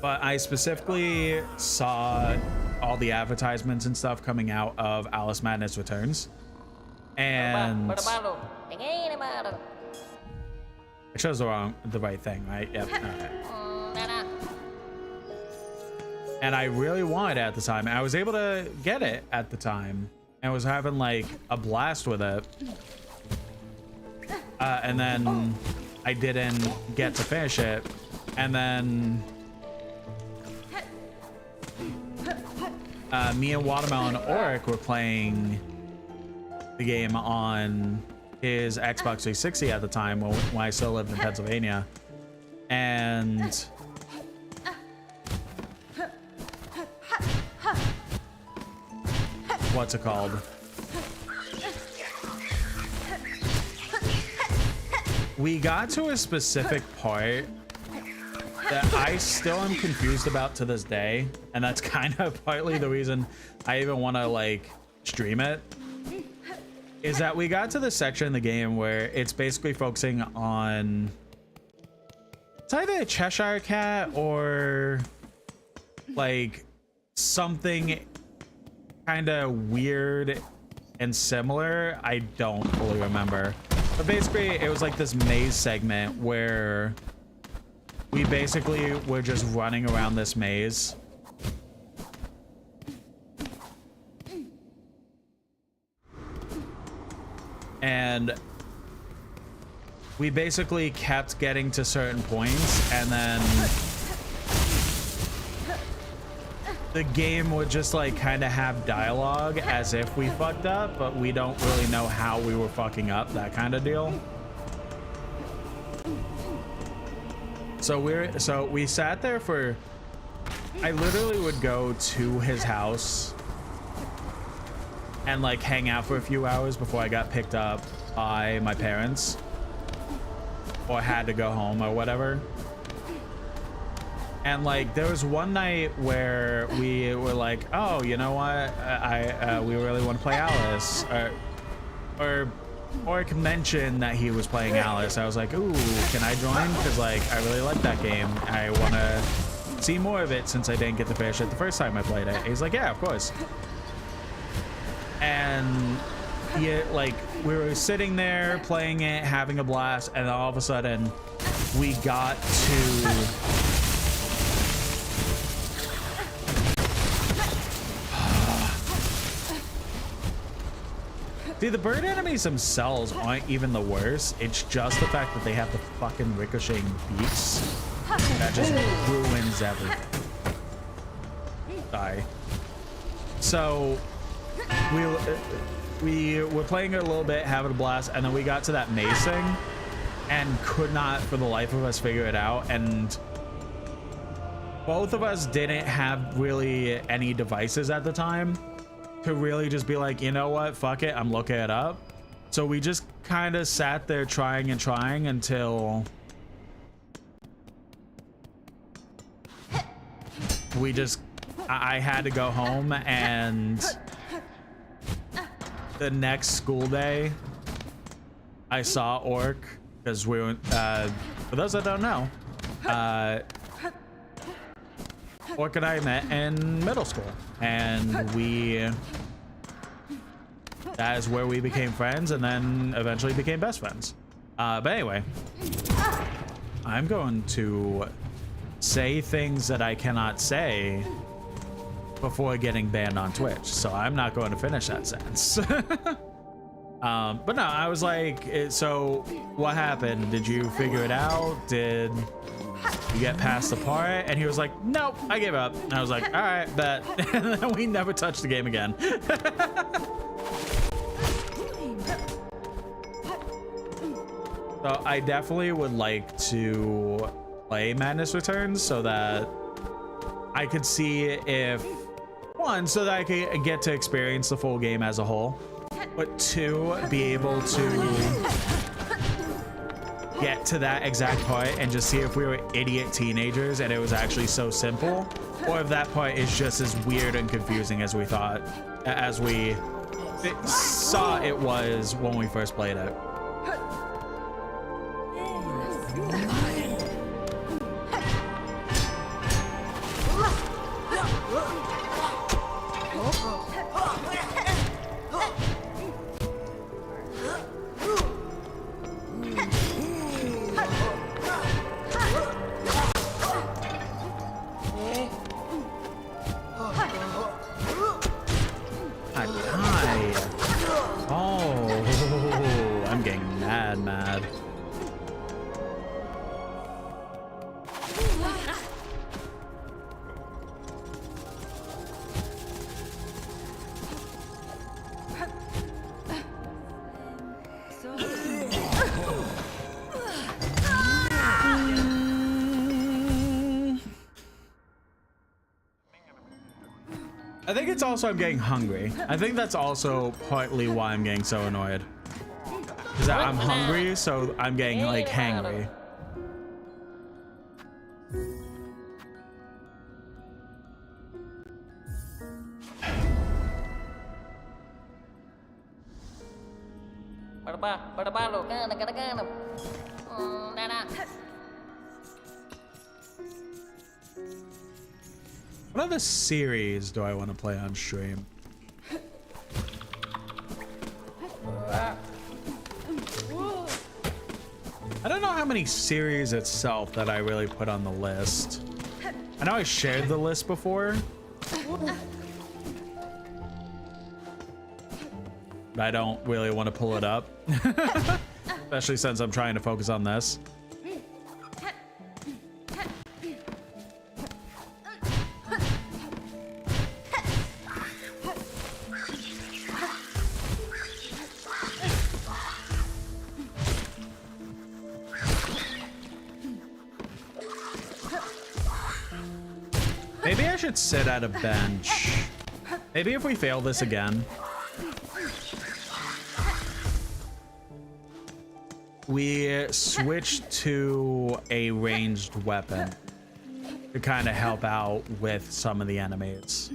But I specifically saw all the advertisements and stuff coming out of Alice Madness Returns. And it shows the right thing, right? Yep. Okay. And I really wanted it at the time. I was able to get it at the time and was having like a blast with it. And then I didn't get to finish it. And then me and Watermelon Oric were playing the game on his Xbox 360 at the time when I still lived in Pennsylvania. And what's it called? We got to a specific part that I still am confused about to this day, and that's kind of partly the reason I even want to like stream it, is that we got to the section in the game where it's basically focusing on, it's either a Cheshire Cat or like something kind of weird and similar. I don't fully remember, but basically it was like this maze segment where we basically were just running around this maze. And we basically kept getting to certain points, and then the game would just like kind of have dialogue as if we fucked up, but we don't really know how we were fucking up, that kind of deal. So we sat there for, I literally would go to his house and like hang out for a few hours before I got picked up by my parents or had to go home or whatever. And like there was one night where we were like, oh, you know what, we really want to play Alice, or Oric mentioned that he was playing Alice. I was like, ooh, can I join? Because like I really like that game. I want to see more of it since I didn't get to finish it the first time I played it. He's like, yeah, of course. And yeah, like we were sitting there playing it, having a blast, and then all of a sudden we got to see, the bird enemies themselves aren't even the worst. It's just the fact that they have the fucking ricocheting beaks that just ruins everything. Die. So we were playing it a little bit, having a blast, and then we got to that maze thing and could not for the life of us figure it out. And both of us didn't have really any devices at the time to really just be like, you know what, fuck it, I'm looking it up. So we just kind of sat there trying and trying until we just, I had to go home. And the next school day I saw Oric, because we were for those that don't know, Oric and I met in middle school, and that is where we became friends, and then eventually became best friends. But anyway, I'm going to say things that I cannot say before getting banned on Twitch, so I'm not going to finish that sentence. But no, I was like, so what happened? Did you figure it out? Did you get past the part? And he was like, nope, I gave up. And I was like, all right, bet. And then we never touched the game again. So I definitely would like to play Madness Returns so that I could see if, one, so that I could get to experience the full game as a whole, but two, be able to get to that exact part and just see if we were idiot teenagers and it was actually so simple, or if that part is just as weird and confusing as we thought, as we saw it was when we first played it. I think it's also I'm getting hungry. I think that's also partly why I'm getting so annoyed. Is that I'm hungry, so I'm getting like hangry. What other series do I want to play on stream? I don't know how many series itself that I really put on the list. I know I shared the list before, but I don't really want to pull it up, especially since I'm trying to focus on this. Maybe I should sit at a bench. Maybe if we fail this again, we switch to a ranged weapon to kind of help out with some of the enemies.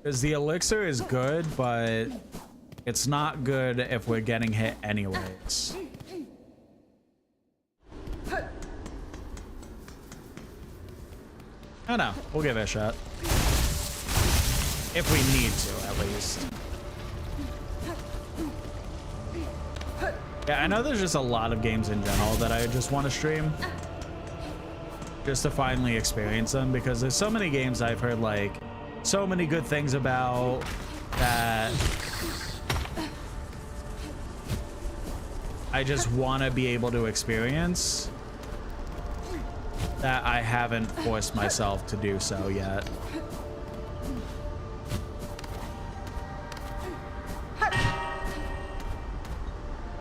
Because the elixir is good, but it's not good if we're getting hit anyways. Oh no, we'll give it a shot. If we need to, at least. Yeah, I know there's just a lot of games in general that I just want to stream. Just to finally experience them, because there's so many games I've heard like so many good things about that I just want to be able to experience that I haven't forced myself to do so yet.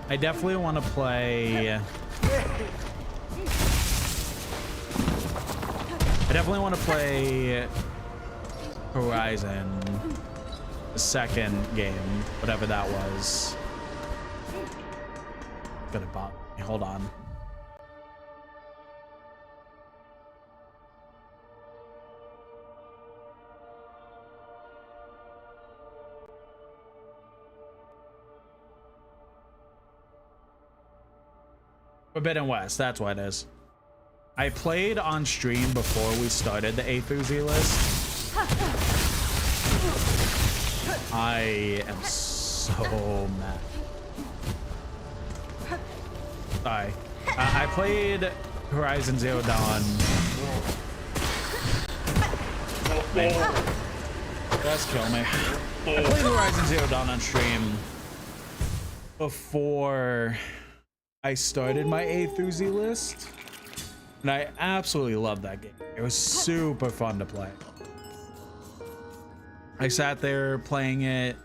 I definitely want to play Horizon, the second game, whatever that was. Gonna bother me. Hold on. Forbidden West, that's what it is. I played on stream before we started the A-Thuzy list. I am so mad. Sorry. I played Horizon Zero Dawn. Man. Just kill me. I played Horizon Zero Dawn on stream before I started my A-Thuzy list. And I absolutely loved that game. It was super fun to play. I sat there playing it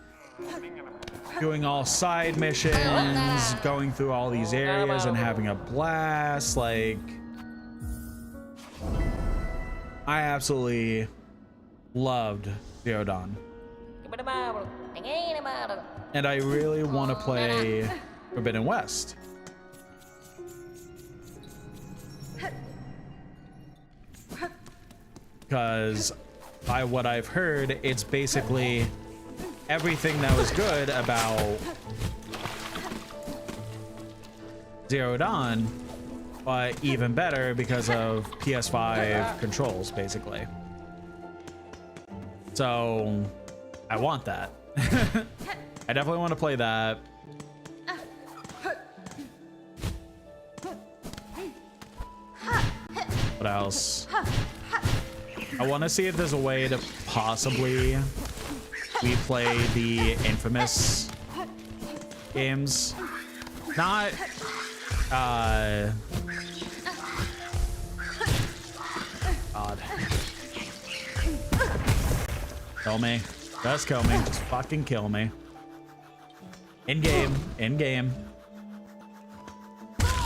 doing all side missions, going through all these areas and having a blast. Like, I absolutely loved Zero Dawn. And I really want to play Forbidden West. Because by what I've heard, it's basically everything that was good about Zero Dawn, but even better because of PS5 controls, basically. So I want that. I definitely want to play that. What else? I want to see if there's a way to possibly replay the Infamous games. Not God. Kill me. Just kill me. Just fucking kill me. In game. In game.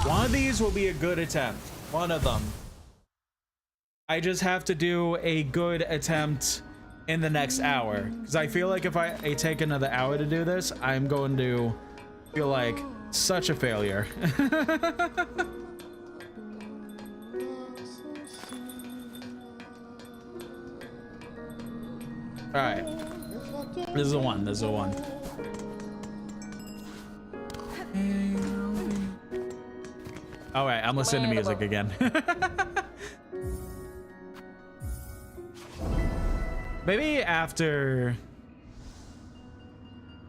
One of these will be a good attempt. One of them. I just have to do a good attempt in the next hour. Because I feel like if I take another hour to do this, I'm going to feel like such a failure. All right. This is the one. This is the one. All right. I'm listening to music again. Maybe after.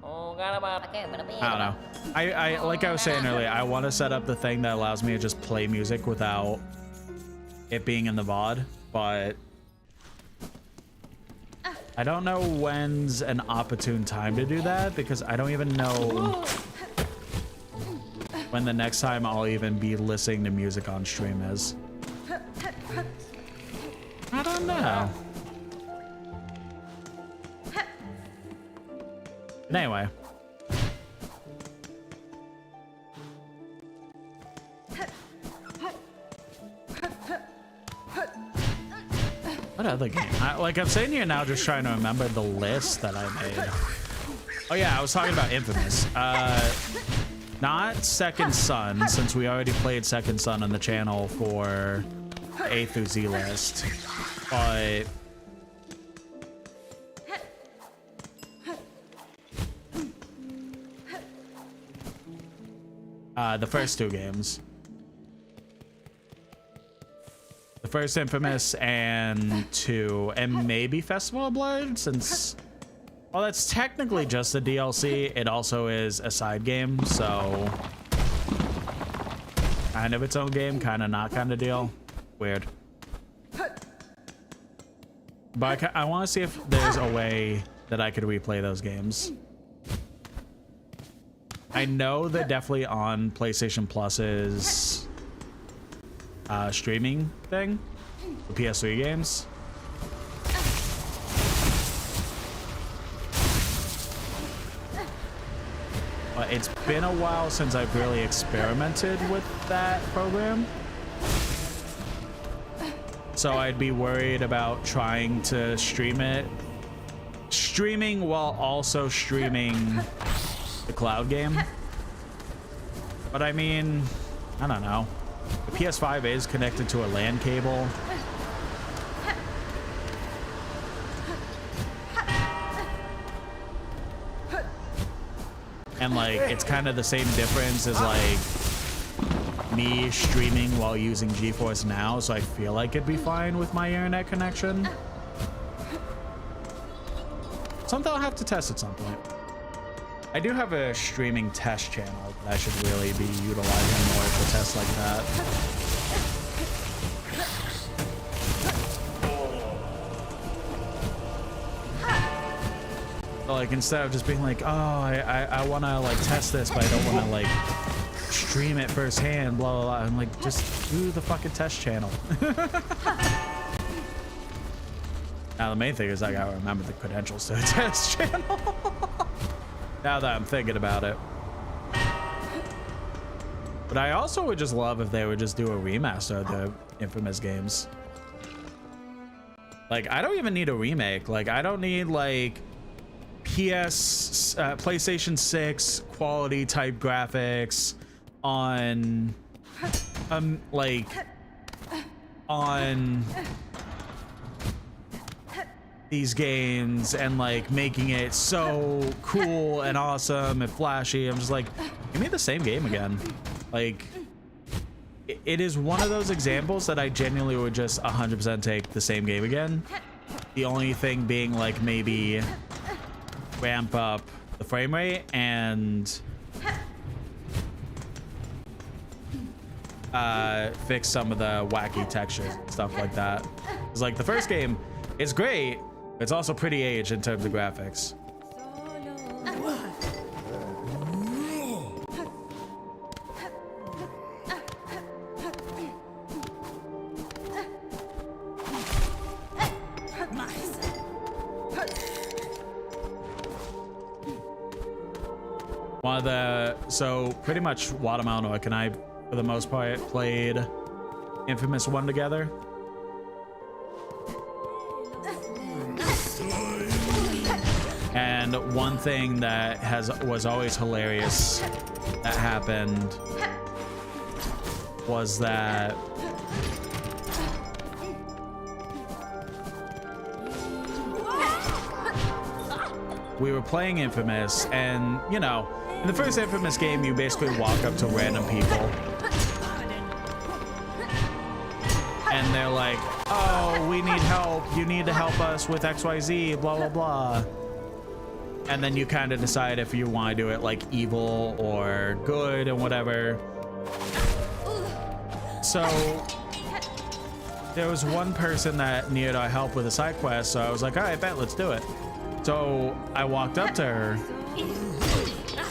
I don't know. I like I was saying earlier, I want to set up the thing that allows me to just play music without it being in the VOD, but I don't know when's an opportune time to do that because I don't even know when the next time I'll even be listening to music on stream is. I don't know. But anyway. What other game? Like I'm sitting here now just trying to remember the list that I made. Oh yeah, I was talking about Infamous. Not Second Son, since we already played Second Son on the channel for A through Z list. But the first two games. The first Infamous and 2, and maybe Festival of Blood, since, well, that's technically just a DLC. It also is a side game, so kind of its own game, kind of not kind of deal. Weird. But I want to see if there's a way that I could replay those games. I know they're definitely on PlayStation Plus's streaming thing, the PS3 games. But it's been a while since I've really experimented with that program. So I'd be worried about trying to stream it. Streaming while also streaming the cloud game. But I mean, I don't know. The PS5 is connected to a LAN cable. And like, it's kind of the same difference as like me streaming while using GeForce Now, so I feel like it'd be fine with my internet connection. Something I'll have to test at some point. I do have a streaming test channel that I should really be utilizing more for tests like that. So like instead of just being like, oh, I want to like test this, but I don't want to like stream it firsthand, blah, blah, blah. I'm like, just do the fucking test channel. Now the main thing is I gotta remember the credentials to the test channel. Now that I'm thinking about it. But I also would just love if they would just do a remaster of the Infamous games. Like, I don't even need a remake. Like, I don't need like PlayStation 6 quality type graphics on on these games and like making it so cool and awesome and flashy. I'm just like, give me the same game again. Like, it is one of those examples that I genuinely would just 100% take the same game again. The only thing being like maybe ramp up the frame rate and fix some of the wacky textures and stuff like that. It's like the first game is great. It's also pretty aged in terms of graphics. One of the, so pretty much Watermelon and I, for the most part, played Infamous 1 together. And one thing that was always hilarious that happened was that we were playing Infamous, and you know, in the first Infamous game, you basically walk up to random people and they're like, oh, we need help, you need to help us with XYZ, blah blah blah. And then you kind of decide if you want to do it like evil or good and whatever. So there was one person that needed our help with a side quest, so I was like, all right, bet, let's do it. So I walked up to her,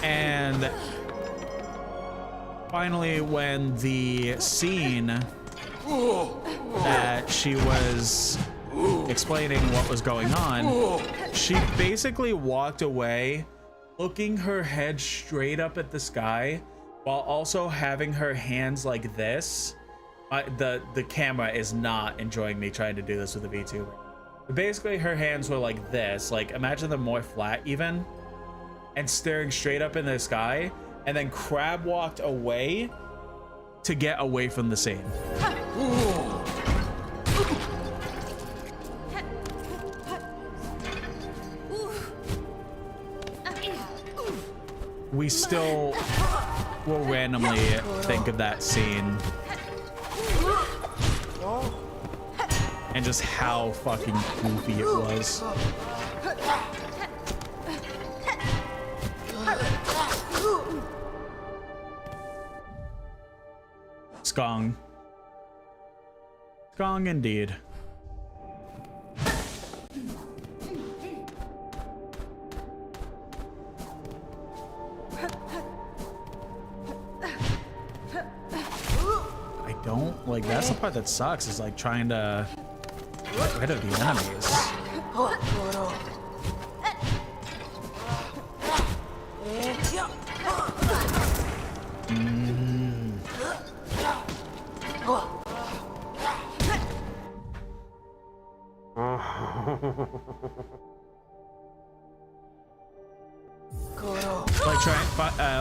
and finally when the scene that she was explaining what was going on, she basically walked away looking her head straight up at the sky while also having her hands like this. The camera is not enjoying me trying to do this with a VTuber. But basically her hands were like this, like imagine them more flat even, and staring straight up in the sky, and then crab walked away to get away from the scene. We still will randomly think of that scene and just how fucking goofy it was. Skong. Skong indeed. I don't like, that's the part that sucks, is like trying to get rid of the enemies.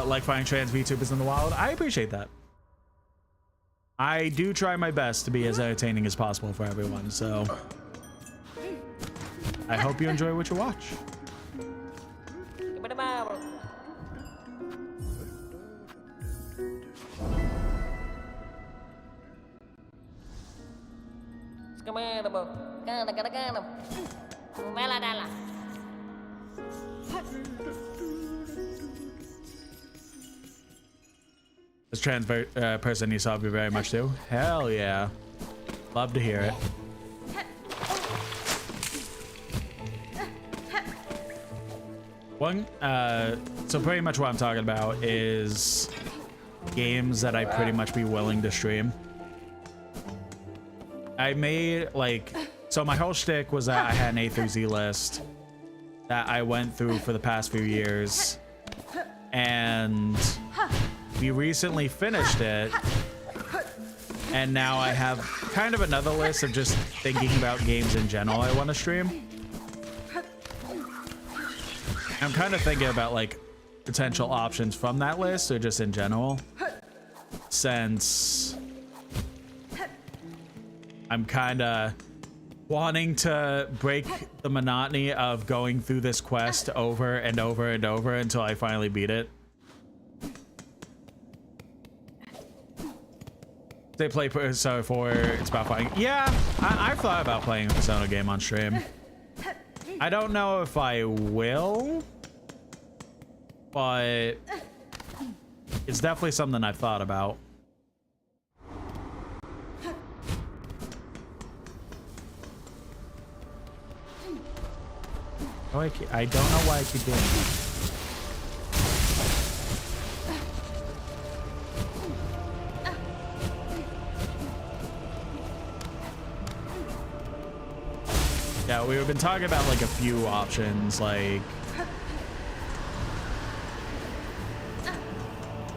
Like finding trans VTubers in the wild. I appreciate that. I do try my best to be as entertaining as possible for everyone, so I hope you enjoy what you watch. This trans person you saw me very much too. Hell yeah. Love to hear it. So pretty much what I'm talking about is games that I'd pretty much be willing to stream. I made like, so my whole shtick was that I had an A through Z list that I went through for the past few years, and we recently finished it. And now I have kind of another list of just thinking about games in general I want to stream. I'm kind of thinking about like potential options from that list or just in general, since I'm kind of wanting to break the monotony of going through this quest over and over and over until I finally beat it. They play Persona 4, it's about fighting. Yeah, I've thought about playing a Persona game on stream. I don't know if I will, but it's definitely something I've thought about. Oh, I don't know why I keep doing it. Yeah, we've been talking about like a few options, like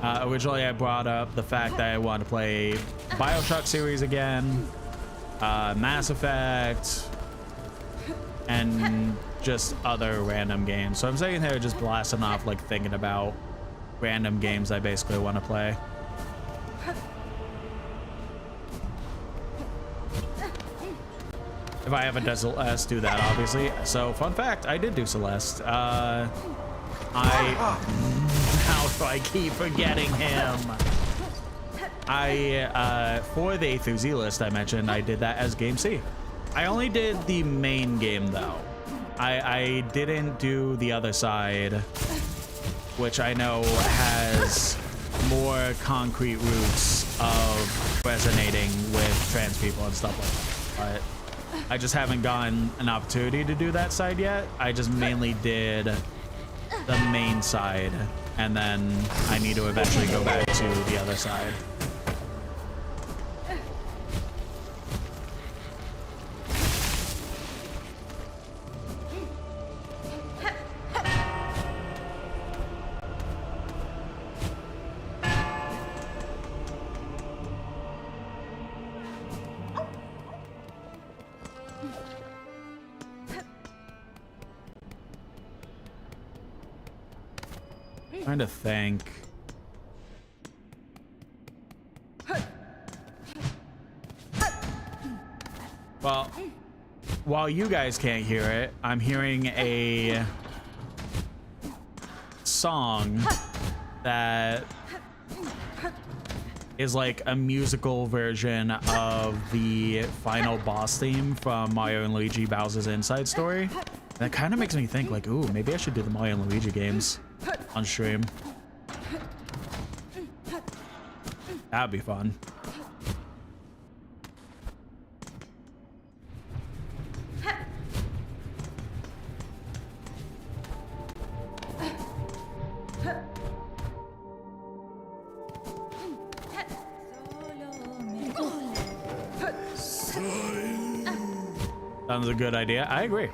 originally I brought up the fact that I want to play BioShock series again, Mass Effect, and just other random games. So I'm sitting here just blasting off, like thinking about random games I basically want to play. If I haven't done Celeste, do that, obviously. So, fun fact, I did do Celeste. How do I keep forgetting him? For the A through Z list I mentioned, I did that as Game C. I only did the main game, though. I didn't do the other side, which I know has more concrete roots of resonating with trans people and stuff like that. But I just haven't gotten an opportunity to do that side yet. I just mainly did the main side, and then I need to eventually go back to the other side. Trying to think. Well, while you guys can't hear it, I'm hearing a song that is like a musical version of the final boss theme from Mario and Luigi Bowser's Inside Story. That kind of makes me think like, ooh, maybe I should do the Mario and Luigi games on stream. That'd be fun. Sounds a good idea. I agree.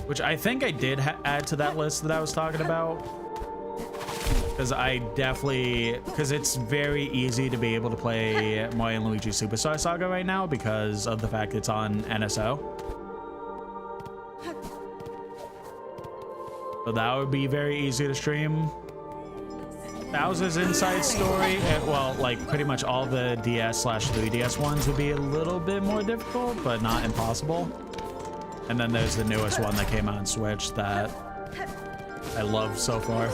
Which I think I did add to that list that I was talking about. Because I definitely... Because it's very easy to be able to play Mario & Luigi Superstar Saga right now because of the fact it's on NSO. So that would be very easy to stream. Bowser's Inside Story, well, like pretty much all the DS/3DS ones would be a little bit more difficult, but not impossible. And then there's the newest one that came out on Switch that I love so far.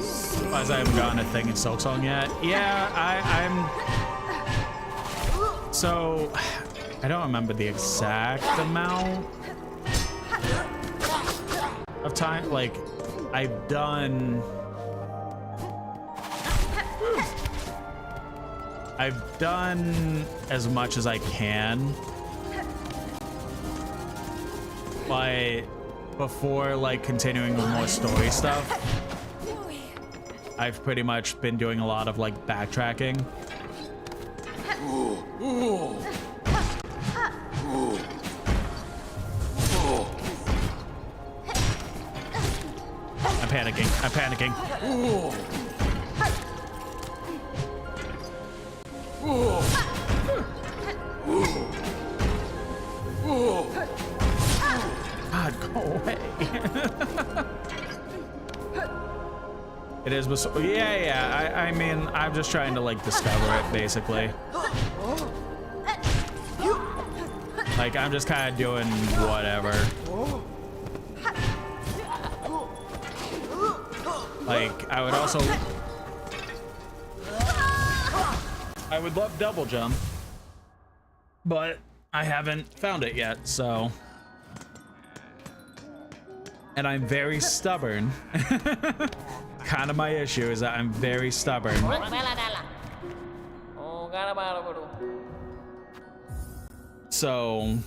Surprised I haven't gotten a thing in silksong yet. Yeah, I'm... So... I don't remember the exact amount of time. Like, I've done as much as I can, but before like continuing with more story stuff, I've pretty much been doing a lot of like backtracking. I'm panicking. I'm panicking. God, go away. It is, yeah. I mean, I'm just trying to like discover it, basically. Like, I'm just kind of doing whatever. Like, I would also... I would love double jump, but I haven't found it yet, so... And I'm very stubborn. Kind of my issue is that I'm very stubborn. So...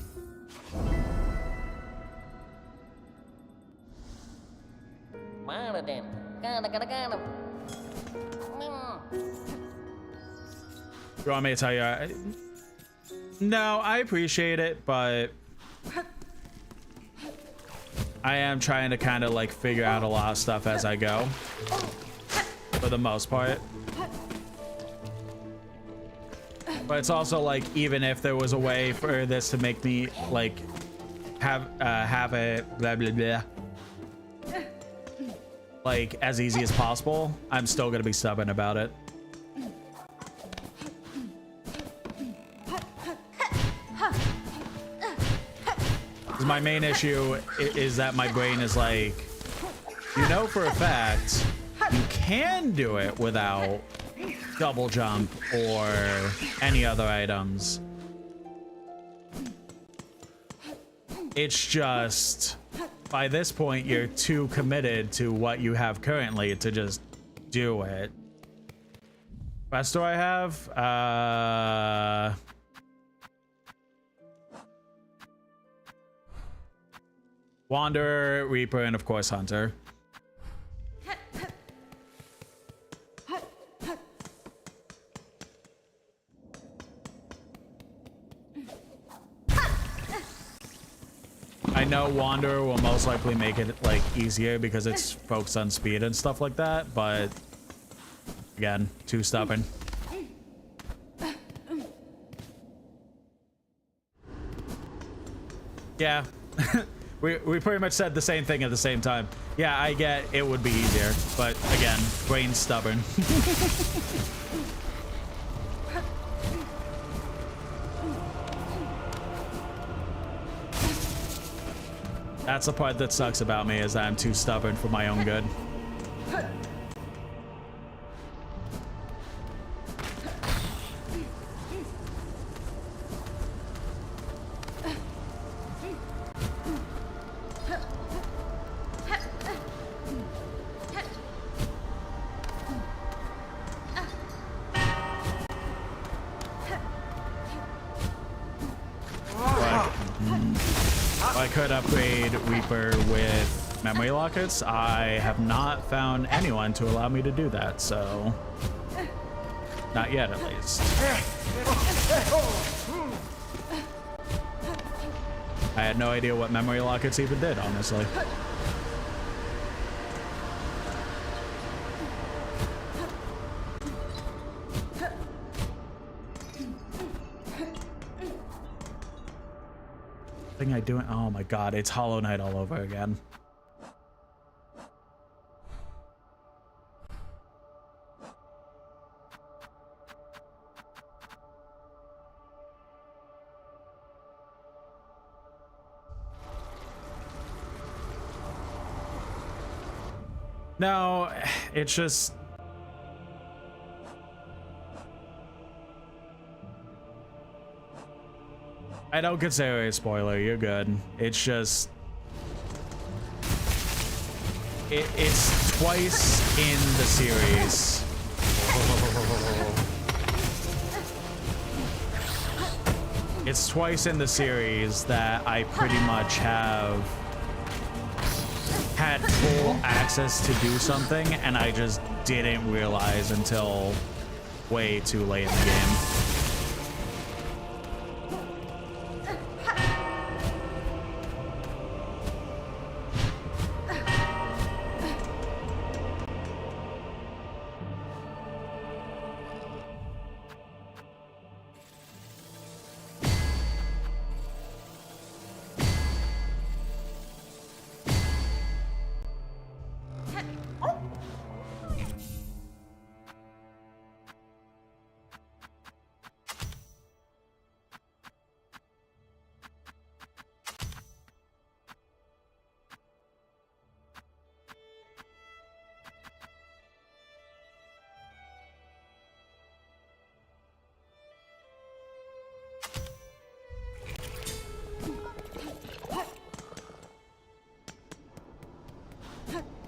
You want me to tell you? No, I appreciate it, but I am trying to kind of like figure out a lot of stuff as I go, for the most part. But it's also like, even if there was a way for this to make me like have a blah blah blah like as easy as possible, I'm still gonna be stubborn about it. 'Cause my main issue is that my brain is like, you know for a fact you can do it without double jump or any other items. It's just, by this point, you're too committed to what you have currently to just do it. What else do I have? Wanderer, Reaper, and of course Hunter. I know Wanderer will most likely make it like easier because it's focused on speed and stuff like that, but again, too stubborn. Yeah. we pretty much said the same thing at the same time. Yeah, I get it would be easier, but again, brain's stubborn. That's the part that sucks about me, is that I'm too stubborn for my own good. I could upgrade Reaper with memory lockets. I have not found anyone to allow me to do that, so not yet at least. I had no idea what memory lockets even did, honestly. Thing I do, oh my god, it's Hollow Knight all over again. No, it's just I don't consider it a spoiler, you're good. It's just... It's twice in the series. It's twice in the series that I pretty much have had full access to do something, and I just didn't realize until way too late in the game.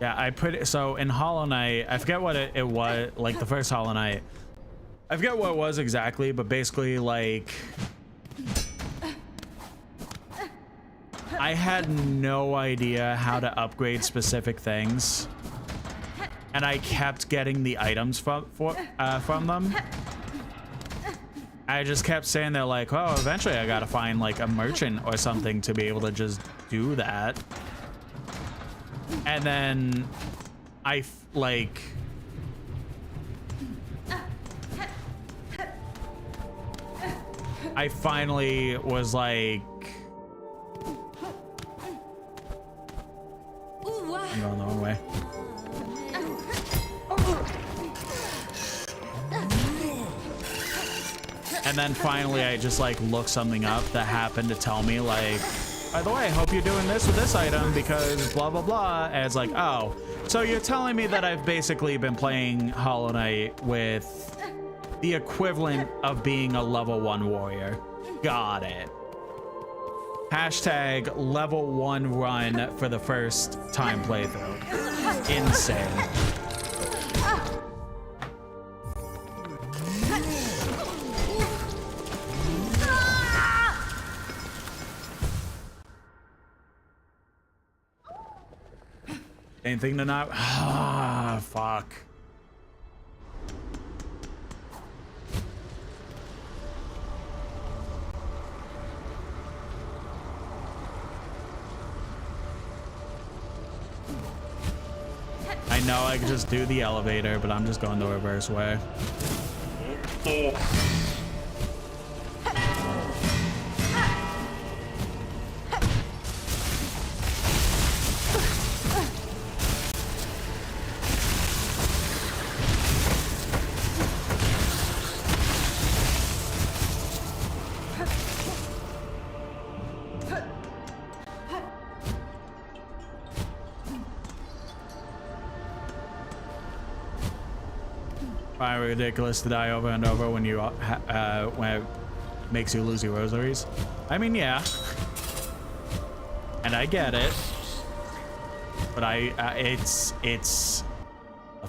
Yeah, I put it, so in Hollow Knight, I forget what it was, like the first Hollow Knight. I forget what it was exactly, but basically like I had no idea how to upgrade specific things, and I kept getting the items from them. I just kept saying they're like, oh, eventually I gotta find like a merchant or something to be able to just do that. And then I finally was like, I'm going the wrong way. And then finally I just like looked something up that happened to tell me like, by the way, I hope you're doing this with this item because blah, blah, blah. And it's like, oh, so you're telling me that I've basically been playing Hollow Knight with the equivalent of being a level 1 warrior. Got it. Hashtag level 1 run for the first time playthrough. Insane. Anything to not? Ah, fuck. I know I could just do the elevator, but I'm just going the reverse way. Ridiculous to die over and over when you when it makes you lose your rosaries. I mean, yeah, and I get it, but it's the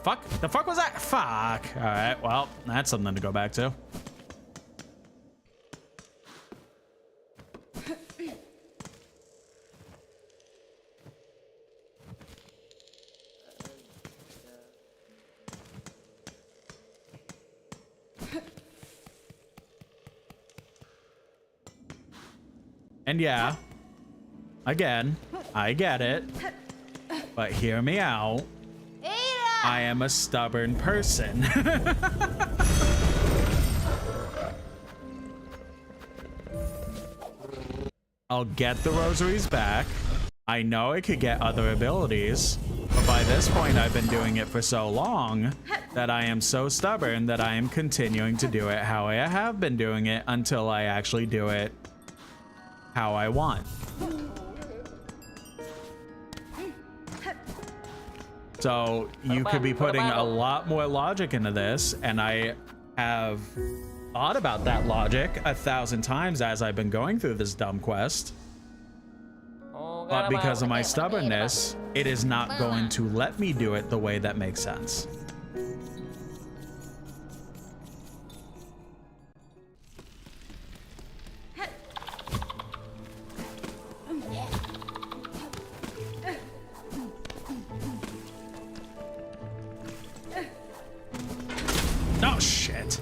fuck was that? Fuck. All right, well, that's something to go back to. And yeah, again, I get it, but hear me out. I am a stubborn person. I'll get the rosaries back. I know I could get other abilities, but by this point I've been doing it for so long that I am so stubborn that I am continuing to do it how I have been doing it until I actually do it how I want. So you could be putting a lot more logic into this, and I have thought about that logic 1,000 times as I've been going through this dumb quest. But because of my stubbornness, it is not going to let me do it the way that makes sense. Oh, shit.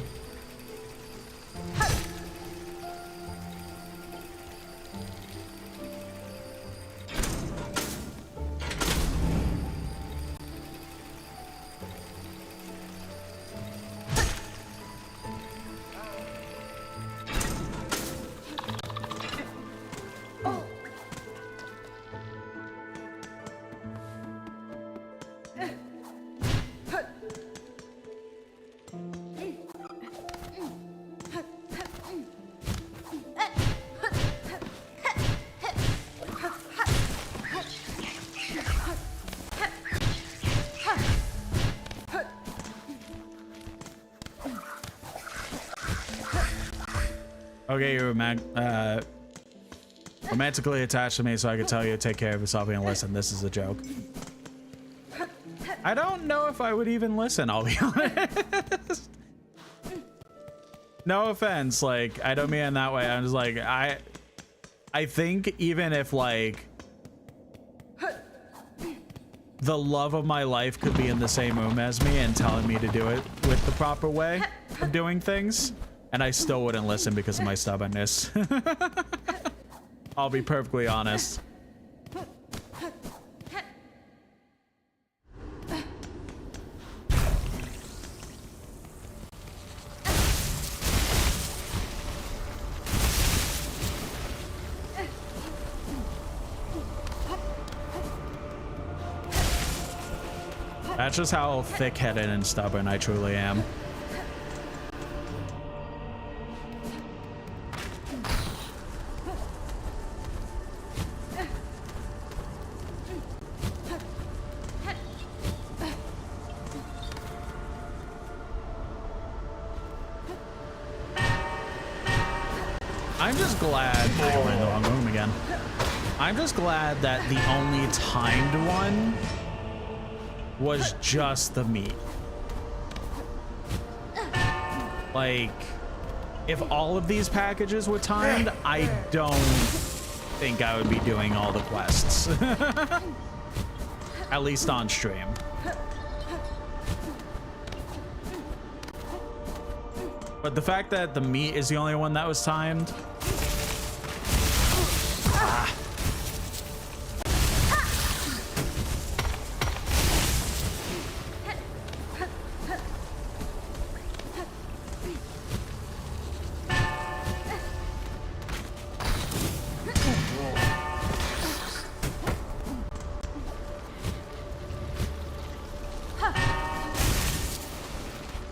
Okay, you're romantically attached to me, so I could tell you to take care of yourself and listen. This is a joke. I don't know if I would even listen, I'll be honest. No offense, like, I don't mean it that way. I'm just like, I think even if, like, the love of my life could be in the same room as me and telling me to do it with the proper way of doing things, and I still wouldn't listen because of my stubbornness. I'll be perfectly honest. That's just how thick-headed and stubborn I truly am. I'm just glad I went in the wrong room again. I'm just glad that the only timed one was just the meat. Like, if all of these packages were timed, I don't think I would be doing all the quests. At least on stream. But the fact that the meat is the only one that was timed.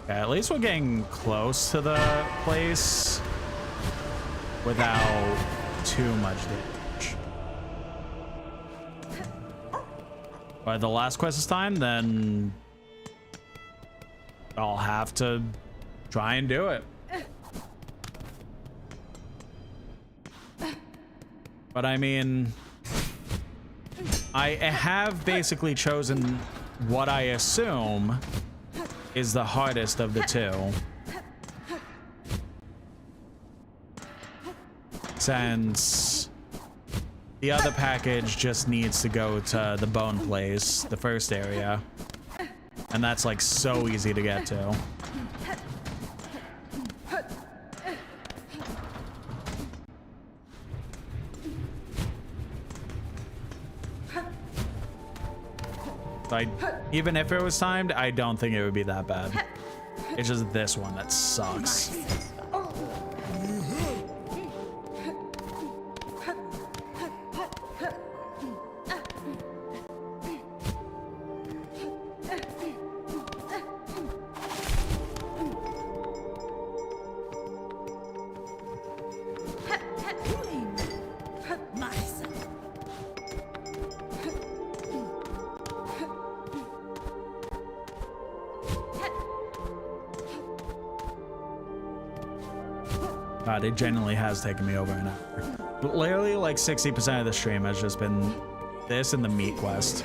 At least we're getting close to the place without too much damage. By the last quest is time, then I'll have to try and do it. But I mean, I have basically chosen what I assume is the hardest of the two, since the other package just needs to go to the bone place, the first area, and that's like so easy to get to. Even if it was timed, I don't think it would be that bad. It's just this one that sucks. God, it genuinely has taken me over an hour. But literally, like 60% of the stream has just been this and the meat quest.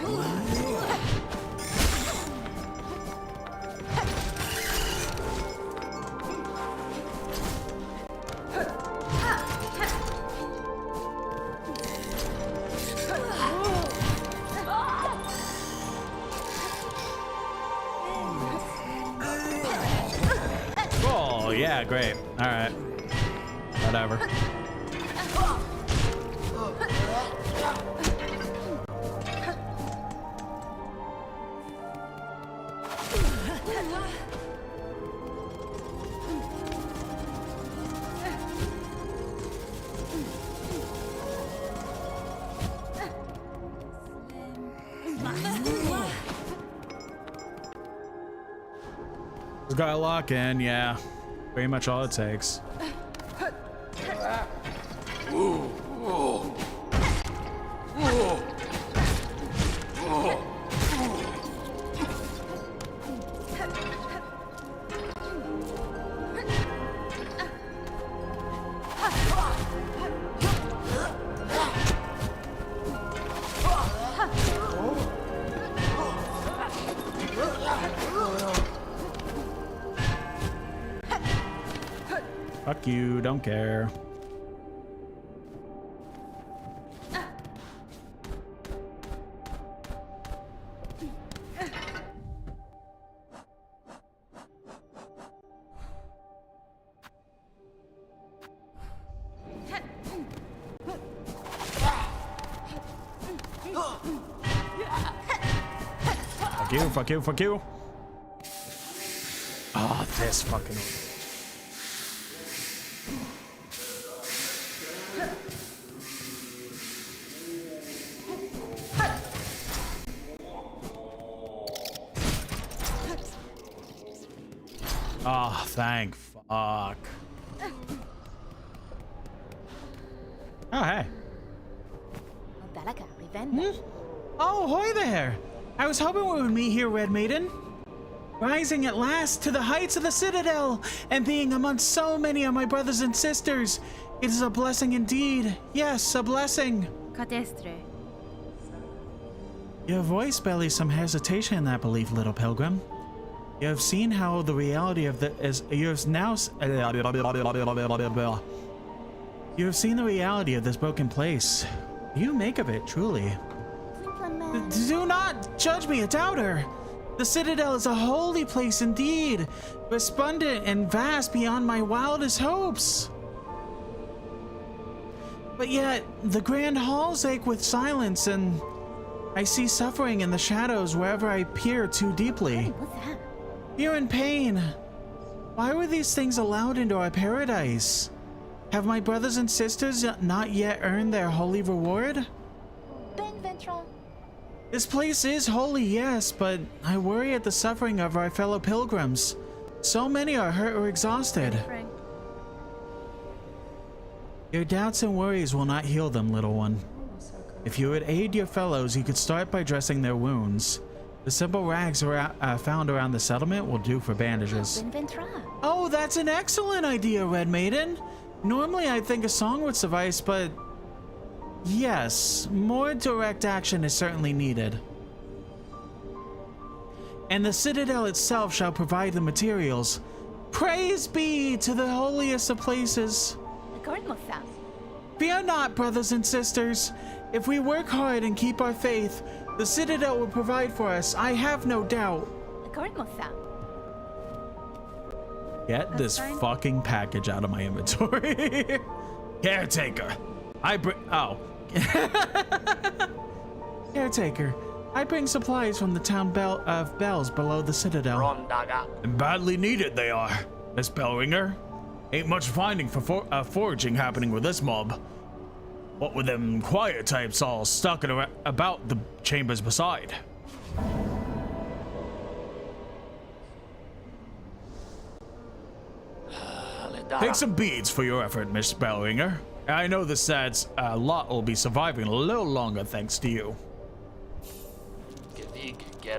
Oh, yeah, great. All right. Whatever. Just gotta lock in, yeah. Pretty much all it takes. Fuck you, don't care. Fuck you, fuck you, fuck you. Oh, this fucking... Oh, thank fuck. Oh, hey. Oh, hoy there. I was hoping we would meet here, Red Maiden. Rising at last to the heights of the Citadel and being amongst so many of my brothers and sisters. It is a blessing indeed. Yes, a blessing. Your voice bellies some hesitation in that belief, little pilgrim. You have seen how the reality of the you have seen the reality of this broken place. You make of it, truly. Do not judge me a doubter. The Citadel is a holy place indeed, resplendent and vast beyond my wildest hopes. But yet, the grand halls ache with silence, and I see suffering in the shadows wherever I peer too deeply. Fear and pain. Why were these things allowed into our paradise? Have my brothers and sisters not yet earned their holy reward? This place is holy, yes, but I worry at the suffering of our fellow pilgrims. So many are hurt or exhausted. Your doubts and worries will not heal them, little one. If you would aid your fellows, you could start by dressing their wounds. The simple rags found around the settlement will do for bandages. Oh, that's an excellent idea, Red Maiden. Normally I think a song would suffice, but yes, more direct action is certainly needed. And the Citadel itself shall provide the materials. Praise be to the holiest of places. Fear not, brothers and sisters. If we work hard and keep our faith, the Citadel will provide for us, I have no doubt. Get this fucking package out of my inventory. Caretaker, oh. Caretaker, I bring supplies from the town of Bells below the Citadel. And badly needed they are, Miss Bellringer. Ain't much finding for foraging happening with this mob. What with them quiet types all stuck about the chambers beside. Take some beads for your effort, Miss Bellringer. I know the sad lot will be surviving a little longer thanks to you.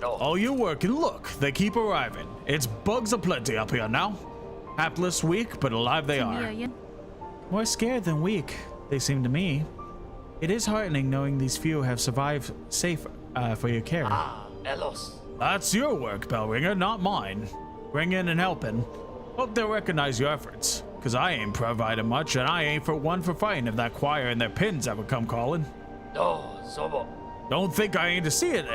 All your work and look, they keep arriving. It's bugs aplenty up here now. Hapless, weak, but alive they are. More scared than weak, they seem to me. It is heartening knowing these few have survived safe for your care. That's your work, Bellringer, not mine. Bringing and helping. Hope they'll recognize your efforts, because I ain't providing much, and I ain't for fighting if that choir and their pins ever come calling. Don't think I ain't to see it,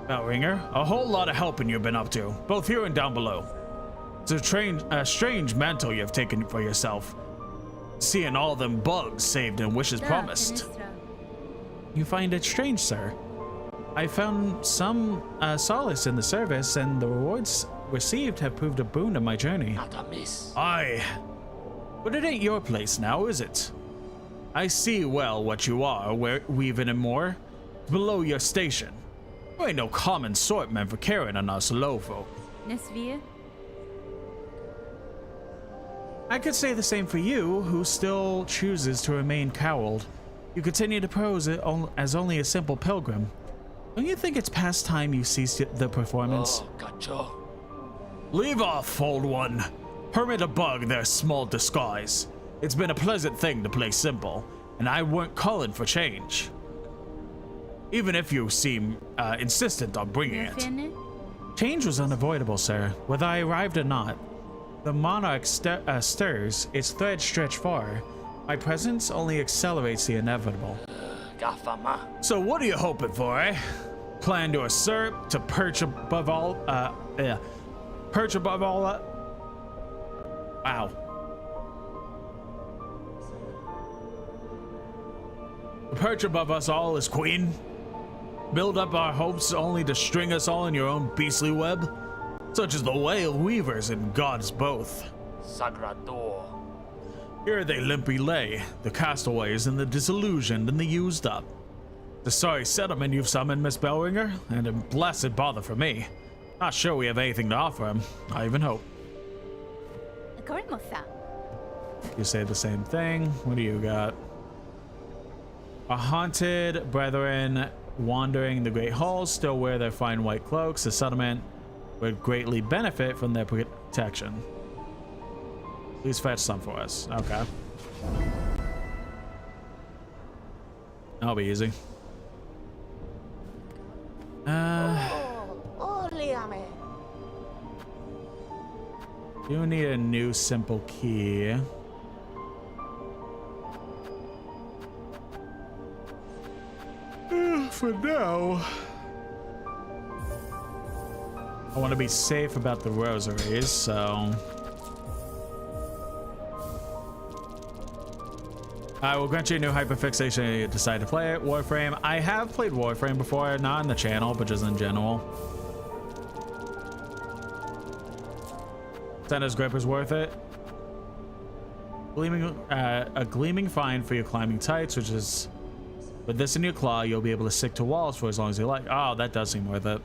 Bellringer. A whole lot of helping you've been up to, both here and down below. It's a strange mantle you've taken for yourself, seeing all them bugs saved and wishes promised. You find it strange, sir. I found some solace in the service, and the rewards received have proved a boon to my journey. Aye, but it ain't your place now, is it? I see well what you are, weaving and more. Below your station. You ain't no common sort meant for carrying on us low folk. I could say the same for you, who still chooses to remain cowled. You continue to pose as only a simple pilgrim. Don't you think it's past time you ceased the performance? Leave off, old one. Permit a bug their small disguise. It's been a pleasant thing to play simple, and I weren't calling for change. Even if you seem insistent on bringing it. Change was unavoidable, sir, whether I arrived or not. The monarch stirs, its threads stretch far. My presence only accelerates the inevitable. So what are you hoping for, eh? Plan to usurp, to perch above all, perch above all, wow. Perch above us all as queen? Build up our hopes only to string us all in your own beastly web? Such is the way of weavers and gods both. Sagrador. Here they limply lay, the castaways and the disillusioned and the used up. The sorry settlement you've summoned, Miss Bellringer, and a blessed bother for me. Not sure we have anything to offer him. I even hope. You say the same thing. What do you got? A haunted brethren wandering the great halls still wear their fine white cloaks. The settlement would greatly benefit from their protection. Please fetch some for us. Okay. That'll be easy. You need a new simple key. For now, I want to be safe about the rosaries, so I will grant you a new hyperfixation if you decide to play it. Warframe. I have played Warframe before, not on the channel, but just in general. Santa's grip is worth it. A gleaming find for your climbing tights, which is with this in your claw, you'll be able to stick to walls for as long as you like. Oh, that does seem worth it.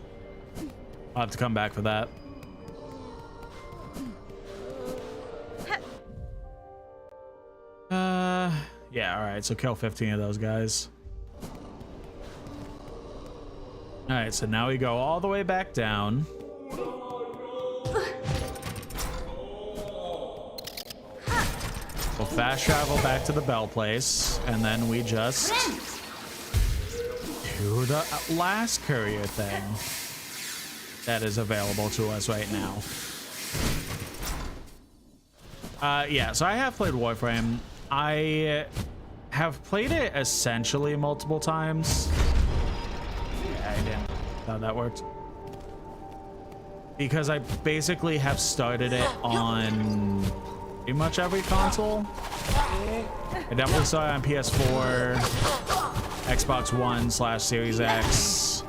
I'll have to come back for that. Yeah, all right, so kill 15 of those guys. All right, so now we go all the way back down. We'll fast travel back to the Bell Place, and then we just do the last courier thing that is available to us right now. Yeah, so I have played Warframe. I have played it essentially multiple times. Yeah, I didn't know that worked. Because I basically have started it on pretty much every console. I definitely saw it on PS4, Xbox One / Series X,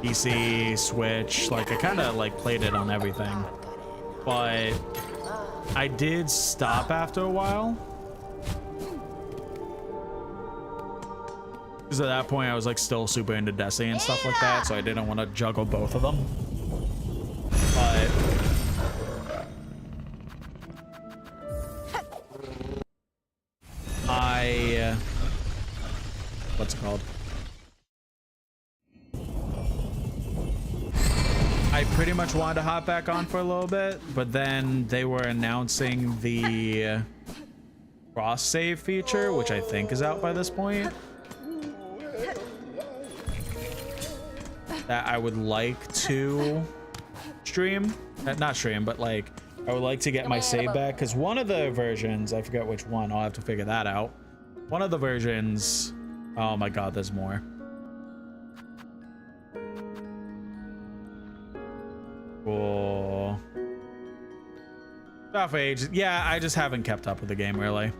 PC, Switch. Like I kind of like played it on everything, but I did stop after a while because at that point I was like still super into Destiny and stuff like that, so I didn't want to juggle both of them. But what's it called? I pretty much wanted to hop back on for a little bit, but then they were announcing the cross save feature, which I think is out by this point, that I would like to stream. Not stream, but like I would like to get my save back, because one of the versions, I forget which one, I'll have to figure that out. One of the versions, oh my god, there's more. Cool. Off age. Yeah, I just haven't kept up with the game really.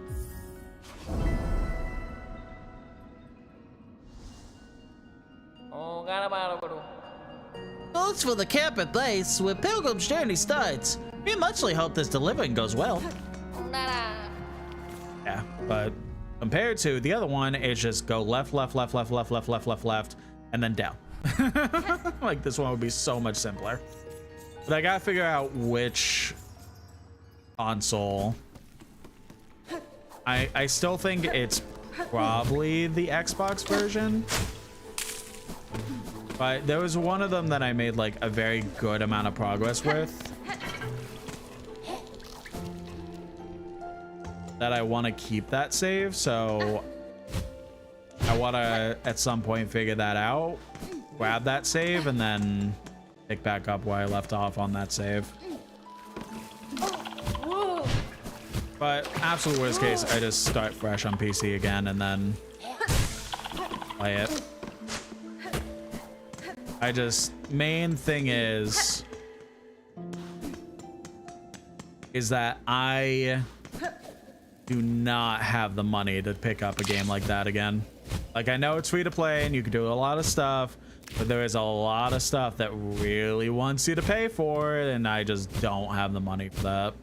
Thanks for the camp at base where Pilgrim's Journey starts. We muchly hope this delivering goes well. Yeah, but compared to the other one, it's just go left, left, left, left, left, left, left, left, left, and then down. Like this one would be so much simpler. But I gotta figure out which console. I still think it's probably the Xbox version. But there was one of them that I made like a very good amount of progress with, that I want to keep that save, so I want to at some point figure that out, grab that save, and then pick back up where I left off on that save. But absolute worst case, I just start fresh on PC again and then play it. Main thing is that I do not have the money to pick up a game like that again. Like, I know it's free to play and you can do a lot of stuff, but there is a lot of stuff that really wants you to pay for it, and I just don't have the money for that.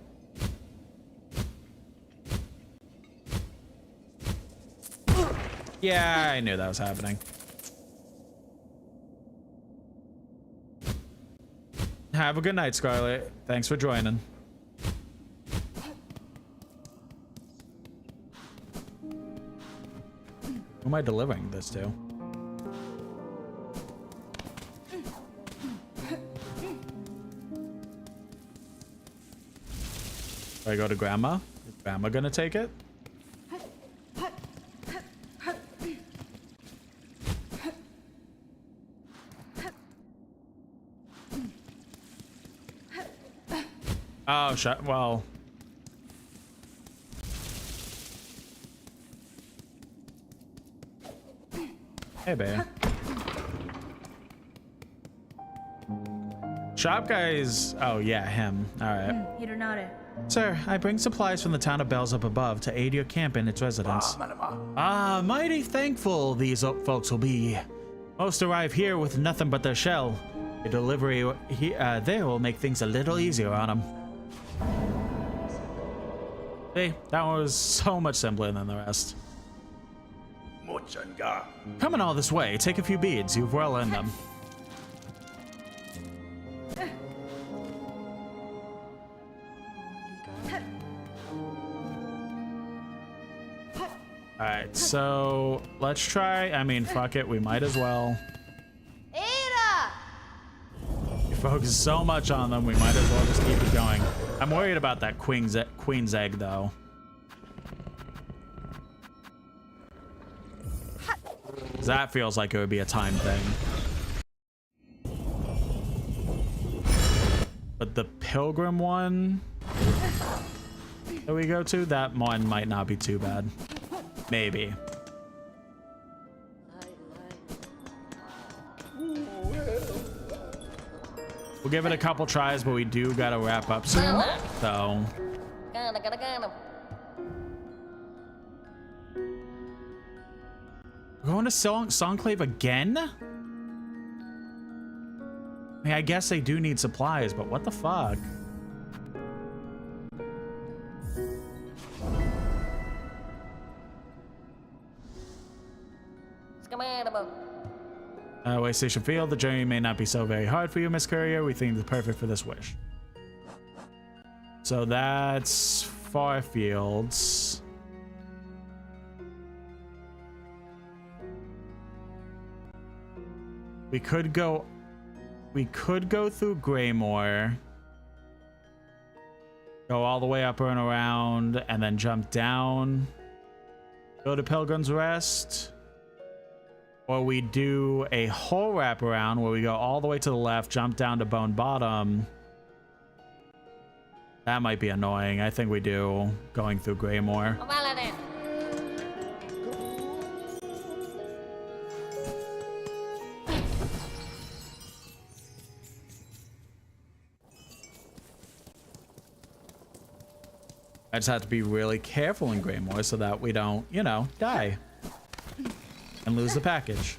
Yeah, I knew that was happening. Have a good night, Scarlet. Thanks for joining. Who am I delivering this to? Do I go to Grandma? Is Grandma gonna take it? Oh, well. Hey, babe. Shop guys. Oh, yeah, him. All right. Sir, I bring supplies from the town of Bells up above to aid your camp and its residents. Mighty thankful these folks will be. Most arrive here with nothing but their shell. The delivery there will make things a little easier on them. See, that one was so much simpler than the rest. Coming all this way, take a few beads. You've well earned them. Alright, so let's try. I mean, fuck it, we might as well. You focus so much on them, we might as well just keep it going. I'm worried about that queen's egg, though. That feels like it would be a time thing. But the pilgrim one that we go to, that one might not be too bad. Maybe. We'll give it a couple tries, but we do gotta wrap up soon. So. We're going to Songclave again? I mean, I guess they do need supplies, but what the fuck? Waystation Field, the journey may not be so very hard for you, Miss Courier. We think it's perfect for this wish. So that's Farfields. We could go through Greymore, go all the way up and around, and then jump down, go to Pilgrim's Rest, or we do a whole wraparound where we go all the way to the left, jump down to Bone Bottom. That might be annoying. I think we do going through Greymore. I just have to be really careful in Greymore so that we don't, you know, die and lose the package.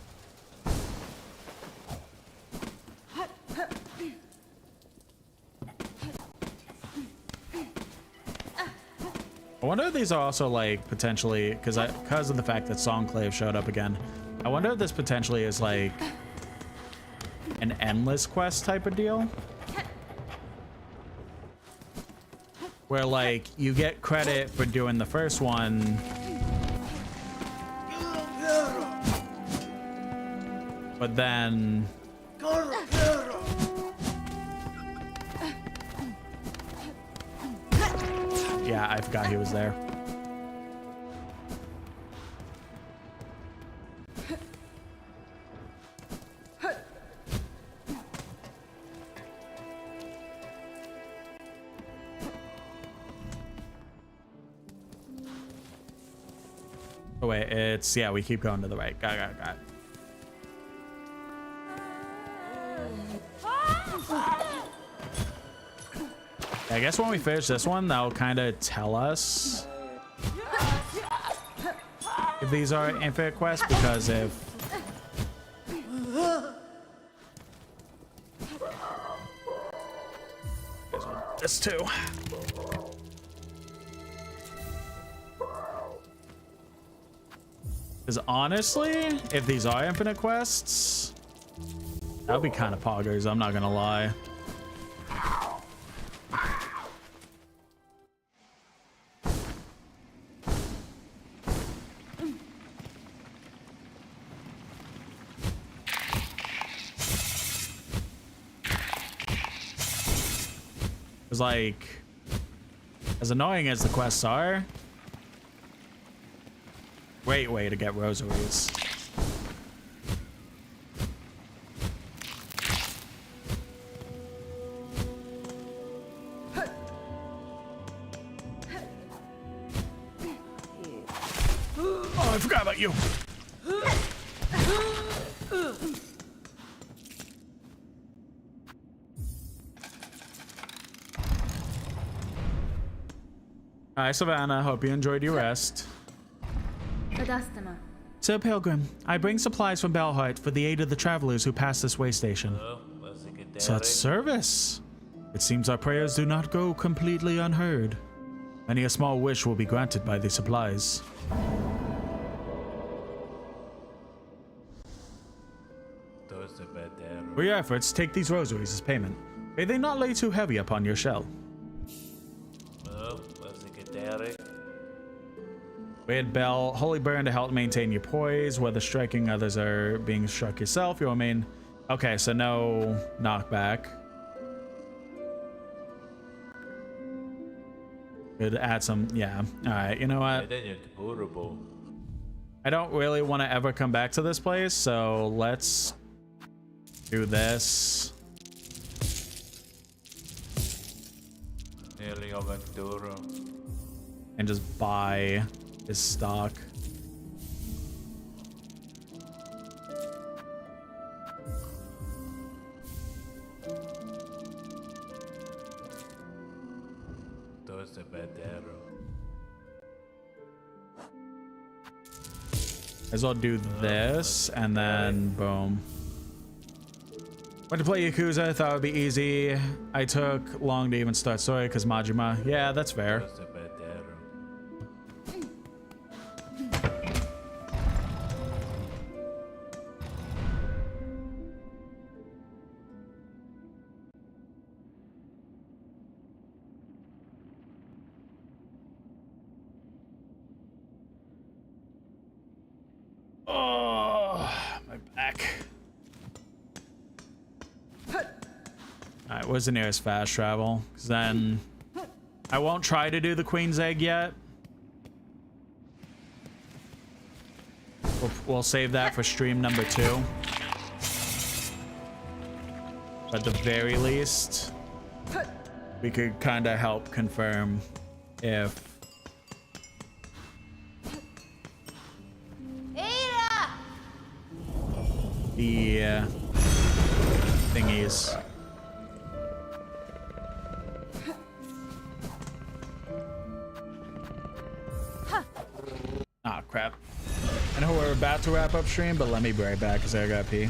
I wonder if these are also like potentially, because of the fact that Songclave showed up again, I wonder if this potentially is like an endless quest type of deal. Where like you get credit for doing the first one, but then yeah, I forgot he was there. Oh wait, it's, yeah, we keep going to the right. Got it. I guess when we finish this one, that'll kind of tell us if these are infinite quests, because if this too. Because honestly, if these are infinite quests, that would be kind of poggers, I'm not gonna lie. It's like, as annoying as the quests are, great way to get rosaries. Oh, I forgot about you. Hi, Savannah. Hope you enjoyed your rest. Adastama. Sir Pilgrim, I bring supplies from Belheart for the aid of the travelers who pass this way station. Such service! It seems our prayers do not go completely unheard. Many a small wish will be granted by the supplies. For your efforts, take these rosaries as payment. May they not lay too heavy upon your shell. Weird bell, holy burn to help maintain your poise, whether striking others or being struck yourself. You know what I mean? Okay, so no knockback. Could add some, yeah. All right, you know what? I don't really want to ever come back to this place, so let's do this. And just buy his stock. As well do this, and then boom. Went to play Yakuza, thought it would be easy. I took long to even start story because Majima. Yeah, that's fair. Oh, my back. Alright, where's the nearest fast travel? Because then I won't try to do the Queen's Egg yet. We'll save that for stream number 2. But at the very least, we could kind of help confirm if the thingies. Ah, crap. I know we're about to wrap up stream, but let me be right back because I gotta pee.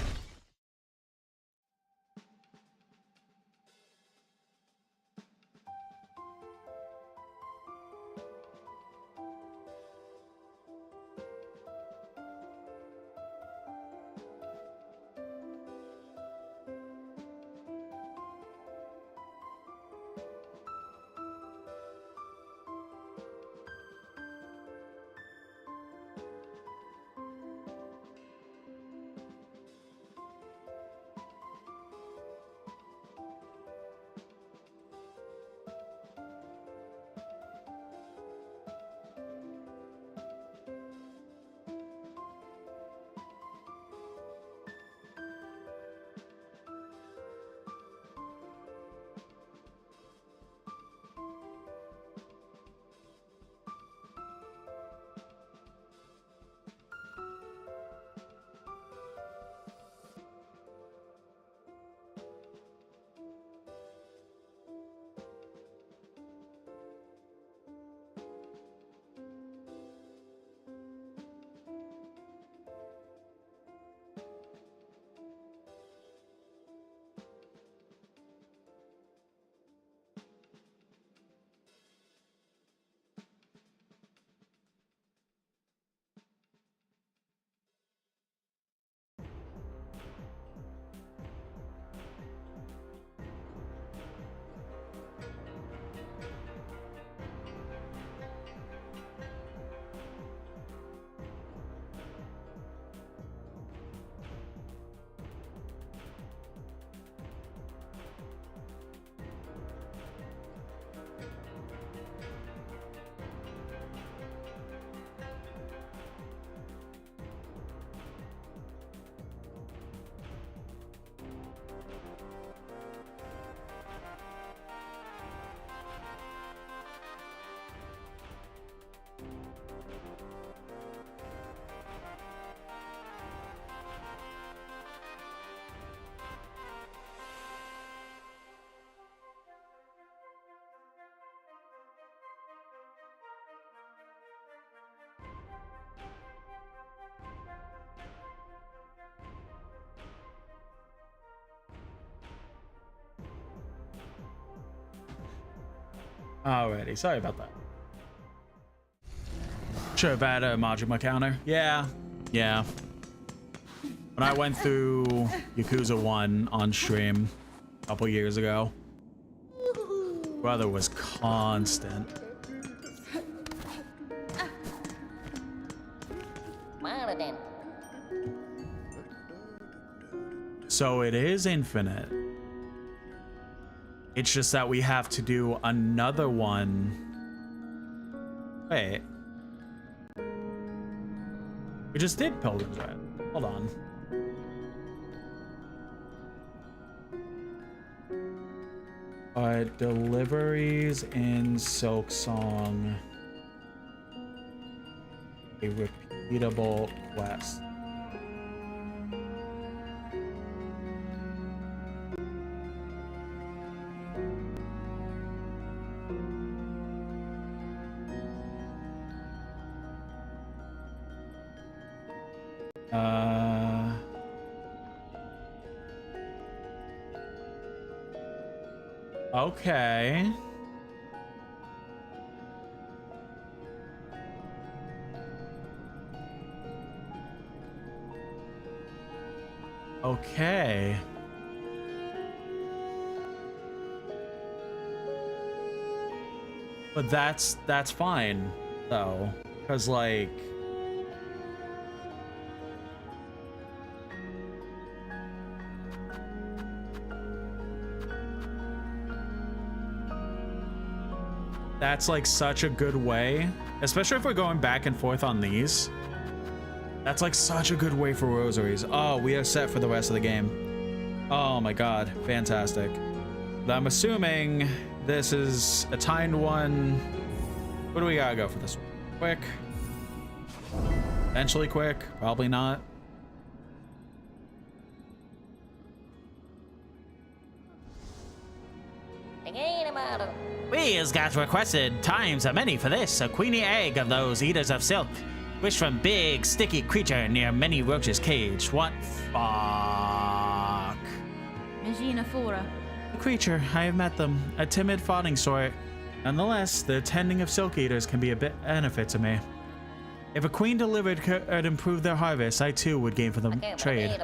Alrighty, sorry about that. Should have had a Majima counter. Yeah. When I went through Yakuza 1 on stream a couple years ago, brother was constant. So it is infinite. It's just that we have to do another one. Wait. We just did Pilgrim's Red. Hold on. Deliveries in Silksong. A repeatable quest. Okay. Okay. But that's fine though, because like that's like such a good way, especially if we're going back and forth on these. That's like such a good way for rosaries. Oh, we are set for the rest of the game. Oh my god, fantastic. But I'm assuming this is a timed one. What do we gotta go for this one? Quick? Eventually quick? Probably not. We as got requested times are many for this, a queenie egg of those eaters of silk. Wish from big, sticky creature near many roaches' cage. What fuck? Regina Fora. A creature, I have met them. A timid fawning sort. Nonetheless, the tending of silk eaters can be a bit benefit to me. If a queen delivered could improve their harvest, I too would gain for the trade.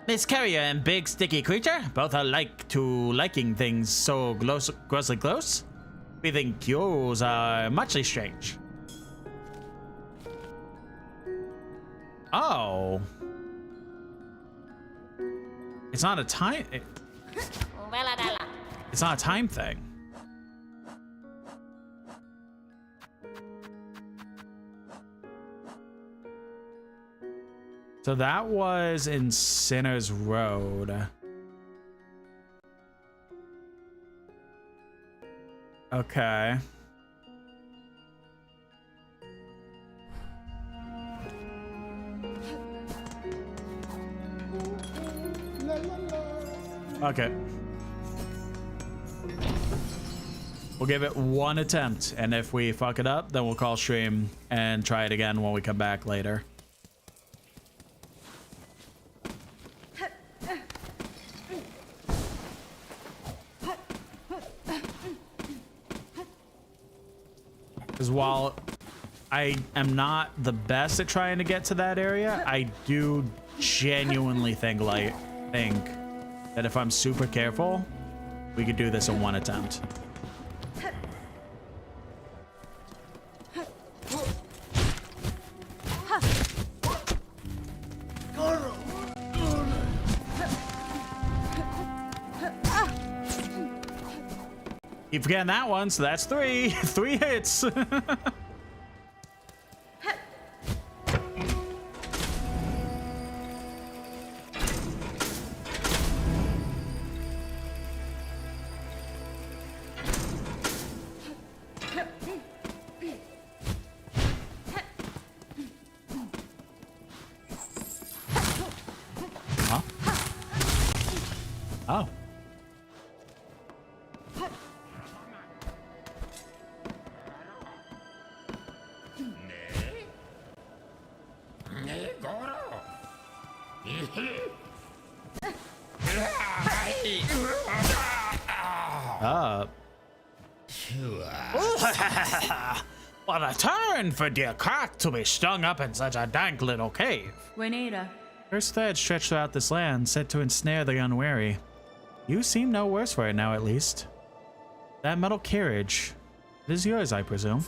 Miss Carrier and big, sticky creature both are liking things so grossly close. We think yours are muchly strange. Oh. It's not a time. It's not a time thing. So that was in Sinner's Road. Okay. Okay. We'll give it one attempt, and if we fuck it up, then we'll call stream and try it again when we come back later. Because while I am not the best at trying to get to that area, I do genuinely think that if I'm super careful, we could do this in one attempt. Keep forgetting that one, so that's three. 3 hits. Huh? Oh. What a turn for dear Cock to be strung up in such a dank little cave. Wineta. Cursed thread stretched throughout this land, set to ensnare the unwary. You seem no worse for it now, at least. That metal carriage, it is yours, I presume.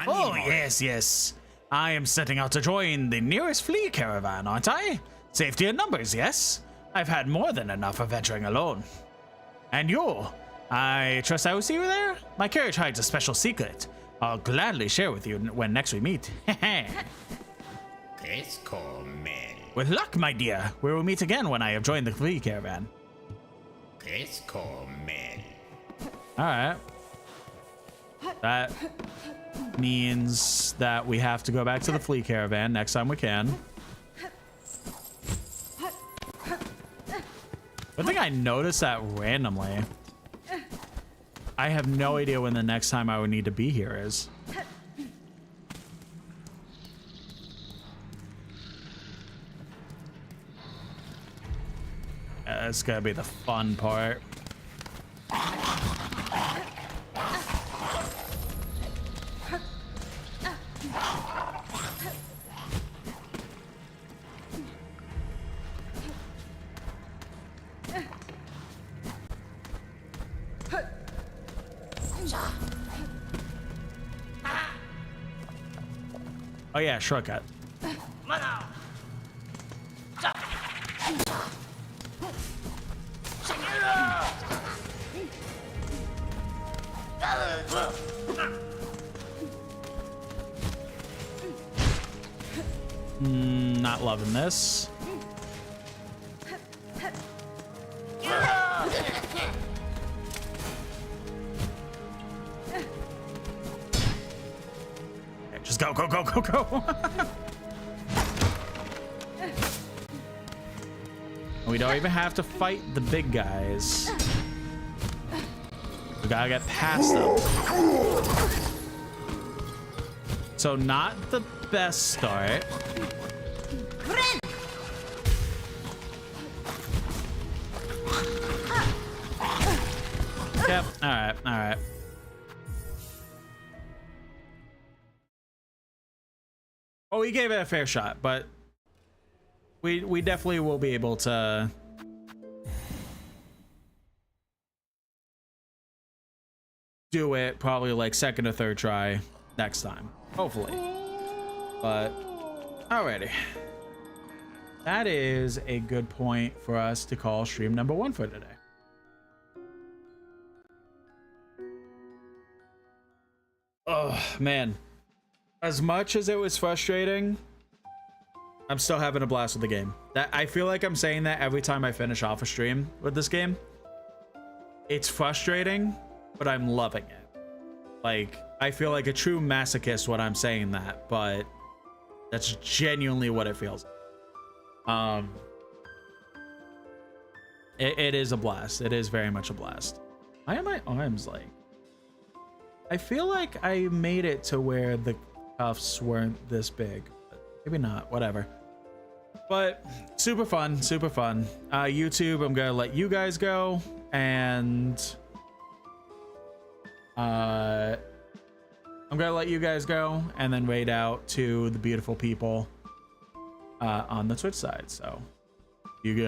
Oh, yes, yes. I am setting out to join the nearest flea caravan, aren't I? Safety in numbers, yes? I've had more than enough of venturing alone. And you? I trust I will see you there? My carriage hides a special secret. I'll gladly share with you when next we meet. With luck, my dear, we will meet again when I have joined the flea caravan. Alright. That means that we have to go back to the flea caravan next time we can. I think I noticed that randomly. I have no idea when the next time I would need to be here is. That's gonna be the fun part. Oh yeah, shortcut. Not loving this. Okay, just go, go, go, go, go. We don't even have to fight the big guys. We gotta get past them. So not the best start. Yep, alright, alright. Oh, we gave it a fair shot, but we definitely will be able to do it probably like second or third try next time, hopefully. But alrighty, that is a good point for us to call stream number 1 for today. Oh man, as much as it was frustrating, I'm still having a blast with the game. That I feel like I'm saying that every time I finish off a stream with this game. It's frustrating, but I'm loving it. Like, I feel like a true masochist when I'm saying that, but that's genuinely what it feels like. It is a blast. It is very much a blast. Why are my arms like? I feel like I made it to where the cuffs weren't this big, but maybe not, whatever. But super fun, super fun. YouTube, I'm gonna let you guys go, and I'm gonna let you guys go and then raid out to the beautiful people on the Twitch side. So you guys